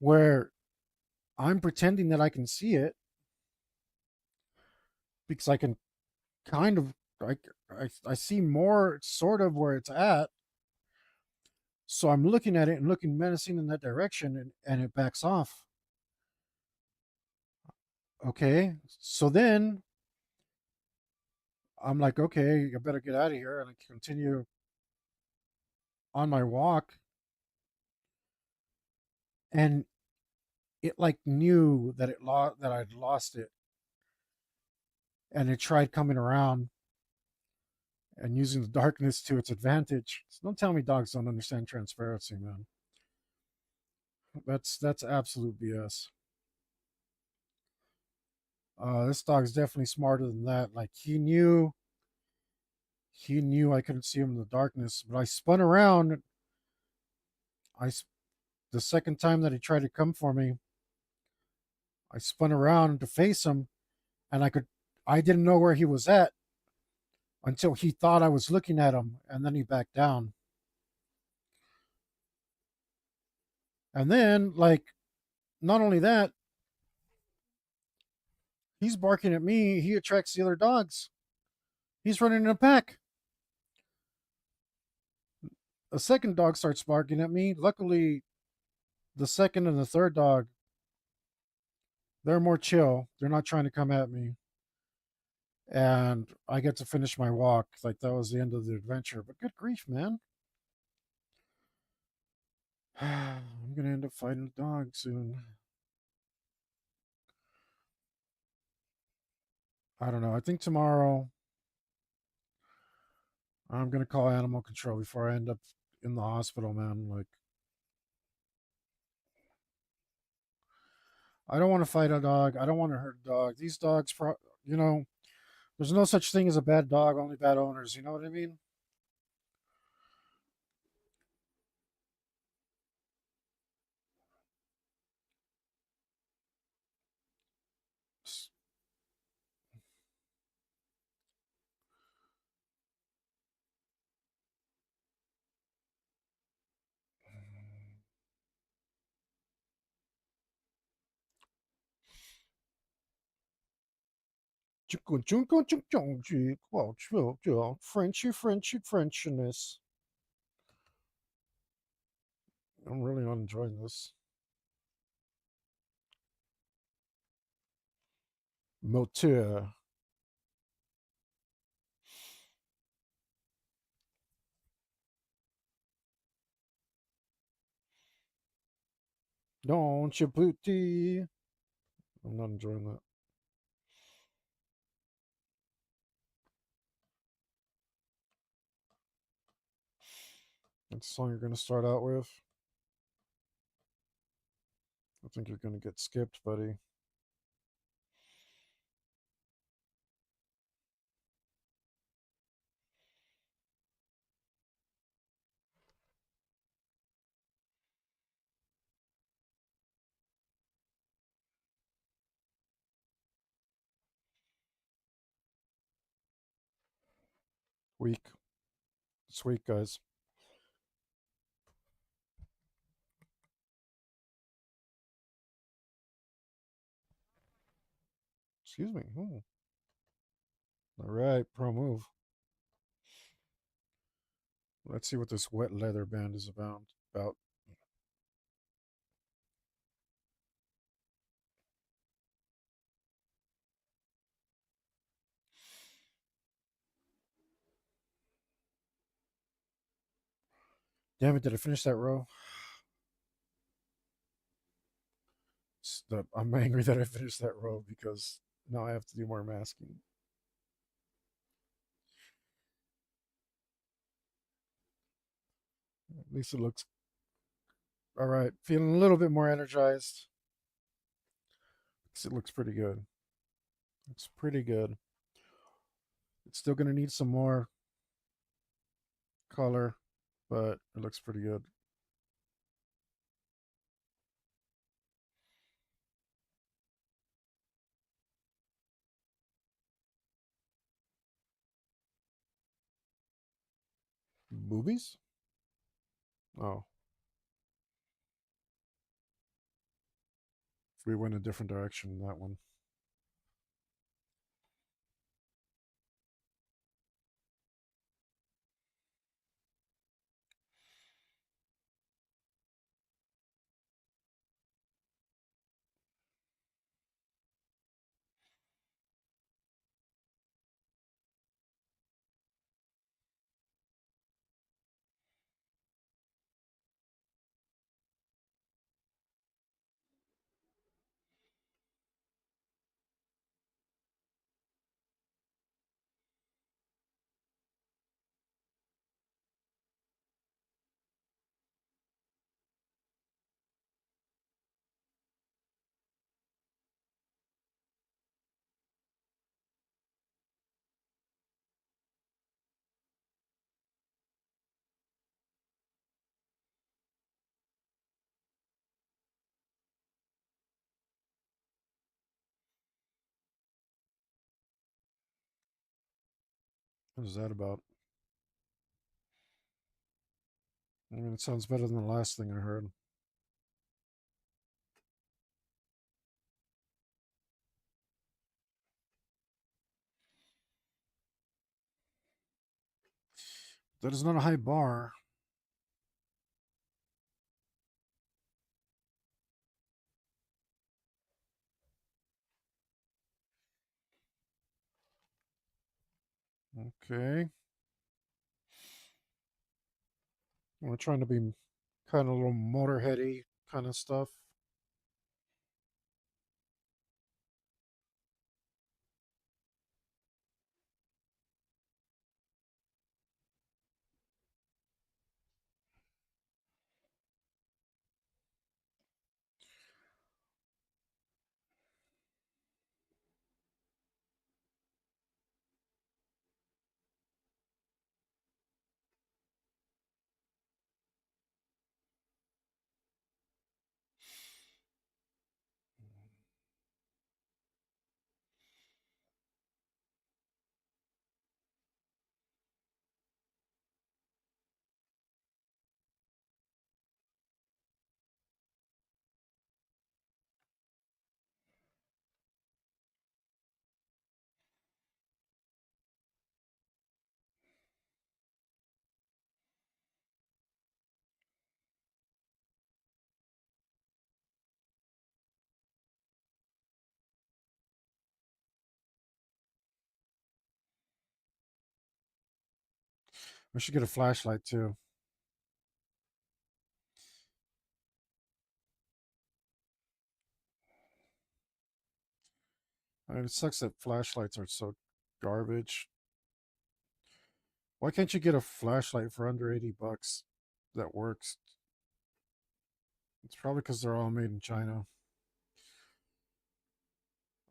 [SPEAKER 1] where I'm pretending that I can see it because I can kind of like I see more sort of where it's at. So I'm looking at it and looking menacing in that direction, and it backs off. Okay. So then I'm like, okay, I better get out of here. And I continue on my walk. And it like knew that that I'd lost it. And it tried coming around and using the darkness to its advantage. So don't tell me dogs don't understand transparency, man. That's absolute BS. This dog's definitely smarter than that. Like he knew I couldn't see him in the darkness, but I spun around. I the second time that he tried to come for me, I spun around to face him, and I didn't know where he was at until he thought I was looking at him, and then he backed down. And then, like, not only that, he's barking at me. He attracts the other dogs. He's running in a pack. A second dog starts barking at me. Luckily, the second and the third dog, they're more chill. They're not trying to come at me. And I get to finish my walk. Like that was the end of the adventure. But good grief, man. I'm gonna end up fighting a dog soon. I don't know. I think tomorrow I'm gonna call animal control before I end up in the hospital, man. Like I don't want to fight a dog. I don't want to hurt a dog. These dogs, you know, there's no such thing as a bad dog, only bad owners. You know what I mean? Frenchy, Frenchy, Frenchiness. I'm really not enjoying this. Moteur. Don't you booty. I'm not enjoying that. That's the song you're going to start out with. I think you're going to get skipped, buddy. Weak. It's weak, guys. Excuse me. All right, pro move. Let's see what this wet leather band is about. Damn it, did I finish that row? I'm angry that I finished that row because now I have to do more masking. At least it looks all right. Feeling a little bit more energized. It looks pretty good. It's pretty good. It's still going to need some more color, but it looks pretty good. Boobies? Oh, we went a different direction in that one. What is that about? I mean, it sounds better than the last thing I heard. That is not a high bar. Okay. We're trying to be kind of a little motorheady kind of stuff. We should get a flashlight too. I mean, it sucks that flashlights are so garbage. Why can't you get a flashlight for under 80 bucks that works? It's probably because they're all made in China.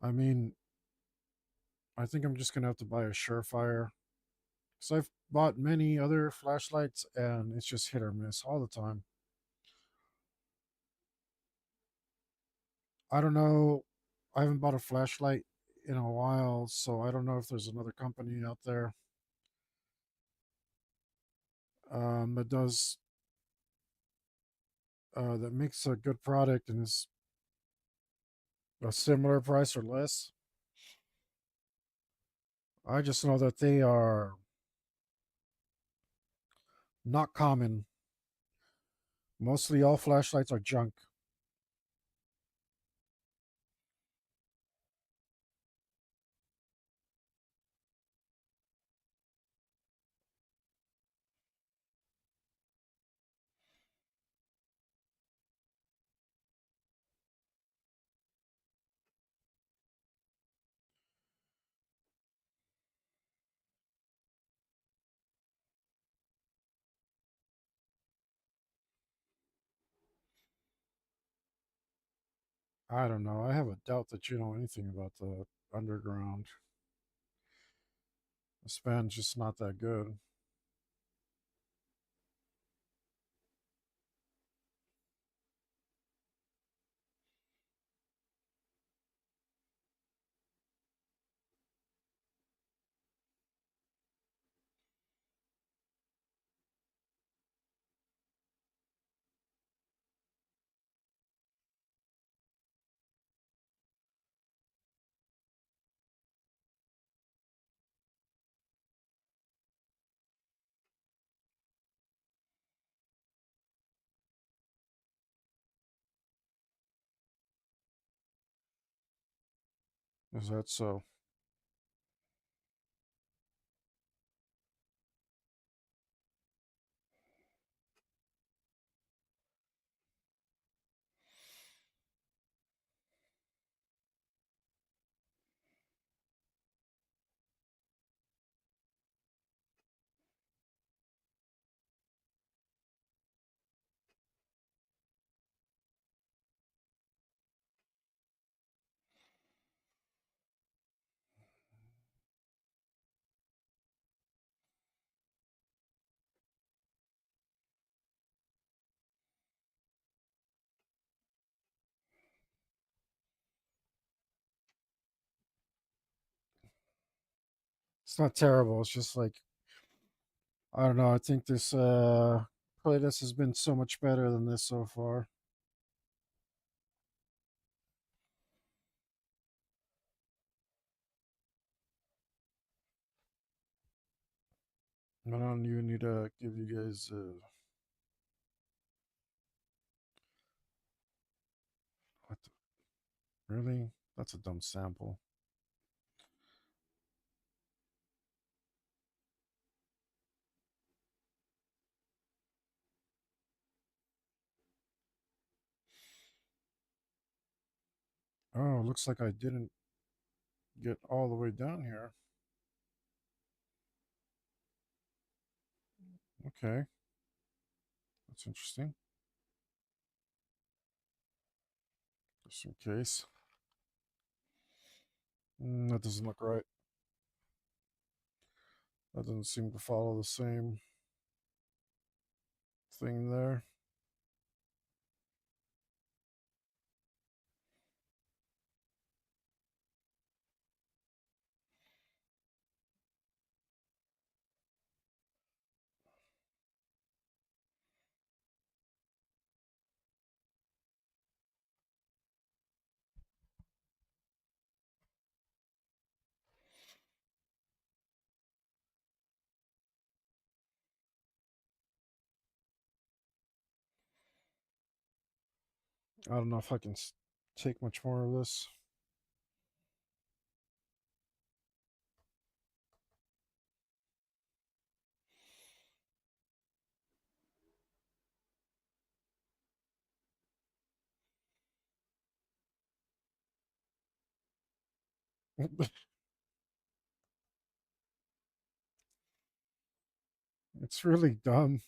[SPEAKER 1] I mean, I think I'm just going to have to buy a Surefire. Because I've bought many other flashlights and it's just hit or miss all the time. I don't know. I haven't bought a flashlight in a while, so I don't know if there's another company out there that does that makes a good product and is a similar price or less. I just know that they are not common. Mostly all flashlights are junk. I don't know. I have a doubt that you know anything about the underground. The span's just not that good. Is that so? It's not terrible. It's just like I don't know. I think this playlist has been so much better than this so far. I don't even need to give you guys. What the, really? That's a dumb sample. Oh, looks like I didn't get all the way down here. Okay, that's interesting. Just in case. That doesn't look right. That doesn't seem to follow the same thing there. I don't know if I can take much more of this. It's really dumb.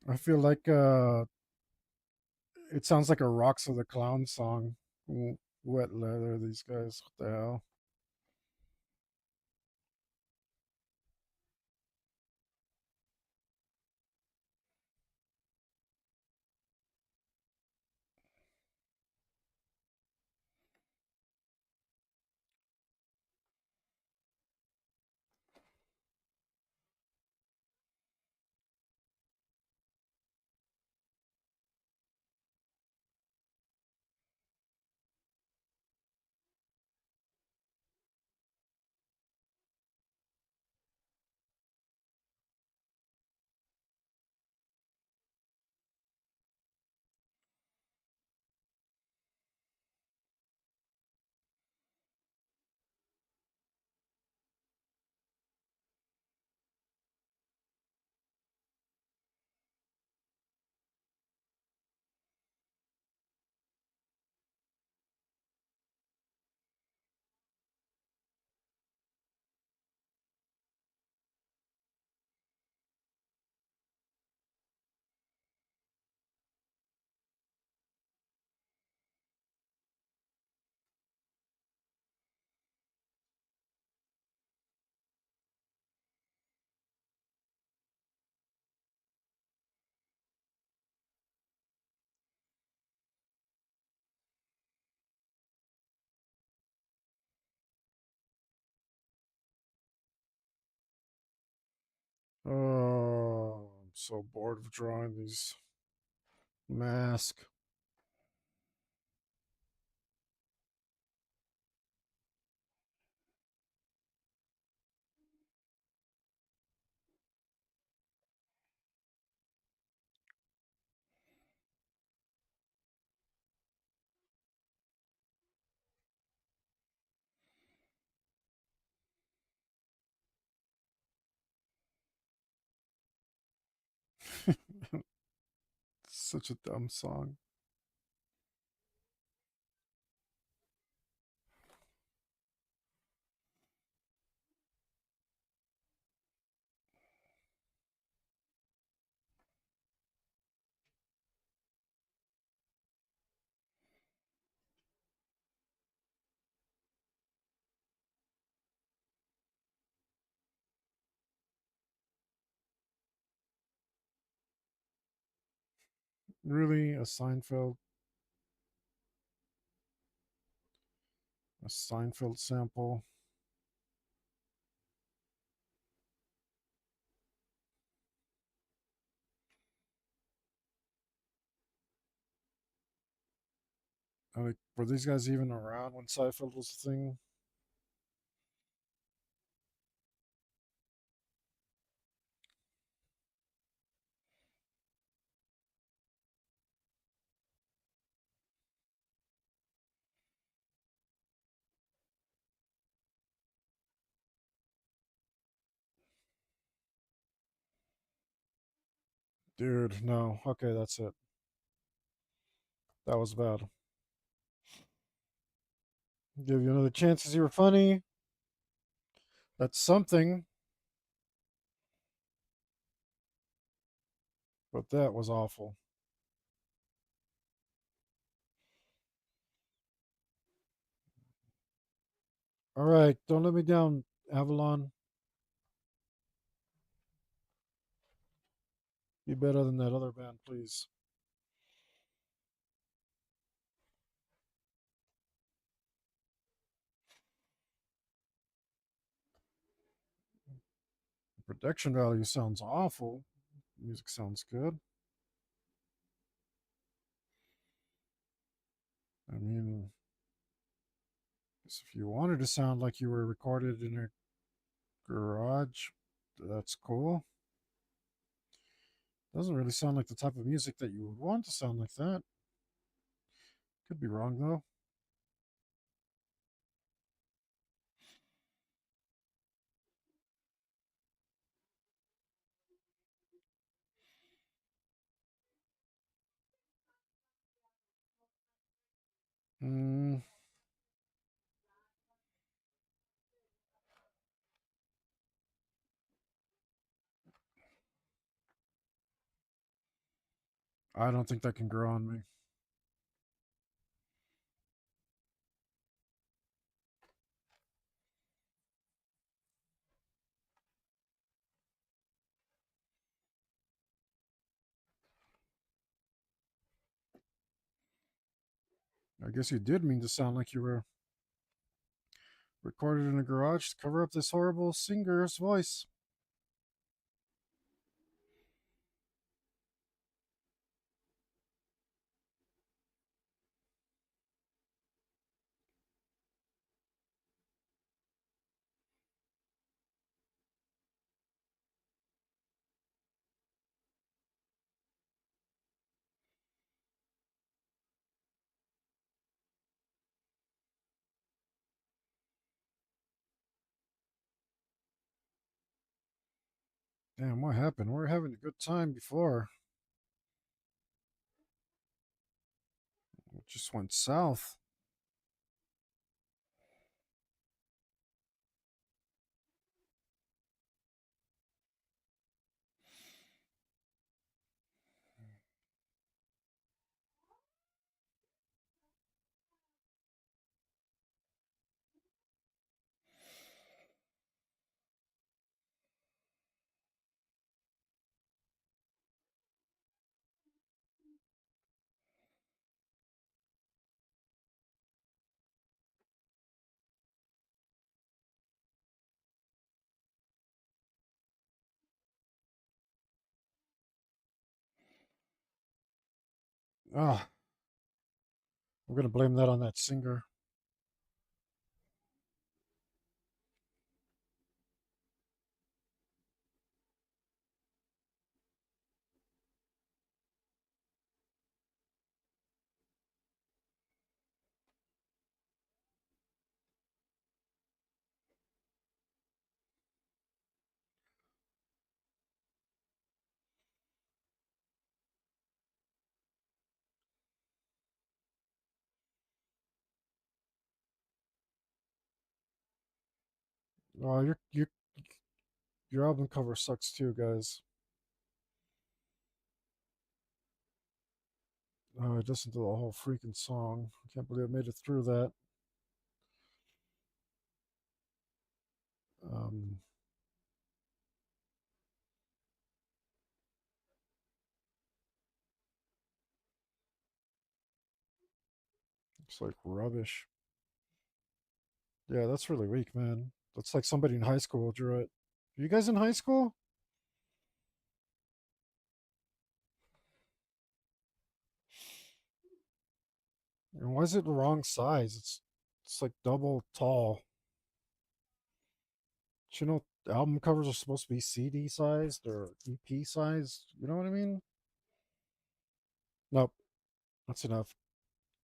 [SPEAKER 1] I feel like it sounds like a Rocks of the Clown song. Wet leather, these guys. What the hell? Oh, I'm so bored of drawing these masks. Such a dumb song. Really, a Seinfeld sample. Like, were these guys even around when Seinfeld was a thing? Dude, no. Okay, that's it. That was bad. Give you another chance because you were funny. That's something, but that was awful. All right, don't let me down, Avalon. Be better than that other band, please. Production value sounds awful. Music sounds good. I mean, if you wanted to sound like you were recorded in a garage, that's cool. Doesn't really sound like the type of music that you would want to sound like that. Could be wrong though. Mm, I don't think that can grow on me. I guess you did mean to sound like you were recorded in a garage to cover up this horrible singer's voice. Damn, what happened? We were having a good time before. It just went south. Ah, we're gonna blame that on that singer. Oh, your album cover sucks too, guys. Oh, I listened to the whole freaking song. I can't believe I made it through that. Um, it's like rubbish. Yeah, that's really weak, man. That's like somebody in high school drew it. Are you guys in high school? And why is it the wrong size? It's like double tall. Do you know album covers are supposed to be CD sized or EP sized? You know what I mean? Nope, that's enough.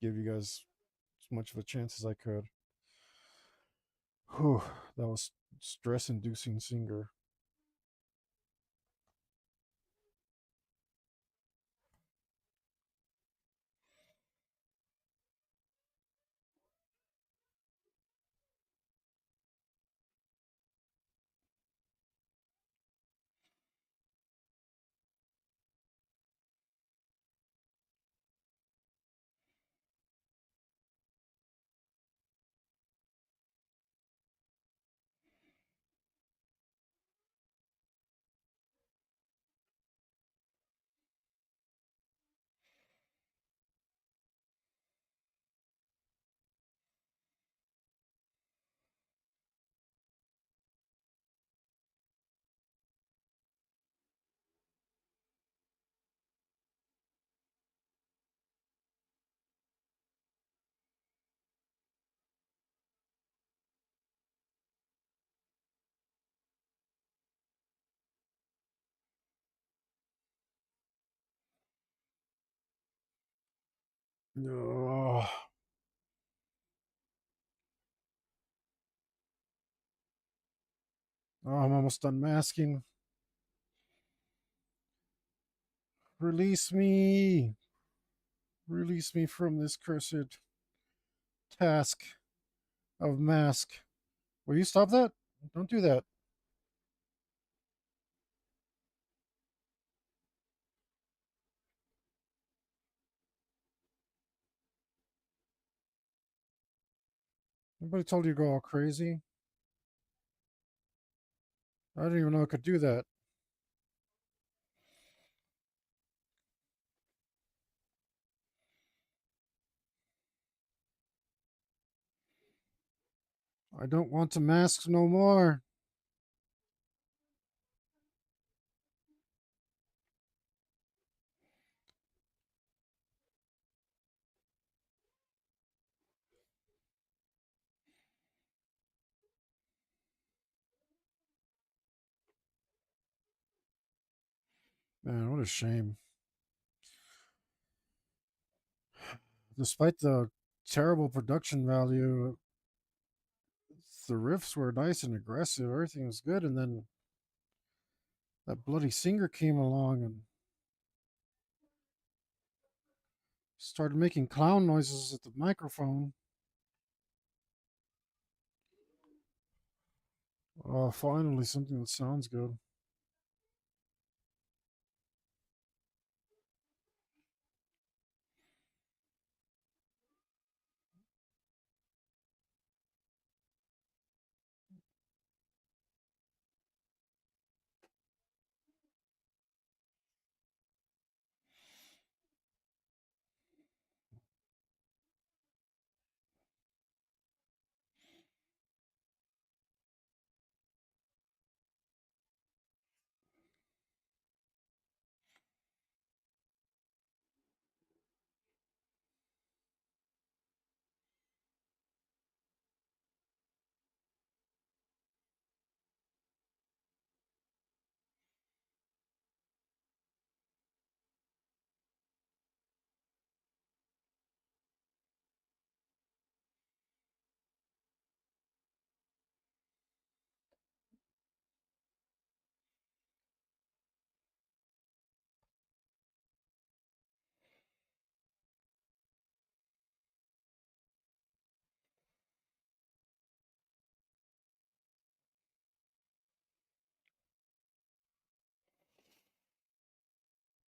[SPEAKER 1] Give you guys as much of a chance as I could. Whew, that was stress inducing singer. Oh, I'm almost done masking. Release me. Release me from this cursed task of mask. Will you stop that? Don't do that. Nobody told you to go all crazy. I didn't even know I could do that. I don't want to mask no more. Man, what a shame. Despite the terrible production value, the riffs were nice and aggressive. Everything was good. And then that bloody singer came along and started making clown noises at the microphone. Oh, finally, something that sounds good.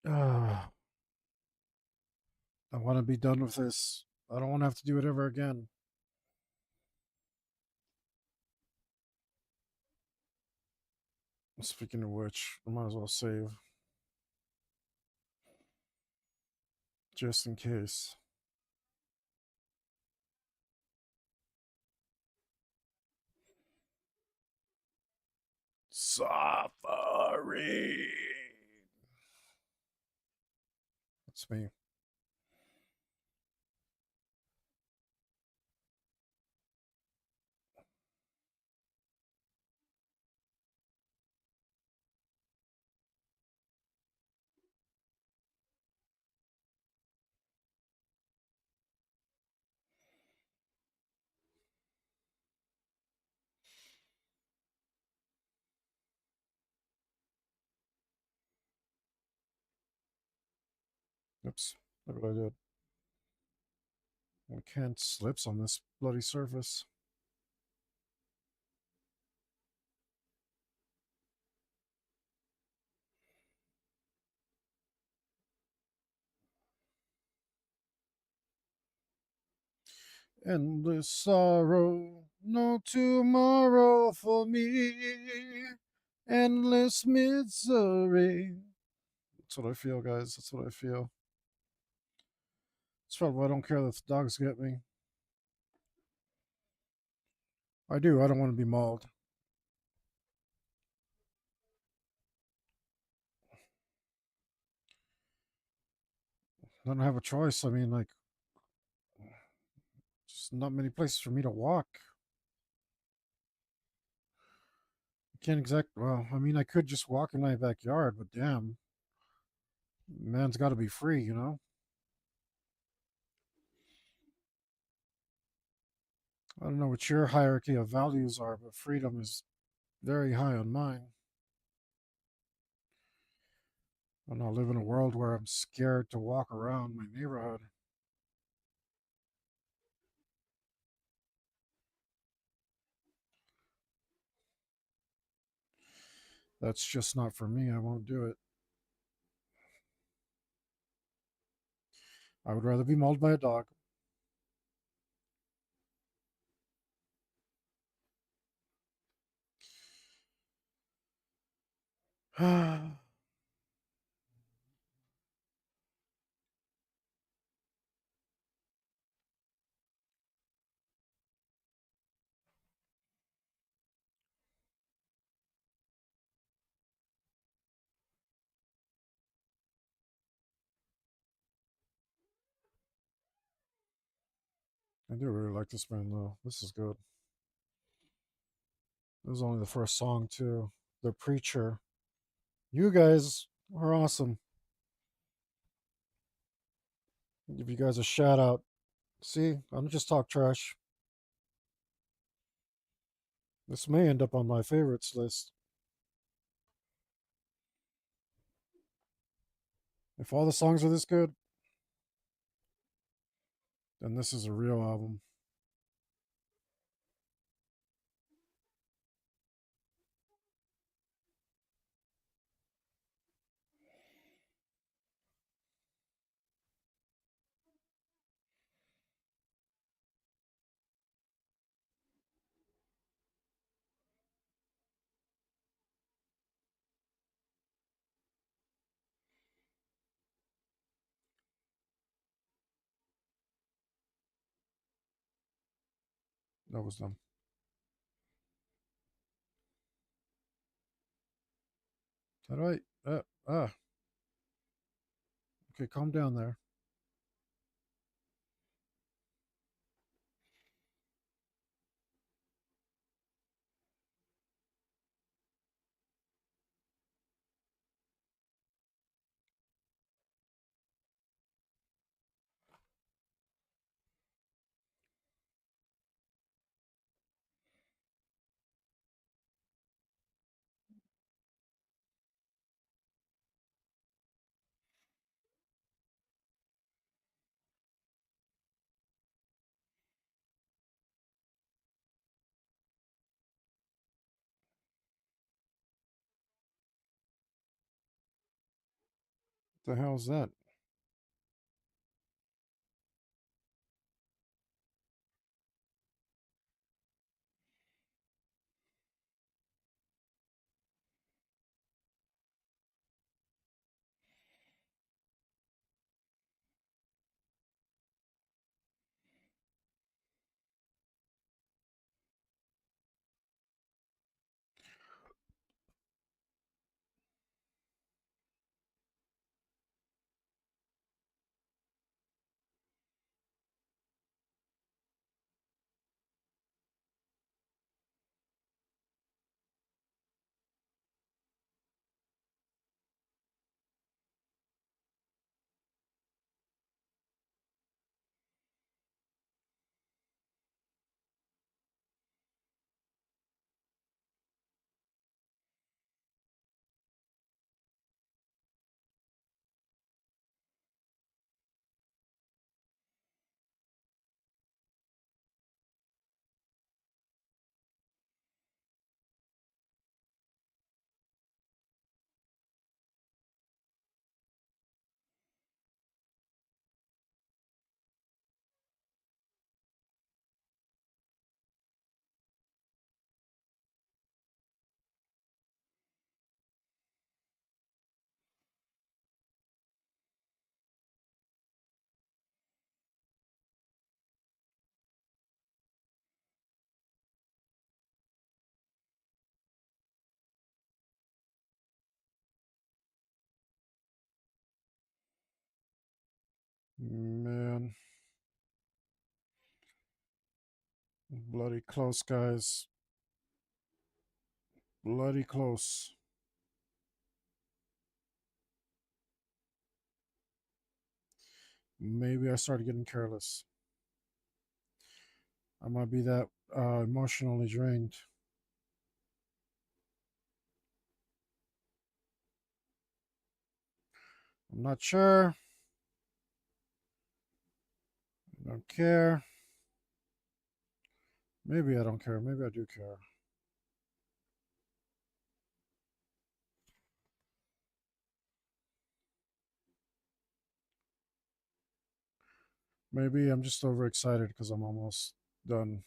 [SPEAKER 1] Ah, I want to be done with this. I don't want to have to do it ever again. Speaking of which, I might as well save just in case. Suffering. That's me. Oops. Look what I did. I can't slips on this bloody surface. Endless sorrow, no tomorrow for me. Endless misery. That's what I feel, guys. That's what I feel. That's probably why I don't care that the dogs get me. I do. I don't want to be mauled. I don't have a choice. I mean, like, just not many places for me to walk. I can't exact. Well, I mean, I could just walk in my backyard, but damn, man's got to be free, you know. I don't know what your hierarchy of values are, but freedom is very high on mine. I don't live in a world where I'm scared to walk around my neighborhood. That's just not for me. I won't do it. I would rather be mauled by a dog. The I do really like this band though. This is good. This was only the first song too. The Preacher. You guys are awesome. Give you guys a shout out. See, I'm just talk trash. This may end up on my favorites list. If all the songs are this good, then this is a real album. That was them. All right. Okay, calm down there. What the hell is that? Man, bloody close, guys. Bloody close. Maybe I started getting careless. I might be that emotionally drained. I'm not sure. I don't care. Maybe I don't care. Maybe I do care. Maybe I'm just overexcited because I'm almost done.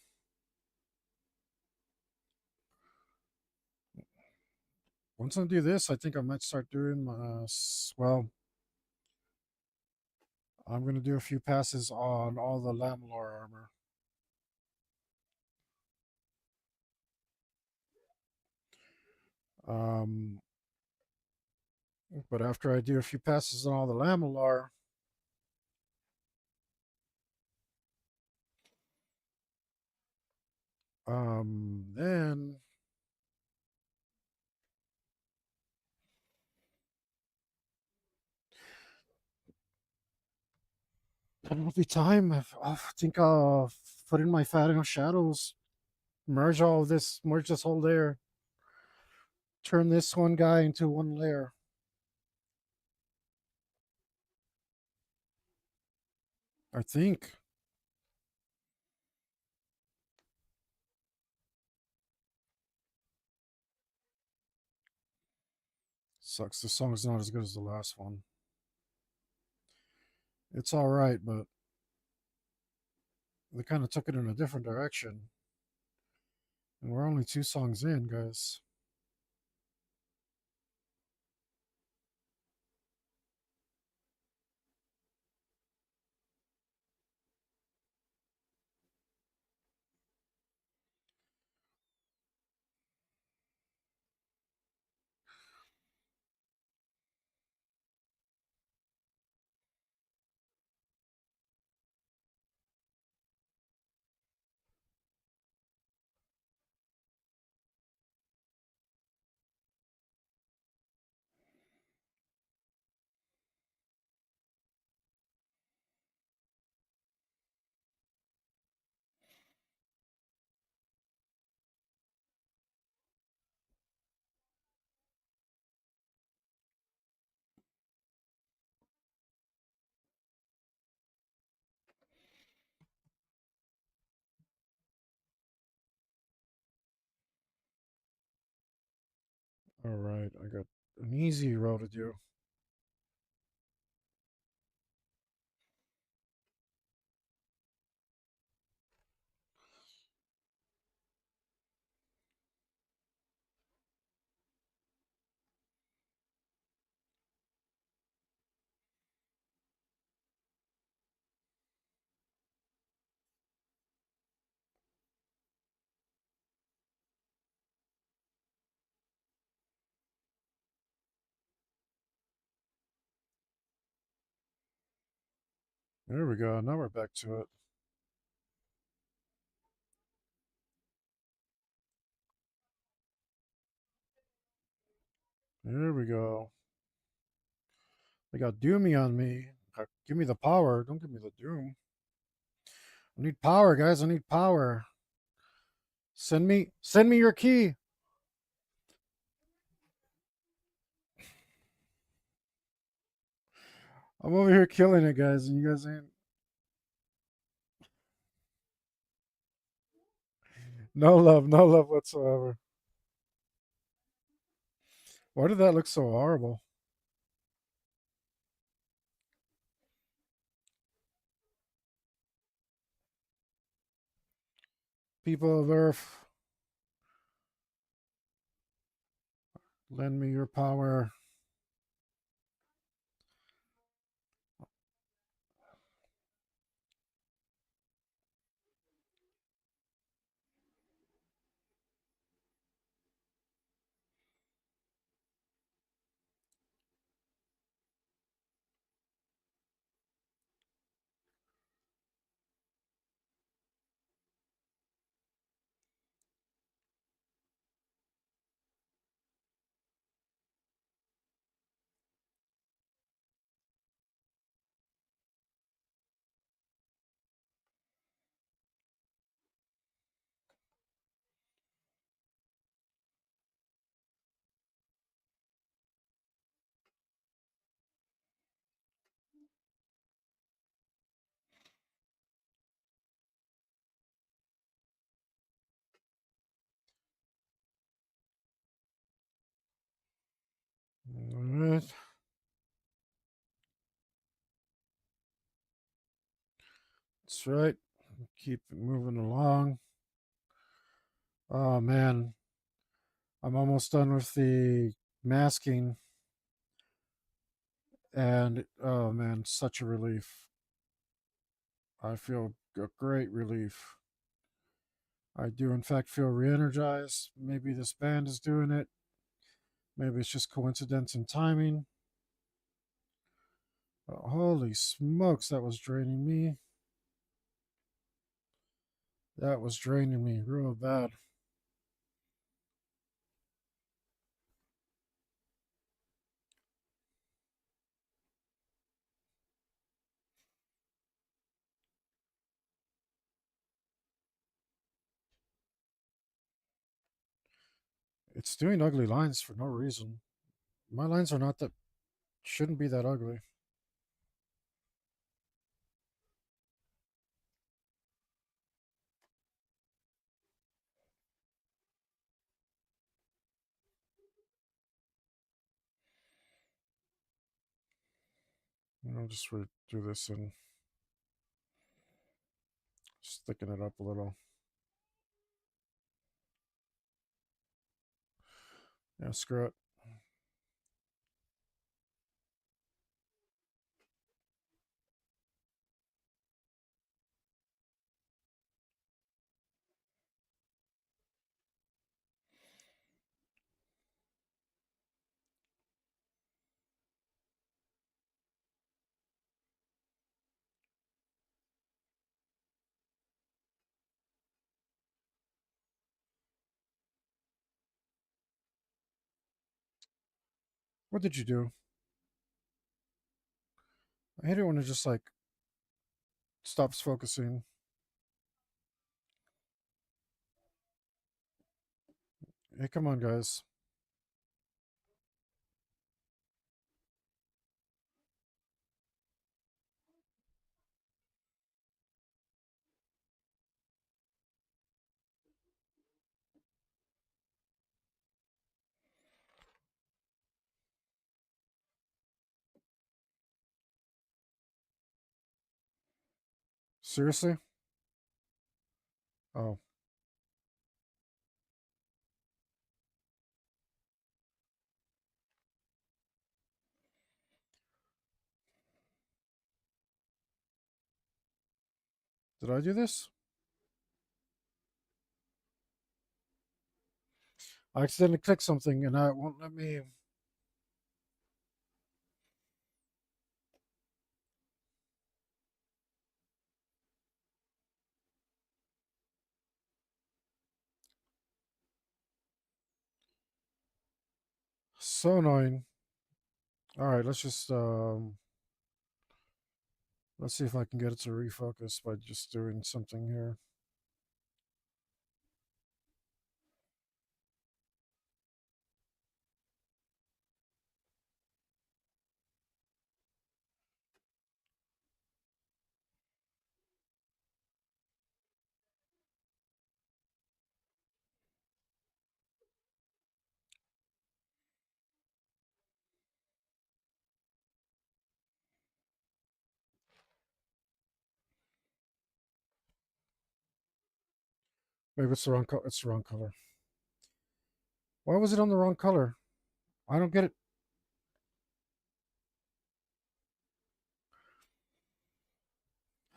[SPEAKER 1] Once I do this, I think I might start doing my. Well, I'm going to do a few passes on all the Lamlar armor. Um, but after I do a few passes on all the Lamellar, then it'll be time. I think I'll put in my Fathom Shadows, merge all of this, merge this whole layer, turn this one guy into one layer. I think. Sucks. The song's not as good as the last one. It's all right, but they kind of took it in a different direction. And we're only two songs in, guys. All right, I got an easy row to do. There we go. Now we're back to it. There we go. They got Doomy on me. Give me the power. Don't give me the Doom. I need power, guys. I need power. Send me your key. I'm over here killing it, guys, and you guys ain't. No love whatsoever. Why did that look so horrible? People of Earth, lend me your power. That's right. Keep it moving along. Oh man, I'm almost done with the masking, and oh man, such a relief. I feel a great relief. I do, in fact, feel re energized. Maybe this band is doing it. Maybe it's just coincidence and timing. But holy smokes, that was draining me. That was draining me real bad. It's doing ugly lines for no reason. My lines are not that, shouldn't be that ugly. I'll just redo this and just thicken it up a little. Yeah, screw it. What did you do? I hate it when it just like stops focusing. Hey, come on, guys. Seriously? Oh, did I do this? I accidentally clicked something and I won't let me. So annoying. All right, let's see if I can get it to refocus by just doing something here. Maybe it's the wrong color. It's the wrong color. Why was it on the wrong color? I don't get it.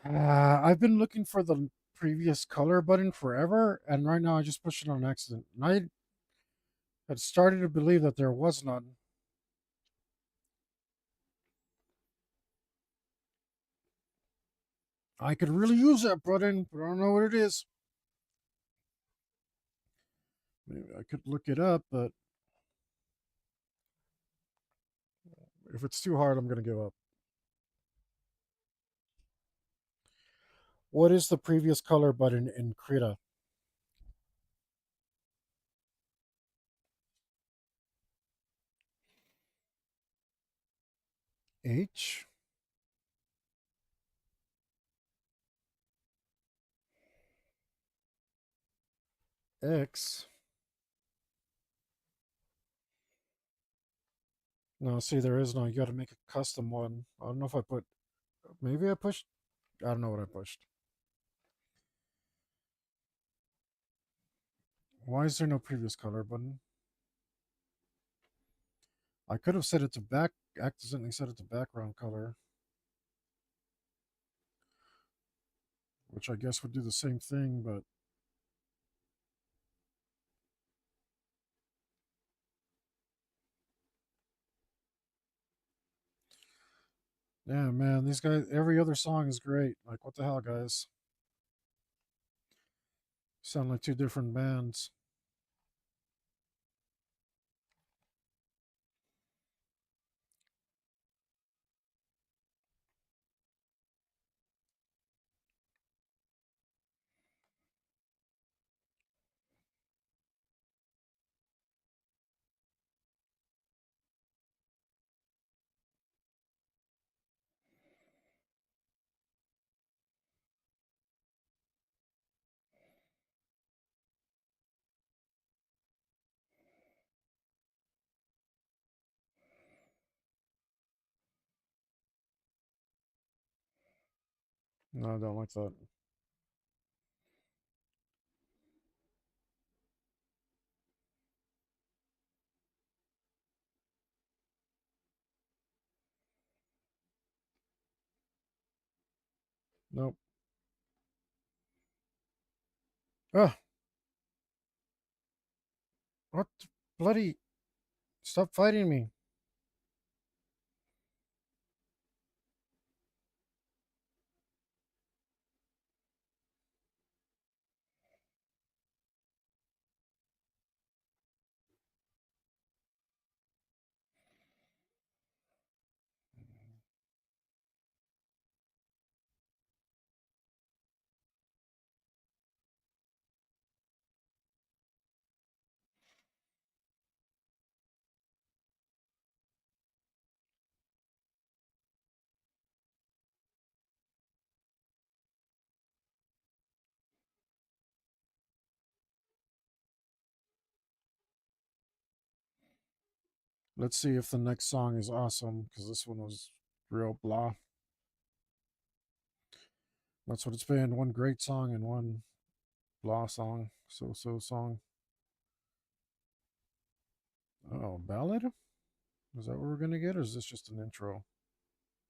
[SPEAKER 1] I've been looking for the previous color button forever, and right now I just pushed it on accident. And I had started to believe that there was none. I could really use that button, but I don't know what it is. Maybe I could look it up, but if it's too hard, I'm going to give up. What is the previous color button in Krita? H? X? No, see, there is no. You got to make a custom one. I don't know if I put. Maybe I pushed. I don't know what I pushed. Why is there no previous color button? I could have set it to back, accidentally set it to background color, which I guess would do the same thing, but yeah, man, these guys, every other song is great. Like, what the hell, guys? Sound like two different bands. No, I don't like that. Nope. Ah, what the bloody? Stop fighting me. Let's see if the next song is awesome, because this one was real blah. That's what it's been. One great song and one blah song. So song. Oh, ballad? Is that what we're gonna get, or is this just an intro?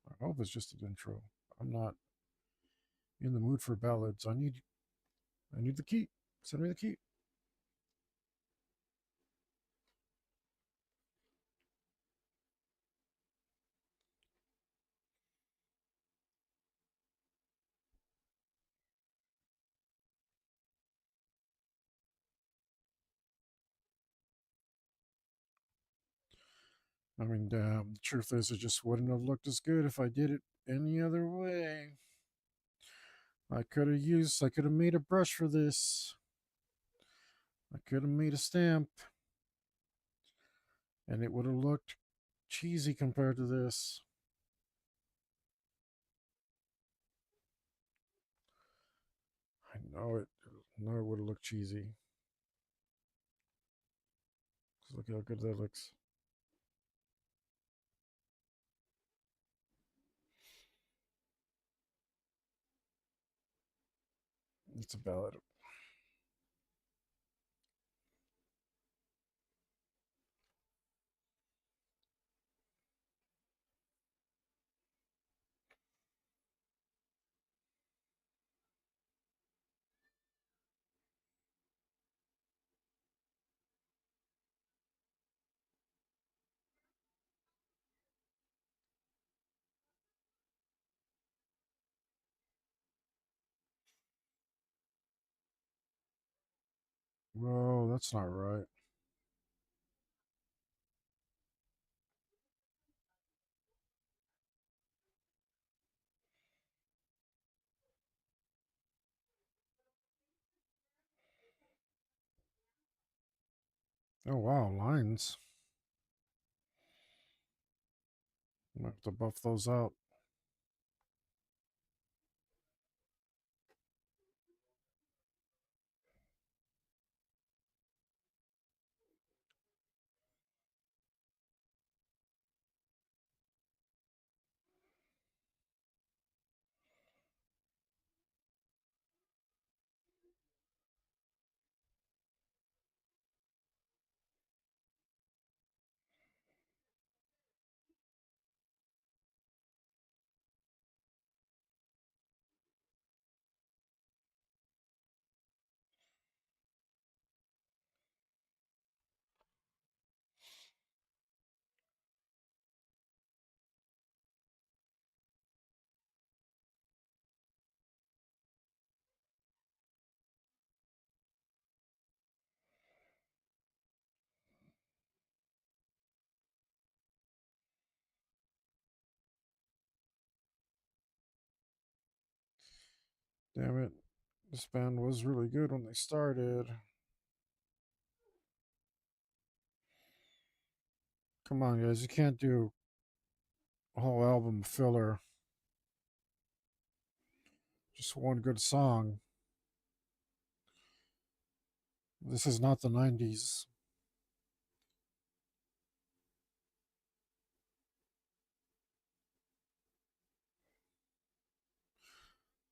[SPEAKER 1] I hope it's just an intro. I'm not in the mood for ballads. I need the key. Send me the key. I mean, damn, the truth is, it just wouldn't have looked as good if I did it any other way. I could have made a brush for this. I could have made a stamp, and it would have looked cheesy compared to this. I know it. No, it would have looked cheesy. Look how good that looks. It's a ballad. Whoa, that's not right. Oh wow, lines. I have to buff those out. Damn it. This band was really good when they started. Come on, guys. You can't do a whole album filler. Just one good song. This is not the 90s.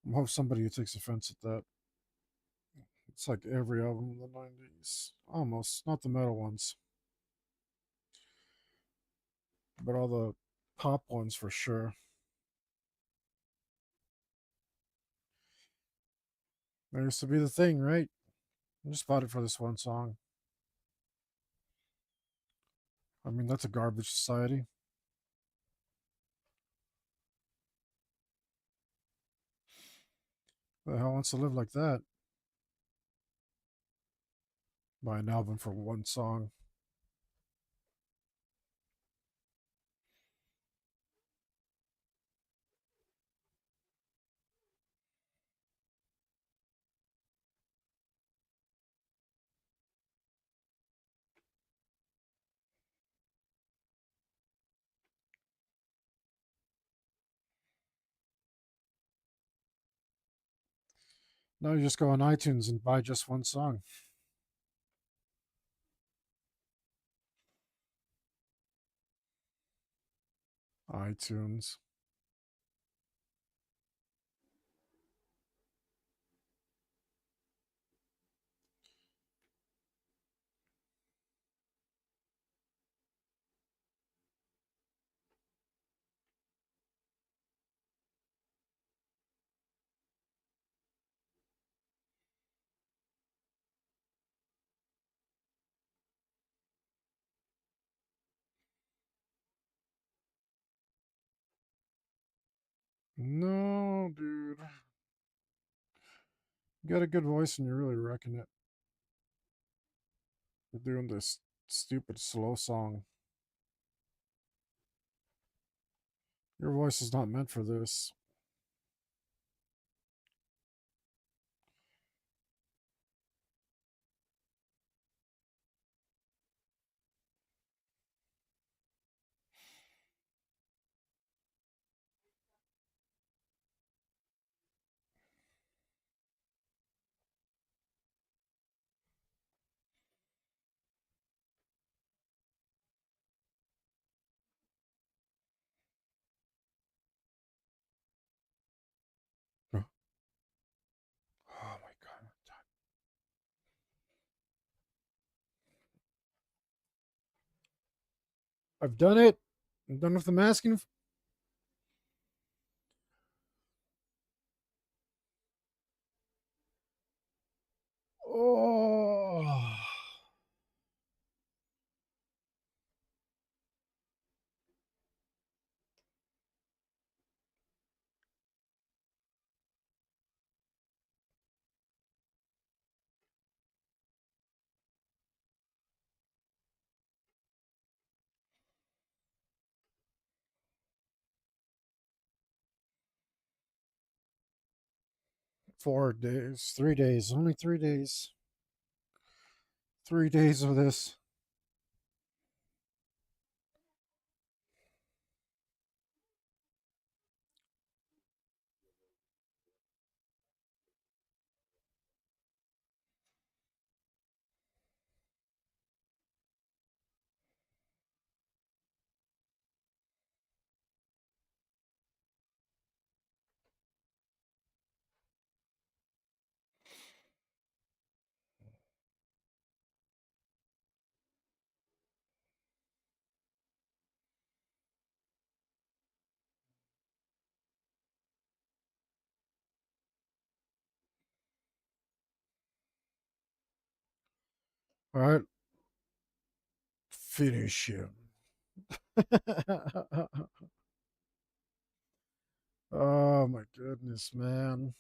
[SPEAKER 1] I hope somebody takes offense at that. It's like every album in the 90s. Almost. Not the metal ones, but all the pop ones for sure. That used to be the thing, right? I just bought it for this one song. I mean, that's a garbage society. Who the hell wants to live like that? Buy an album for one song. Now you just go on iTunes and buy just one song. iTunes. No, dude. You got a good voice and you're really wrecking it. You're doing this stupid slow song. Your voice is not meant for this. 'Huh? Oh my god. I've done it. I'm done with the masking. Oh. 4 days. 3 days. Only 3 days. 3 days of this. All right. Finish him. Oh my goodness, man.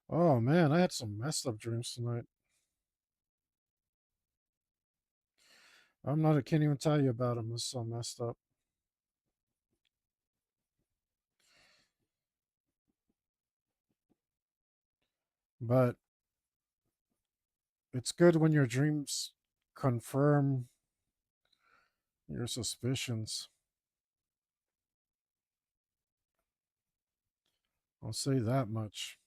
[SPEAKER 1] Oh man, I had some messed up dreams tonight. I'm not. I can't even tell you about him. It's so messed up. But it's good when your dreams confirm your suspicions. I'll say that much.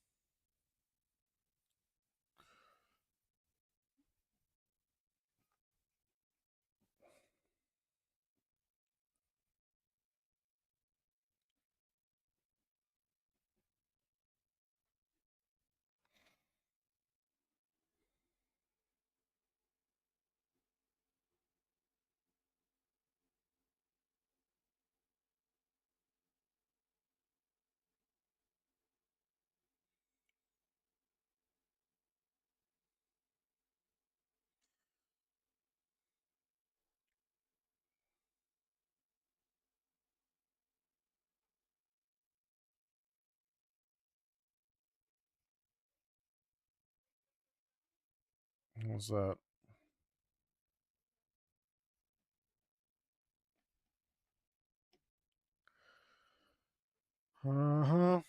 [SPEAKER 1] What was that? Uh huh.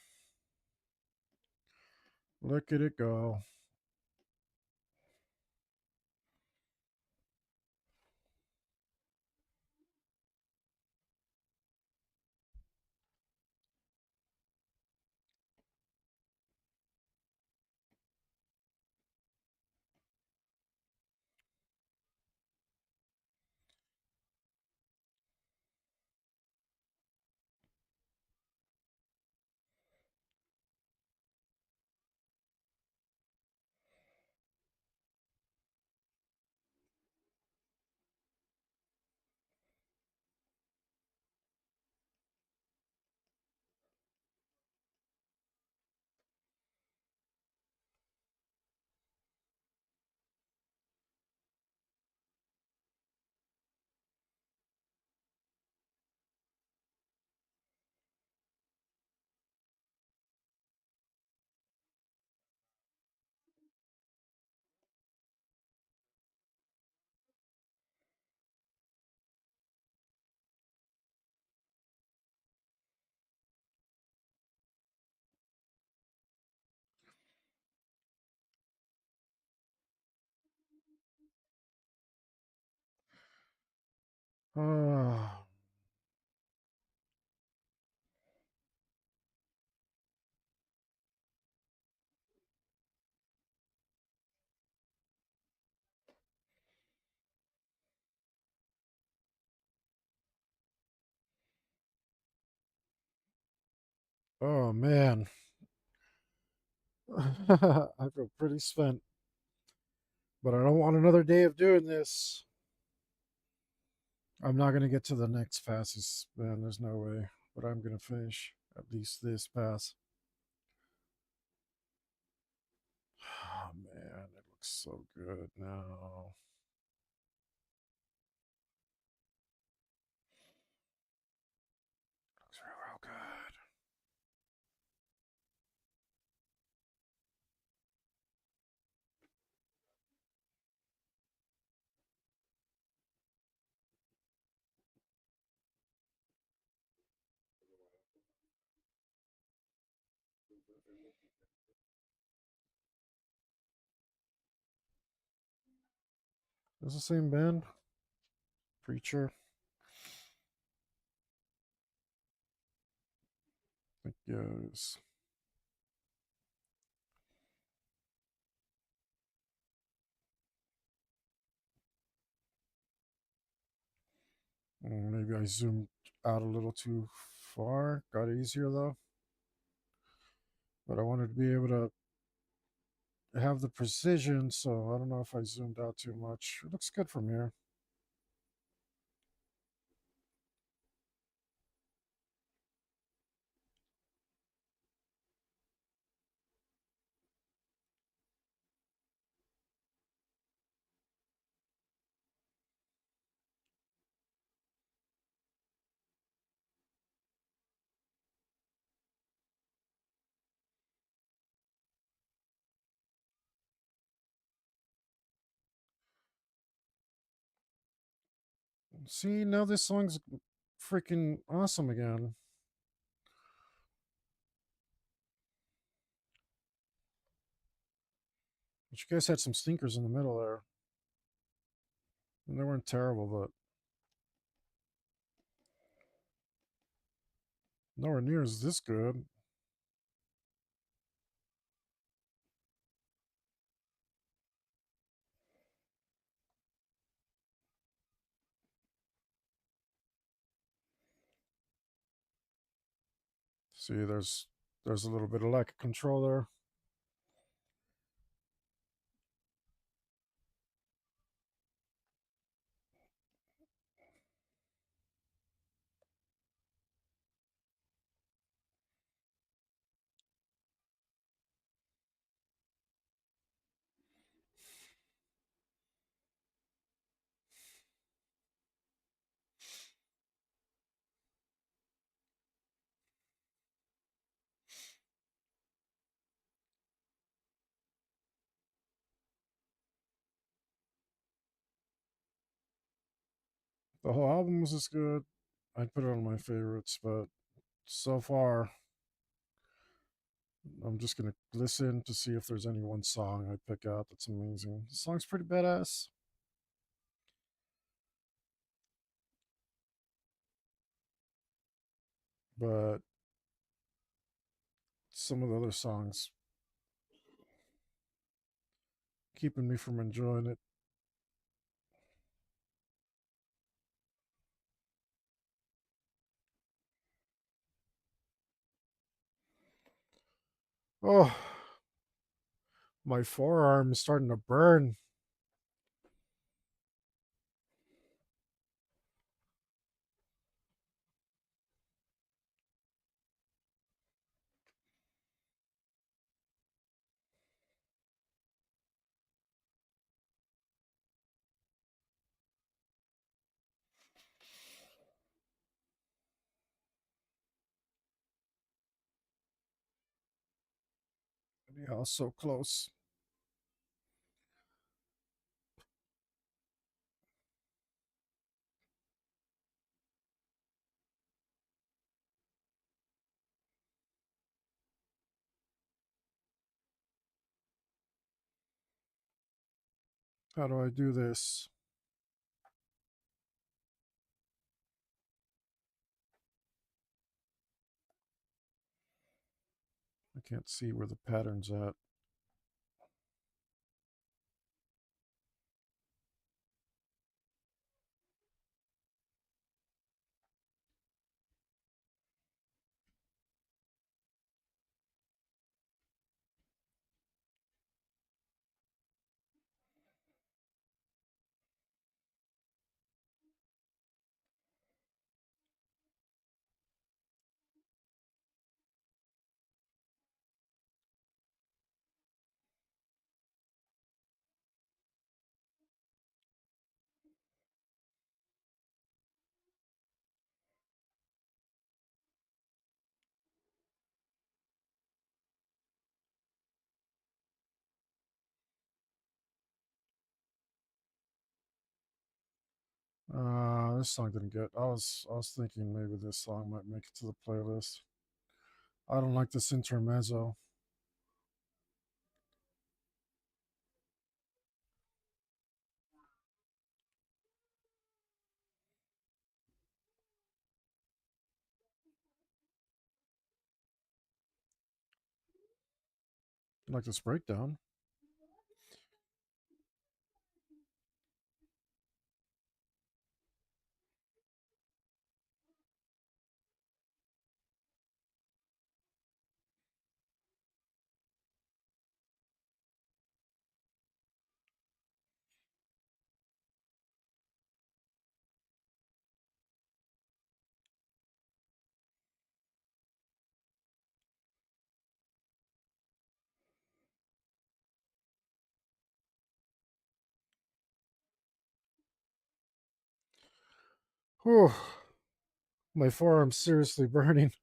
[SPEAKER 1] Look at it go. Oh, oh man. I feel pretty spent, but I don't want another day of doing this. I'm not gonna get to the next passes, man. There's no way. But I'm gonna finish at least this pass. Oh man, it looks so good now. Looks real good. Is the same band? Preacher. It goes. Maybe I zoomed out a little too far. Got easier though. But I wanted to be able to have the precision, so I don't know if I zoomed out too much. It looks good from here. See, now this song's freaking awesome again. But you guys had some stinkers in the middle there. And they weren't terrible, but nowhere near as this good. See, there's a little bit of lack of control there. The whole album was as good. I'd put it on my favorites, but so far, I'm just gonna listen to see if there's any one song I pick out that's amazing. The song's pretty badass, but some of the other songs keeping me from enjoying it. Oh, my forearm is starting to burn. Yeah, so close. How do I do this? I can't see where the pattern's at. This song didn't get. I was thinking maybe this song might make it to the playlist. I don't like this intermezzo. I like this breakdown. Whew, my forearm's seriously burning.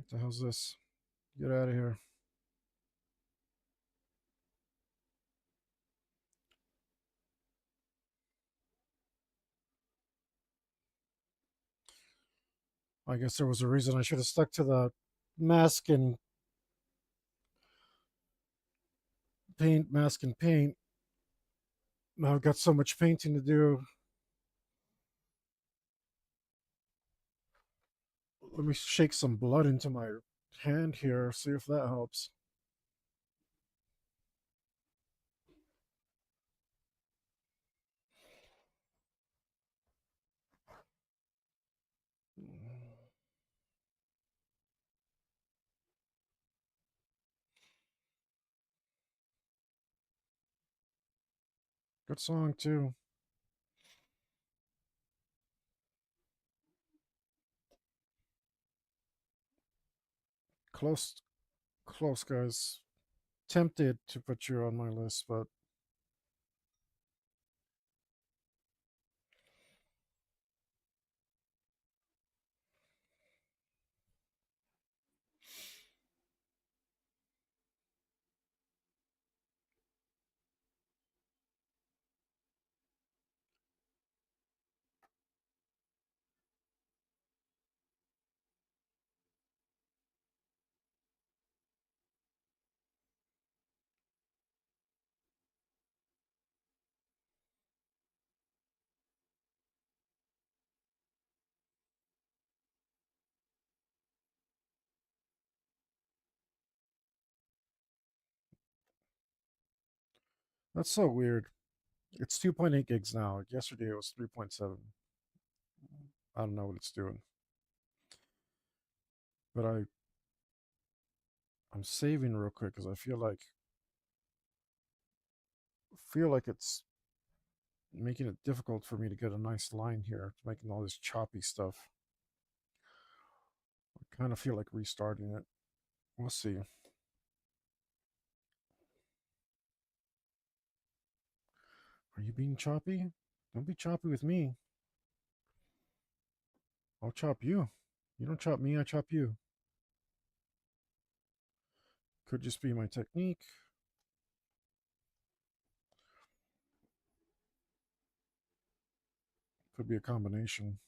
[SPEAKER 1] What the hell's this? Get out of here. I guess there was a reason I should have stuck to the mask and paint, mask and paint. Now I've got so much painting to do. Let me shake some blood into my hand here, see if that helps. Good song, too. Close, close, guys. Tempted to put you on my list, but that's so weird. It's 2.8 gigs now. Yesterday it was 3.7. I don't know what it's doing, but I'm saving real quick because I feel like it's making it difficult for me to get a nice line here. It's making all this choppy stuff. I kind of feel like restarting it. We'll see. Are you being choppy? Don't be choppy with me. I'll chop you. You don't chop me, I chop you. Could just be my technique. Could be a combination.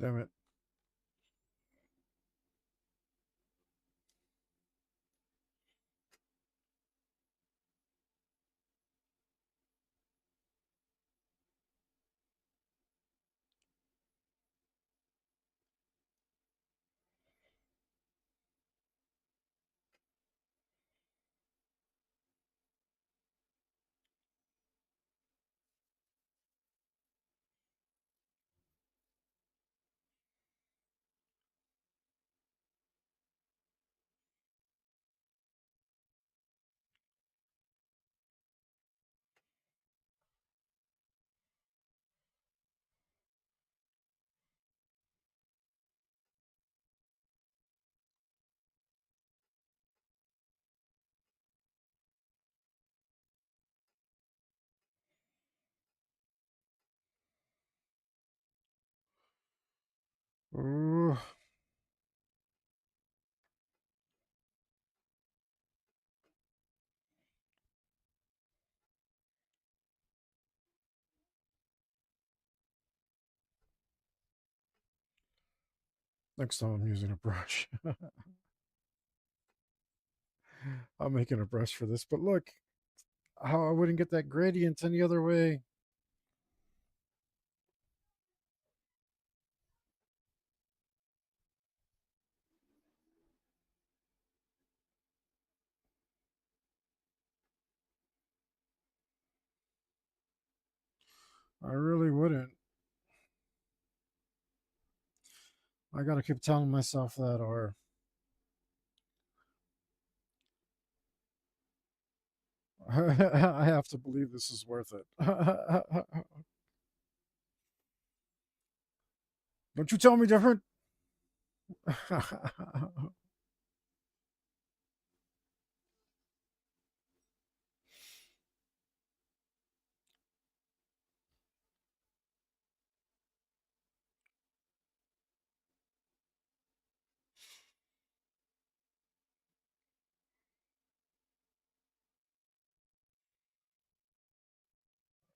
[SPEAKER 1] Damn it. Ooh. Next time I'm using a brush, I'm making a brush for this. But look, how I wouldn't get that gradient any other way. I really wouldn't. I gotta keep telling myself that, or I have to believe this is worth it. Don't you tell me different.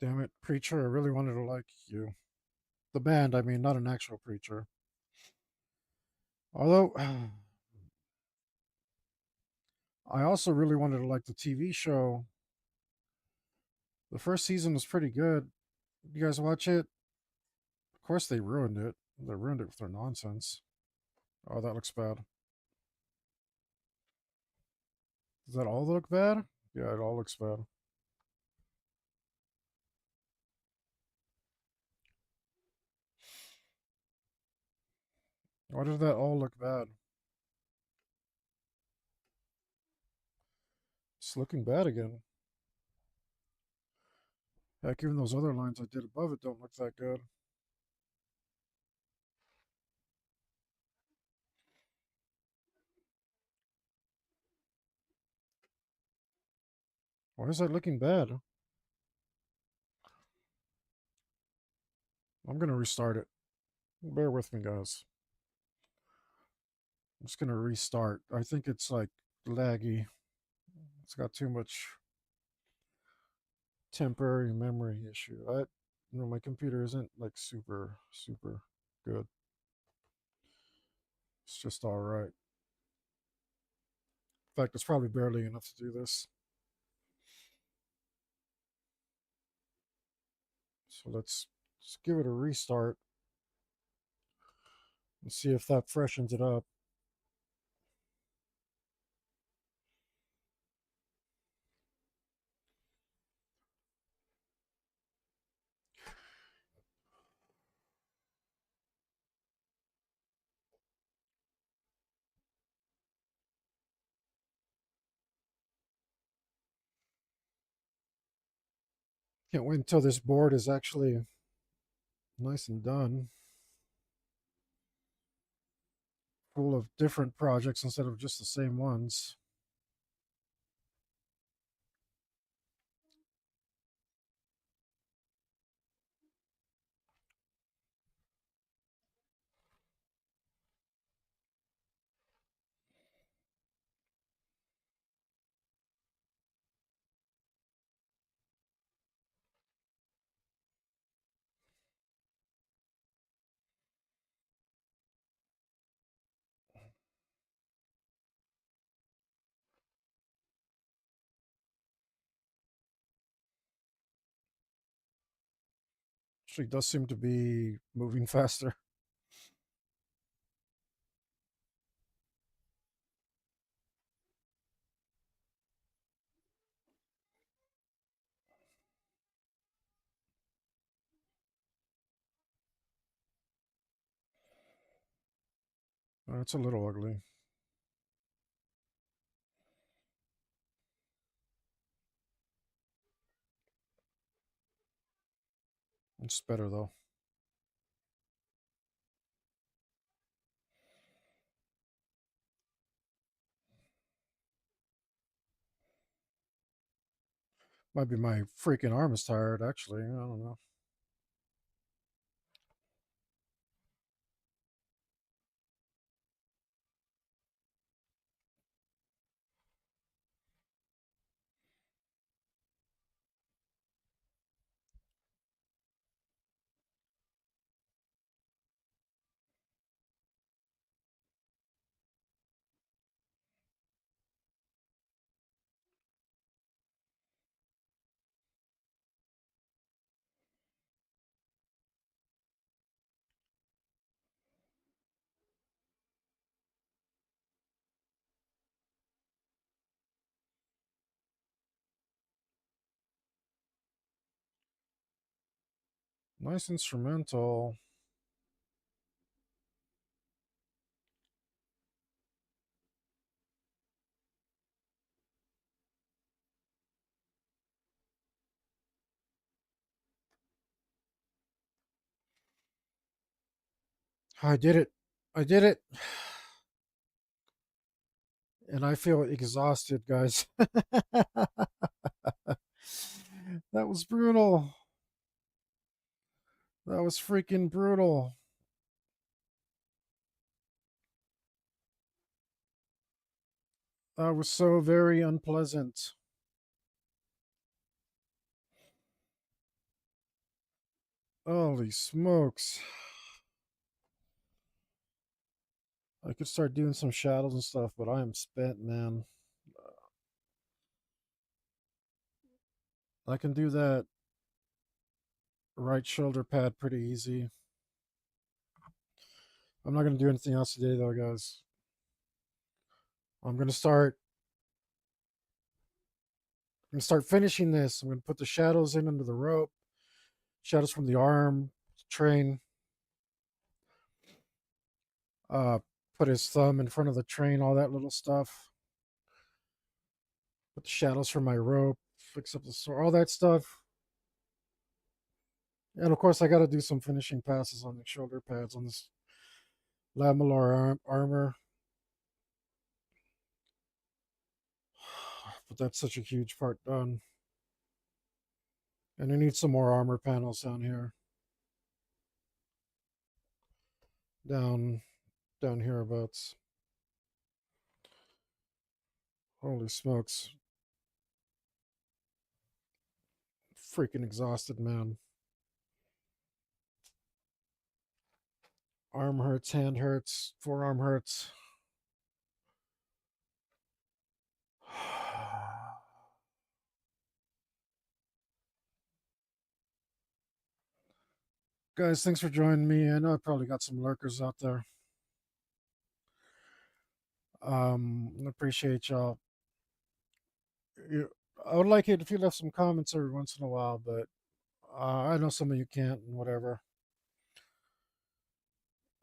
[SPEAKER 1] Damn it, preacher! I really wanted to like you. The band, I mean, not an actual preacher. Although, I also really wanted to like the TV show. The first season was pretty good. You guys watch it? Of course, they ruined it. They ruined it with their nonsense. Oh, that looks bad. Does that all look bad? Yeah, it all looks bad. Why does that all look bad? It's looking bad again. Heck, even those other lines I did above it don't look that good. Why is that looking bad? I'm gonna restart it. Bear with me, guys. I'm just gonna restart. I think it's like laggy. It's got too much temporary memory issue. My computer isn't like super good. It's just all right. In fact, it's probably barely enough to do this. So let's just give it a restart and see if that freshens it up. Can't wait until this board is actually nice and done, full of different projects instead of just the same ones. Actually, does seem to be moving faster. It's a little ugly. It's better though. Might be my freaking arm is tired, actually. I don't know. Nice instrumental. I did it. I did it. And I feel exhausted, guys. That was brutal. That was freaking brutal. That was so very unpleasant. Holy smokes. I could start doing some shadows and stuff, but I am spent, man. I can do that right shoulder pad pretty easy. I'm not going to do anything else today, though, guys. I'm going to start. I'm going to start finishing this. I'm going to put the shadows in under the rope, shadows from the arm, train. Uh, put his thumb in front of the train, all that little stuff. Put the shadows from my rope, fix up the sword, all that stuff. And of course, I got to do some finishing passes on the shoulder pads on this lamellar armor. But that's such a huge part done. And I need some more armor panels down here. Down down hereabouts. Holy smokes. Freaking exhausted, man. Arm hurts, hand hurts, forearm hurts. Guys, thanks for joining me. I know I probably got some lurkers out there. I appreciate y'all. You, I would like it if you left some comments every once in a while, but I know some of you can't and whatever.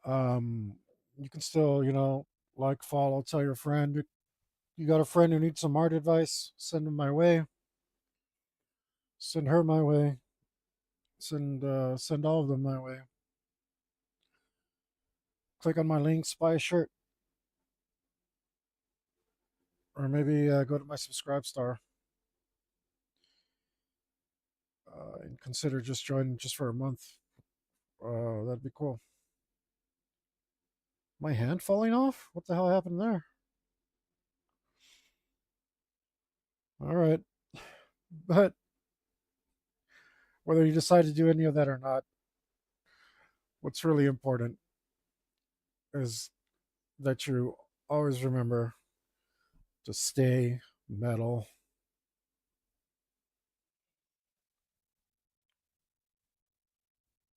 [SPEAKER 1] Um, you can still, like, follow, tell your friend. You got a friend who needs some art advice, send them my way. Send her my way. Send all of them my way. Click on my links, buy a shirt, or maybe go to my subscribe star and consider just joining just for a month. That'd be cool. My hand falling off? What the hell happened there? All right, but whether you decide to do any of that or not, what's really important is that you always remember to stay metal.